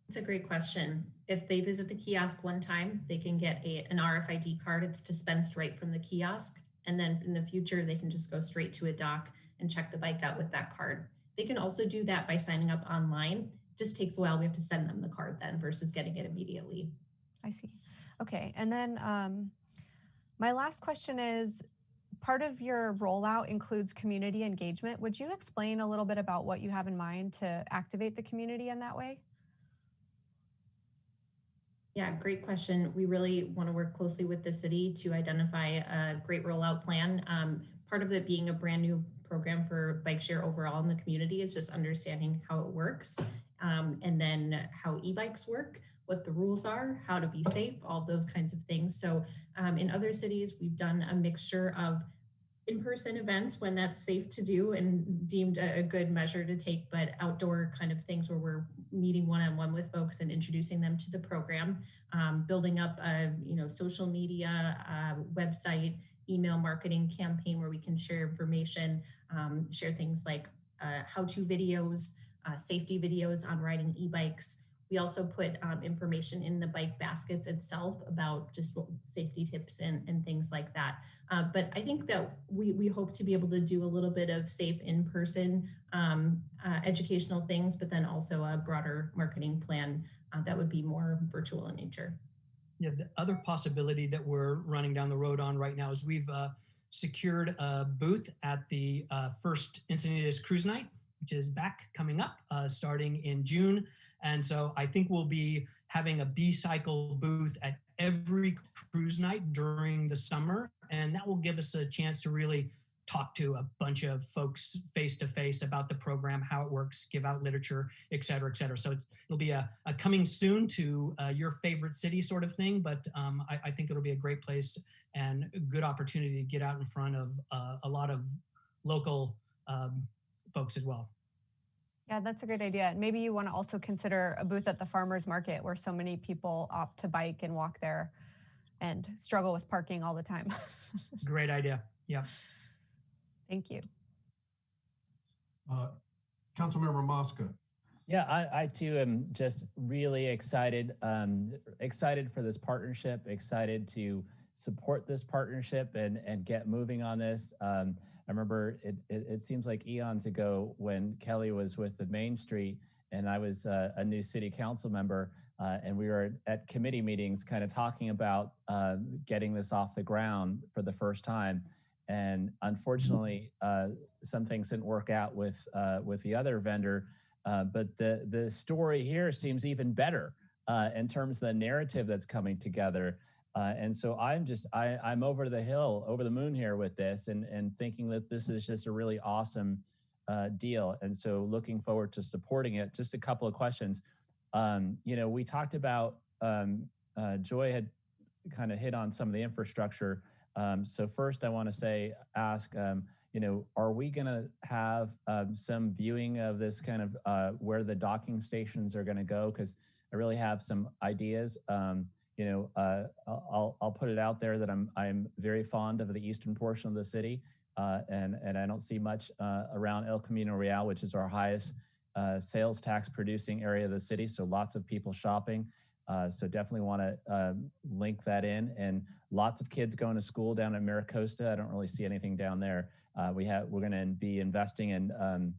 It's a great question. If they visit the kiosk one time, they can get an RFID card. It's dispensed right from the kiosk. And then in the future, they can just go straight to a dock and check the bike out with that card. They can also do that by signing up online. It just takes a while. We have to send them the card then versus getting it immediately. I see. Okay. And then my last question is, part of your rollout includes community engagement. Would you explain a little bit about what you have in mind to activate the community in that way? Yeah, great question. We really want to work closely with the city to identify a great rollout plan. Part of it being a brand new program for bike share overall in the community is just understanding how it works, and then how e-bikes work, what the rules are, how to be safe, all those kinds of things. So in other cities, we've done a mixture of in-person events when that's safe to do and deemed a good measure to take, but outdoor kind of things where we're meeting one-on-one with folks and introducing them to the program, building up a social media, website, email marketing campaign where we can share information, share things like how-to videos, safety videos on riding e-bikes. We also put information in the bike baskets itself about just safety tips and things like that. But I think that we hope to be able to do a little bit of safe in-person educational things, but then also a broader marketing plan that would be more virtual in nature. Yeah, the other possibility that we're running down the road on right now is we've secured a booth at the first Encinitas Cruise Night, which is coming up starting in June. And so I think we'll be having a B-Cycle booth at every cruise night during the summer. And that will give us a chance to really talk to a bunch of folks face-to-face about the program, how it works, give out literature, et cetera, et cetera. So it'll be a coming soon to your favorite city sort of thing, but I think it'll be a great place and a good opportunity to get out in front of a lot of local folks as well. Yeah, that's a great idea. And maybe you want to also consider a booth at the farmers market where so many people opt to bike and walk there and struggle with parking all the time. Great idea. Yeah. Thank you. Councilmember Mosca. Yeah, I too am just really excited, excited for this partnership, excited to support this partnership and get moving on this. I remember it seems like eons ago when Kelly was with the Main Street and I was a new city council member and we were at committee meetings kind of talking about getting this off the ground for the first time. And unfortunately, some things didn't work out with the other vendor, but the story here seems even better in terms of the narrative that's coming together. And so I'm over the moon here with this and thinking that this is just a really awesome deal. And so looking forward to supporting it. Just a couple of questions. We talked about, Joy had kind of hit on some of the infrastructure. So first I want to ask, are we going to have some viewing of this kind of where the docking stations are going to go? Because I really have some ideas. I'll put it out there that I'm very fond of the eastern portion of the city, and I don't see much around El Camino Real, which is our highest sales tax producing area of the city. So lots of people shopping. So definitely want to link that in, and lots of kids going to school down at Maricosta. I don't really see anything down there. We're going to be investing in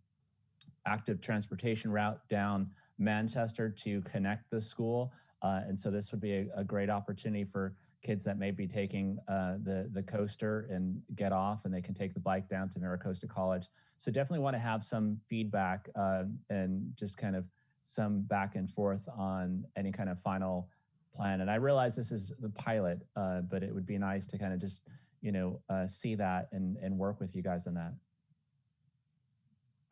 active transportation route down Manchester to connect the school. And so this would be a great opportunity for kids that may be taking the coaster and get off, and they can take the bike down to Maricosta College. So definitely want to have some feedback and just kind of some back and forth on any kind of final plan. And I realize this is the pilot, but it would be nice to kind of just, see that and work with you guys on that.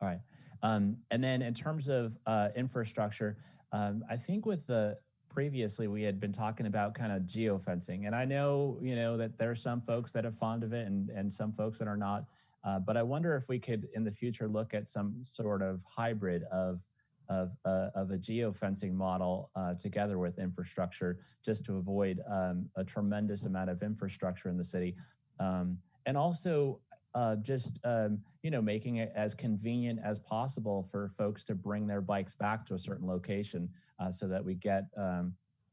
All right. And then in terms of infrastructure, I think previously we had been talking about kind of geofencing. And I know, that there are some folks that are fond of it and some folks that are not. But I wonder if we could in the future look at some sort of hybrid of a geofencing model together with infrastructure, just to avoid a tremendous amount of infrastructure in the city. And also making it as convenient as possible for folks to bring their bikes back to a certain location so that we get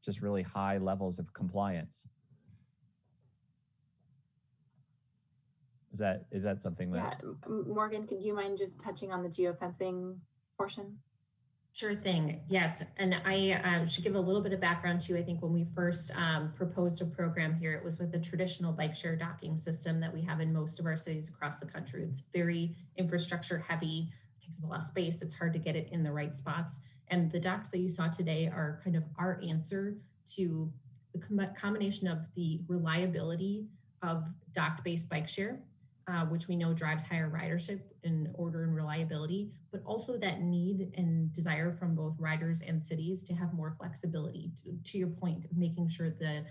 just really high levels of compliance. Is that something that? Yeah, Morgan, could you mind just touching on the geofencing portion? Sure thing. Yes. And I should give a little bit of background too. I think when we first proposed a program here, it was with the traditional bike share docking system that we have in most of our cities across the country. It's very infrastructure heavy, takes up a lot of space. It's hard to get it in the right spots. And the docks that you saw today are kind of our answer to the combination of the reliability of dock-based bike share, which we know drives higher ridership in order and reliability, but also that need and desire from both riders and cities to have more flexibility, to your point, making sure the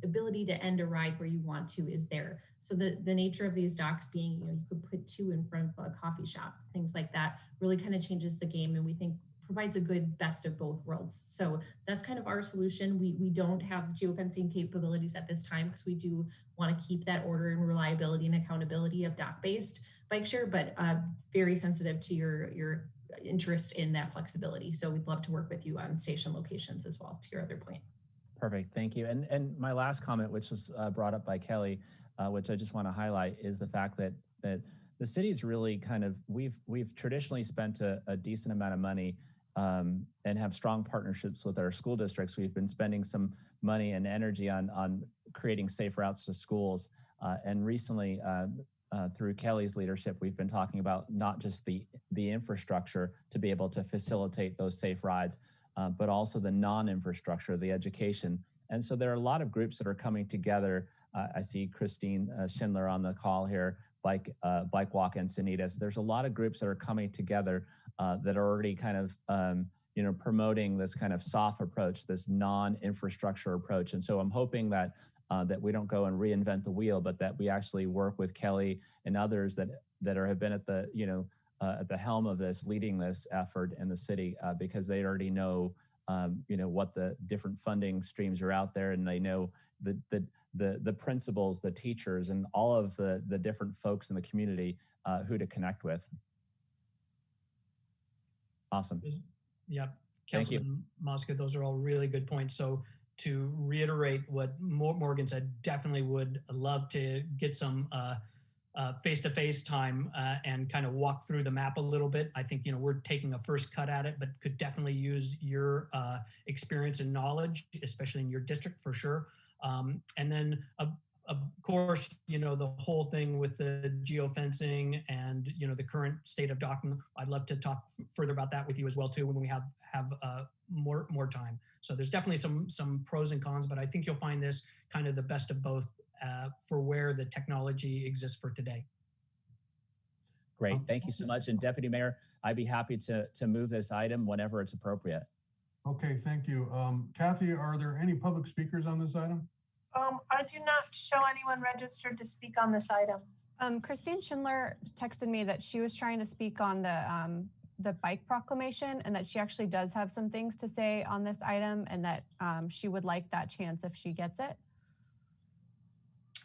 ability to end a ride where you want to is there. So the nature of these docks being, you could put two in front of a coffee shop, things like that, really kind of changes the game, and we think provides a good best of both worlds. So that's kind of our solution. We don't have geofencing capabilities at this time because we do want to keep that order and reliability and accountability of dock-based bike share, but very sensitive to your interest in that flexibility. So we'd love to work with you on station locations as well, to your other point. Perfect, thank you. And my last comment, which was brought up by Kelly, which I just want to highlight, is the fact that the city's really kind of, we've traditionally spent a decent amount of money and have strong partnerships with our school districts. We've been spending some money and energy on creating safe routes to schools. And recently, through Kelly's leadership, we've been talking about not just the infrastructure to be able to facilitate those safe rides, but also the non-infrastructure, the education. And so there are a lot of groups that are coming together. I see Christine Schindler on the call here, Bike Walk Encinitas. There's a lot of groups that are coming together that are already kind of promoting this kind of soft approach, this non-infrastructure approach. And so I'm hoping that that we don't go and reinvent the wheel, but that we actually work with Kelly and others that have been at the at the helm of this, leading this effort in the city, because they already know what the different funding streams are out there, and they know the principals, the teachers, and all of the different folks in the community who to connect with. Awesome. Yep. Thank you. Councilman Mosca, those are all really good points. So to reiterate what Morgan said, definitely would love to get some face-to-face time and kind of walk through the map a little bit. I think, we're taking a first cut at it, but could definitely use your experience and knowledge, especially in your district for sure. And then of course, the whole thing with the geofencing and, the current state of document, I'd love to talk further about that with you as well too when we have more time. So there's definitely some pros and cons, but I think you'll find this kind of the best of both for where the technology exists for today. Great, thank you so much. And Deputy Mayor, I'd be happy to move this item whenever it's appropriate. Okay, thank you. Kathy, are there any public speakers on this item? I do not show anyone registered to speak on this item. Christine Schindler texted me that she was trying to speak on the bike proclamation, and that she actually does have some things to say on this item, and that she would like that chance if she gets it.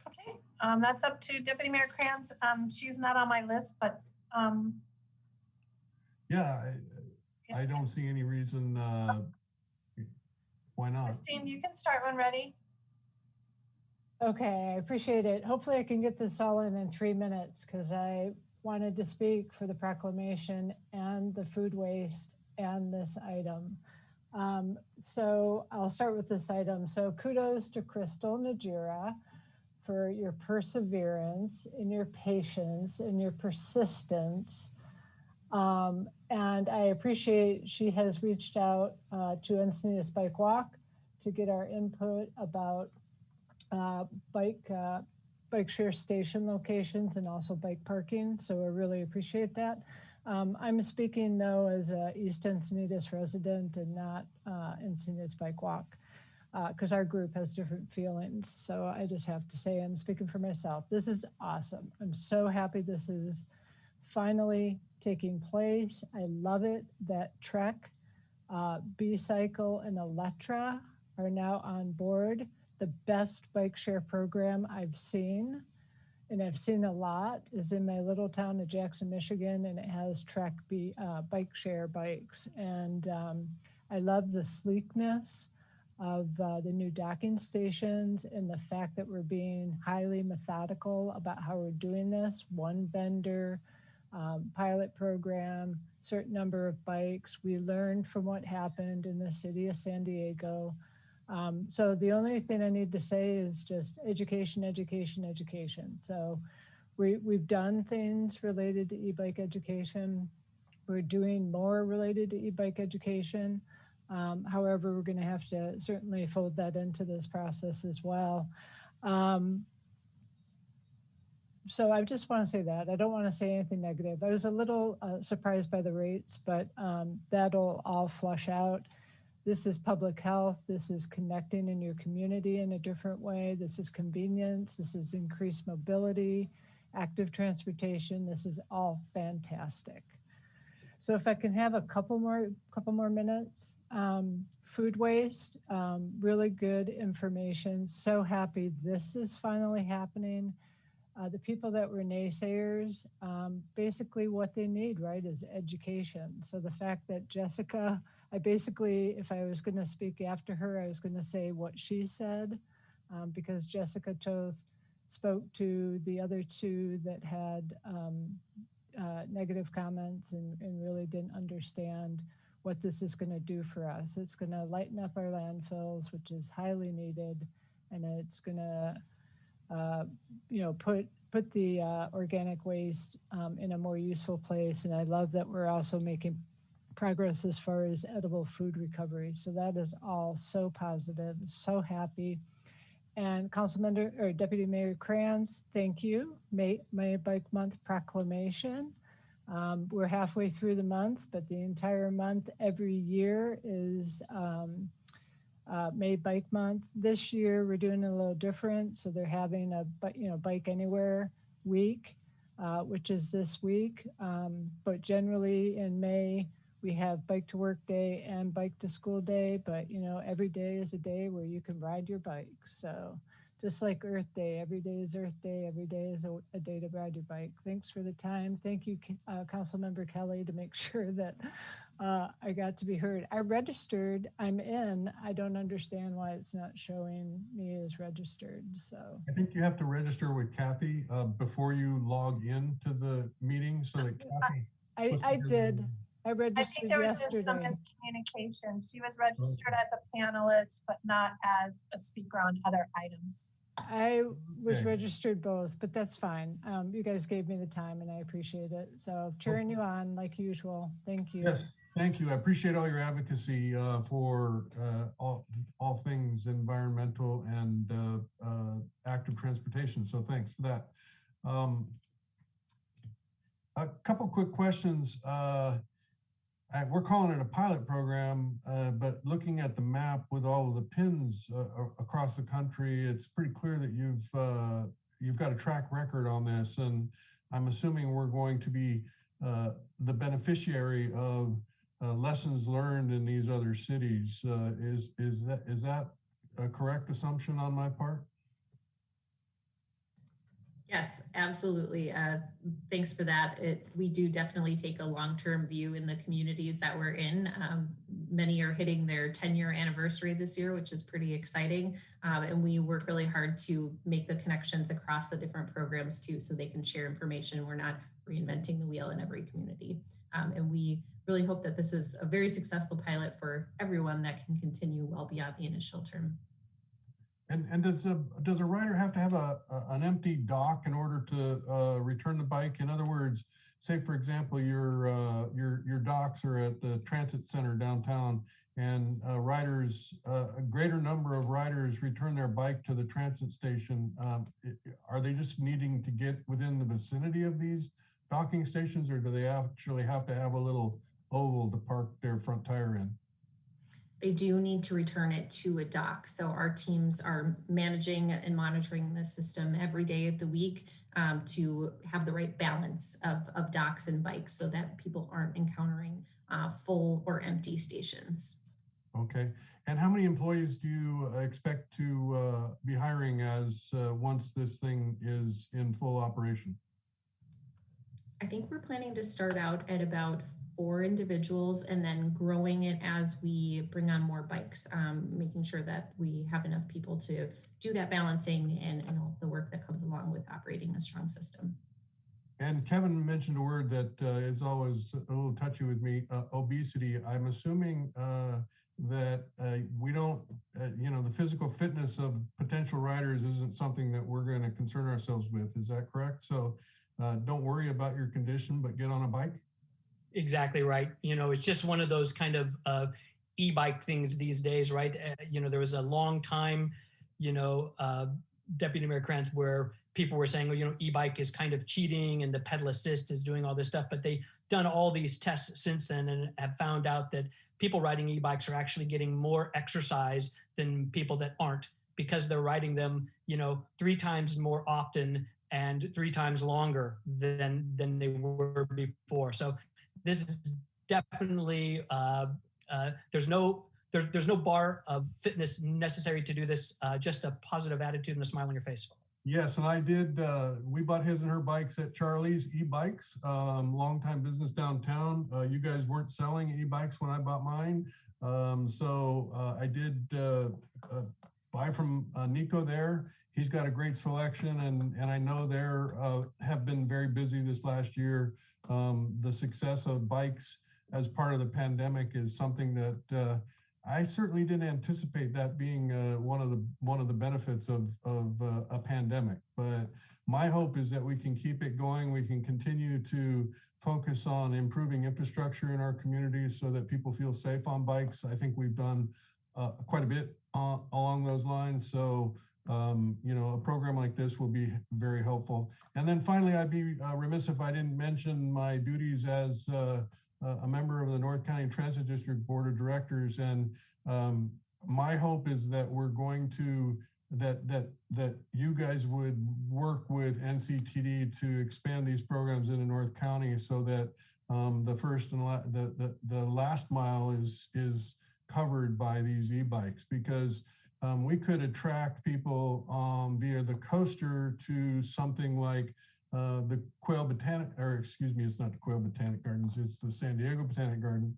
Okay, that's up to Deputy Mayor Kranz. She's not on my list, but yeah, I don't see any reason why not. Christine, you can start when ready. Okay, I appreciate it. Hopefully I can get this all in 3 minutes, because I wanted to speak for the proclamation and the food waste and this item. So I'll start with this item. So kudos to Crystal Najira for your perseverance and your patience and your persistence. And I appreciate she has reached out to Encinitas Bike Walk to get our input about bike share station locations and also bike parking. So I really appreciate that. I'm speaking though as a East Encinitas resident and not Encinitas Bike Walk, because our group has different feelings. So I just have to say I'm speaking for myself. This is awesome. I'm so happy this is finally taking place. I love it that Trek, B-Cycle, and Electra are now on board. The best bike share program I've seen, and I've seen a lot, is in my little town of Jackson, Michigan, and it has Trek bike share bikes. And I love the sleekness of the new docking stations and the fact that we're being highly methodical about how we're doing this. One vendor, pilot program, certain number of bikes. We learned from what happened in the city of San Diego. So the only thing I need to say is just education, education, education. So we've done things related to e-bike education. We're doing more related to e-bike education. However, we're going to have to certainly fold that into this process as well. So I just want to say that. I don't want to say anything negative. I was a little surprised by the rates, but that'll all flush out. This is public health. This is connecting in your community in a different way. This is convenience. This is increased mobility, active transportation. This is all fantastic. So if I can have a couple more minutes. Food waste, really good information. So happy this is finally happening. The people that were naysayers, basically what they need, right, is education. So the fact that Jessica, I basically, if I was going to speak after her, I was going to say what she said, because Jessica Toth spoke to the other two that had negative comments and really didn't understand what this is going to do for us. It's going to lighten up our landfills, which is highly needed, and it's going to put the organic waste in a more useful place. And I love that we're also making progress as far as edible food recovery. So that is all so positive, so happy. And Councilmember or Deputy Mayor Kranz, thank you. May Bike Month proclamation. We're halfway through the month, but the entire month every year is May Bike Month. This year we're doing it a little different. So they're having a Bike Anywhere week, which is this week. But generally in May, we have Bike to Work Day and Bike to School Day, but every day is a day where you can ride your bike. So just like Earth Day, every day is Earth Day, every day is a day to ride your bike. Thanks for the time. Thank you, Councilmember Kelly, to make sure that I got to be heard. I registered, I'm in. I don't understand why it's not showing me as registered, so. I think you have to register with Kathy before you log into the meeting so that Kathy. I did. I I registered think there was just some yesterday. miscommunication. She was registered as a panelist, but not as a speaker on other items. I was Okay. registered both, but that's fine. You guys gave me the time and I appreciate it. So cheering you on like usual. Thank you. Yes, thank you. I appreciate all your advocacy for all things environmental and active transportation. So thanks for that. A couple quick questions. We're calling it a pilot program, but looking at the map with all of the pins across the country, it's pretty clear that you've got a track record on this, and I'm assuming we're going to be the beneficiary of lessons learned in these other cities. Is that a correct assumption on my part? Yes, absolutely. Thanks for that. We do definitely take a long-term view in the communities that we're in. Many are hitting their 10-year anniversary this year, which is pretty exciting. And we work really hard to make the connections across the different programs too, so they can share information. We're not reinventing the wheel in every community. And we really hope that this is a very successful pilot for everyone that can continue well beyond the initial term. And does a rider have to have an empty dock in order to return the bike? In other words, say for example, your docks are at the transit center downtown, and a greater number of riders return their bike to the transit station. Are they just needing to get within the vicinity of these docking stations, or do they actually have to have a little oval to park their front tire in? They do need to return it to a dock. So our teams are managing and monitoring the system every day of the week to have the right balance of docks and bikes so that people aren't encountering full or empty stations. Okay. And how many employees do you expect to be hiring as once this thing is in full operation? I think we're planning to start out at about 4 individuals and then growing it as we bring on more bikes, making sure that we have enough people to do that balancing and all the work that comes along with operating a strong system. And Kevin mentioned a word that is always a little touchy with me, obesity. I'm assuming that we don't, the physical fitness of potential riders isn't something that we're going to concern ourselves with. Is that correct? So don't worry about your condition, but get on a bike. Exactly right. It's just one of those kind of e-bike things these days, right? There was a long time, Deputy Mayor Kranz, where people were saying, e-bike is kind of cheating and the pedal assist is doing all this stuff, but they've done all these tests since then and have found out that people riding e-bikes are actually getting more exercise than people that aren't, because they're riding them, 3 times more often and 3 times longer than they were before. So this is definitely, there's no bar of fitness necessary to do this, just a positive attitude and a smile on your face. Yes, and I did, we bought his and her bikes at Charlie's e-bikes, longtime business downtown. You guys weren't selling e-bikes when I bought mine. So I did buy from Nico there. He's got a great selection, and I know they're have been very busy this last year. The success of bikes as part of the pandemic is something that I certainly didn't anticipate that being one of the benefits of a pandemic. But my hope is that we can keep it going. We can continue to focus on improving infrastructure in our communities so that people feel safe on bikes. I think we've done quite a bit along those lines. So, you know, a program like this will be very helpful. And then finally, I'd be remiss if I didn't mention my duties as a member of the North County Transit District Board of Directors. And my hope is that we're going to, that you guys would work with NCTD to expand these programs into North County so that the first and the last mile is covered by these e-bikes, because we could attract people via the coaster to something like the Quail Botanic, or excuse me, it's not the Quail Botanic Gardens, it's the San Diego Botanic Garden.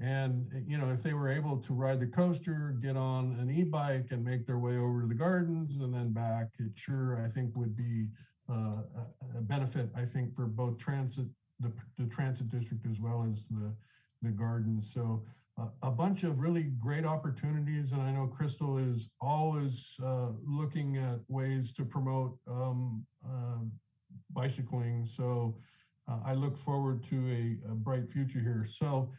And, you know, if they were able to ride the coaster, get on an e-bike and make their way over to the gardens and then back, it sure, I think, would be a benefit, I think, for both transit, the transit district as well as the gardens. So a bunch of really great opportunities. And I know Crystal is always looking at ways to promote bicycling. So I look forward to a bright future here. So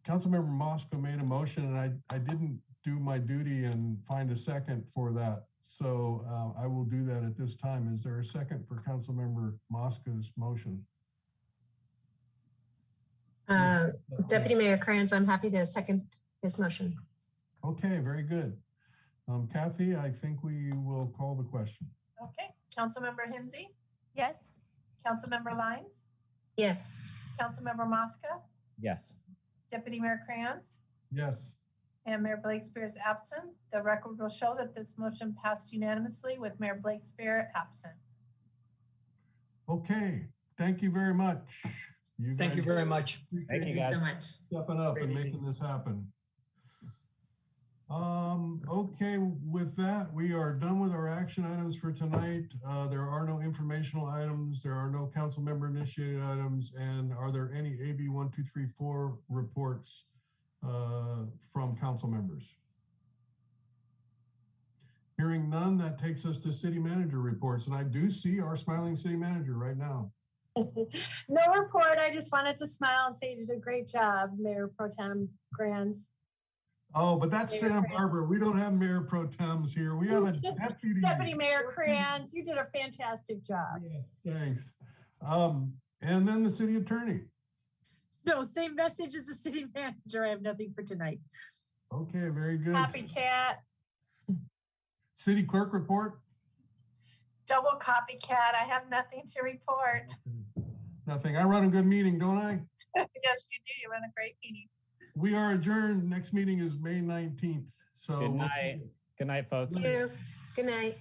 Councilmember Mosca made a motion, and I didn't do my duty and find a second for that. So I will do that at this time. Is there a second for Councilmember Mosca's motion? Deputy Mayor Kranz, I'm happy to second his motion. Okay, very good. Kathy, I think we will call the question. Okay, Councilmember Hinsey, Yes. Councilmember Lyons, Yes. Councilmember Mosca, Yes. Deputy Mayor Kranz, Yes. and Mayor Blakespear is absent. The record will show that this motion passed unanimously with Mayor Blakespear absent. Okay, thank you very much. Thank you very much. Thank you, guys. So much. Stepping up and making this happen. Okay, with that, we are done with our action items for tonight. There are no informational items. There are no council member initiated items. And are there any AB 1234 reports from council members? Hearing none, that takes us to city manager reports. And I do see our smiling city manager right now. No report. I just wanted to smile and say you did a great job, Mayor Pro Tem Kranz. Oh, but that's Santa Barbara. We don't have mayor pro tems here. We have a deputy. Deputy Mayor Kranz, you did a fantastic job. Yeah, thanks. And then the city attorney. No, same message as the city manager. I have nothing for tonight. Okay, very good. Copycat. City clerk report. Double copycat. I have nothing to report. Nothing. I run a good meeting, don't I? Yes, you do. You run a great meeting. We are adjourned. Next meeting is May 19th. So Good night. Good night, folks. Thank you. Good night.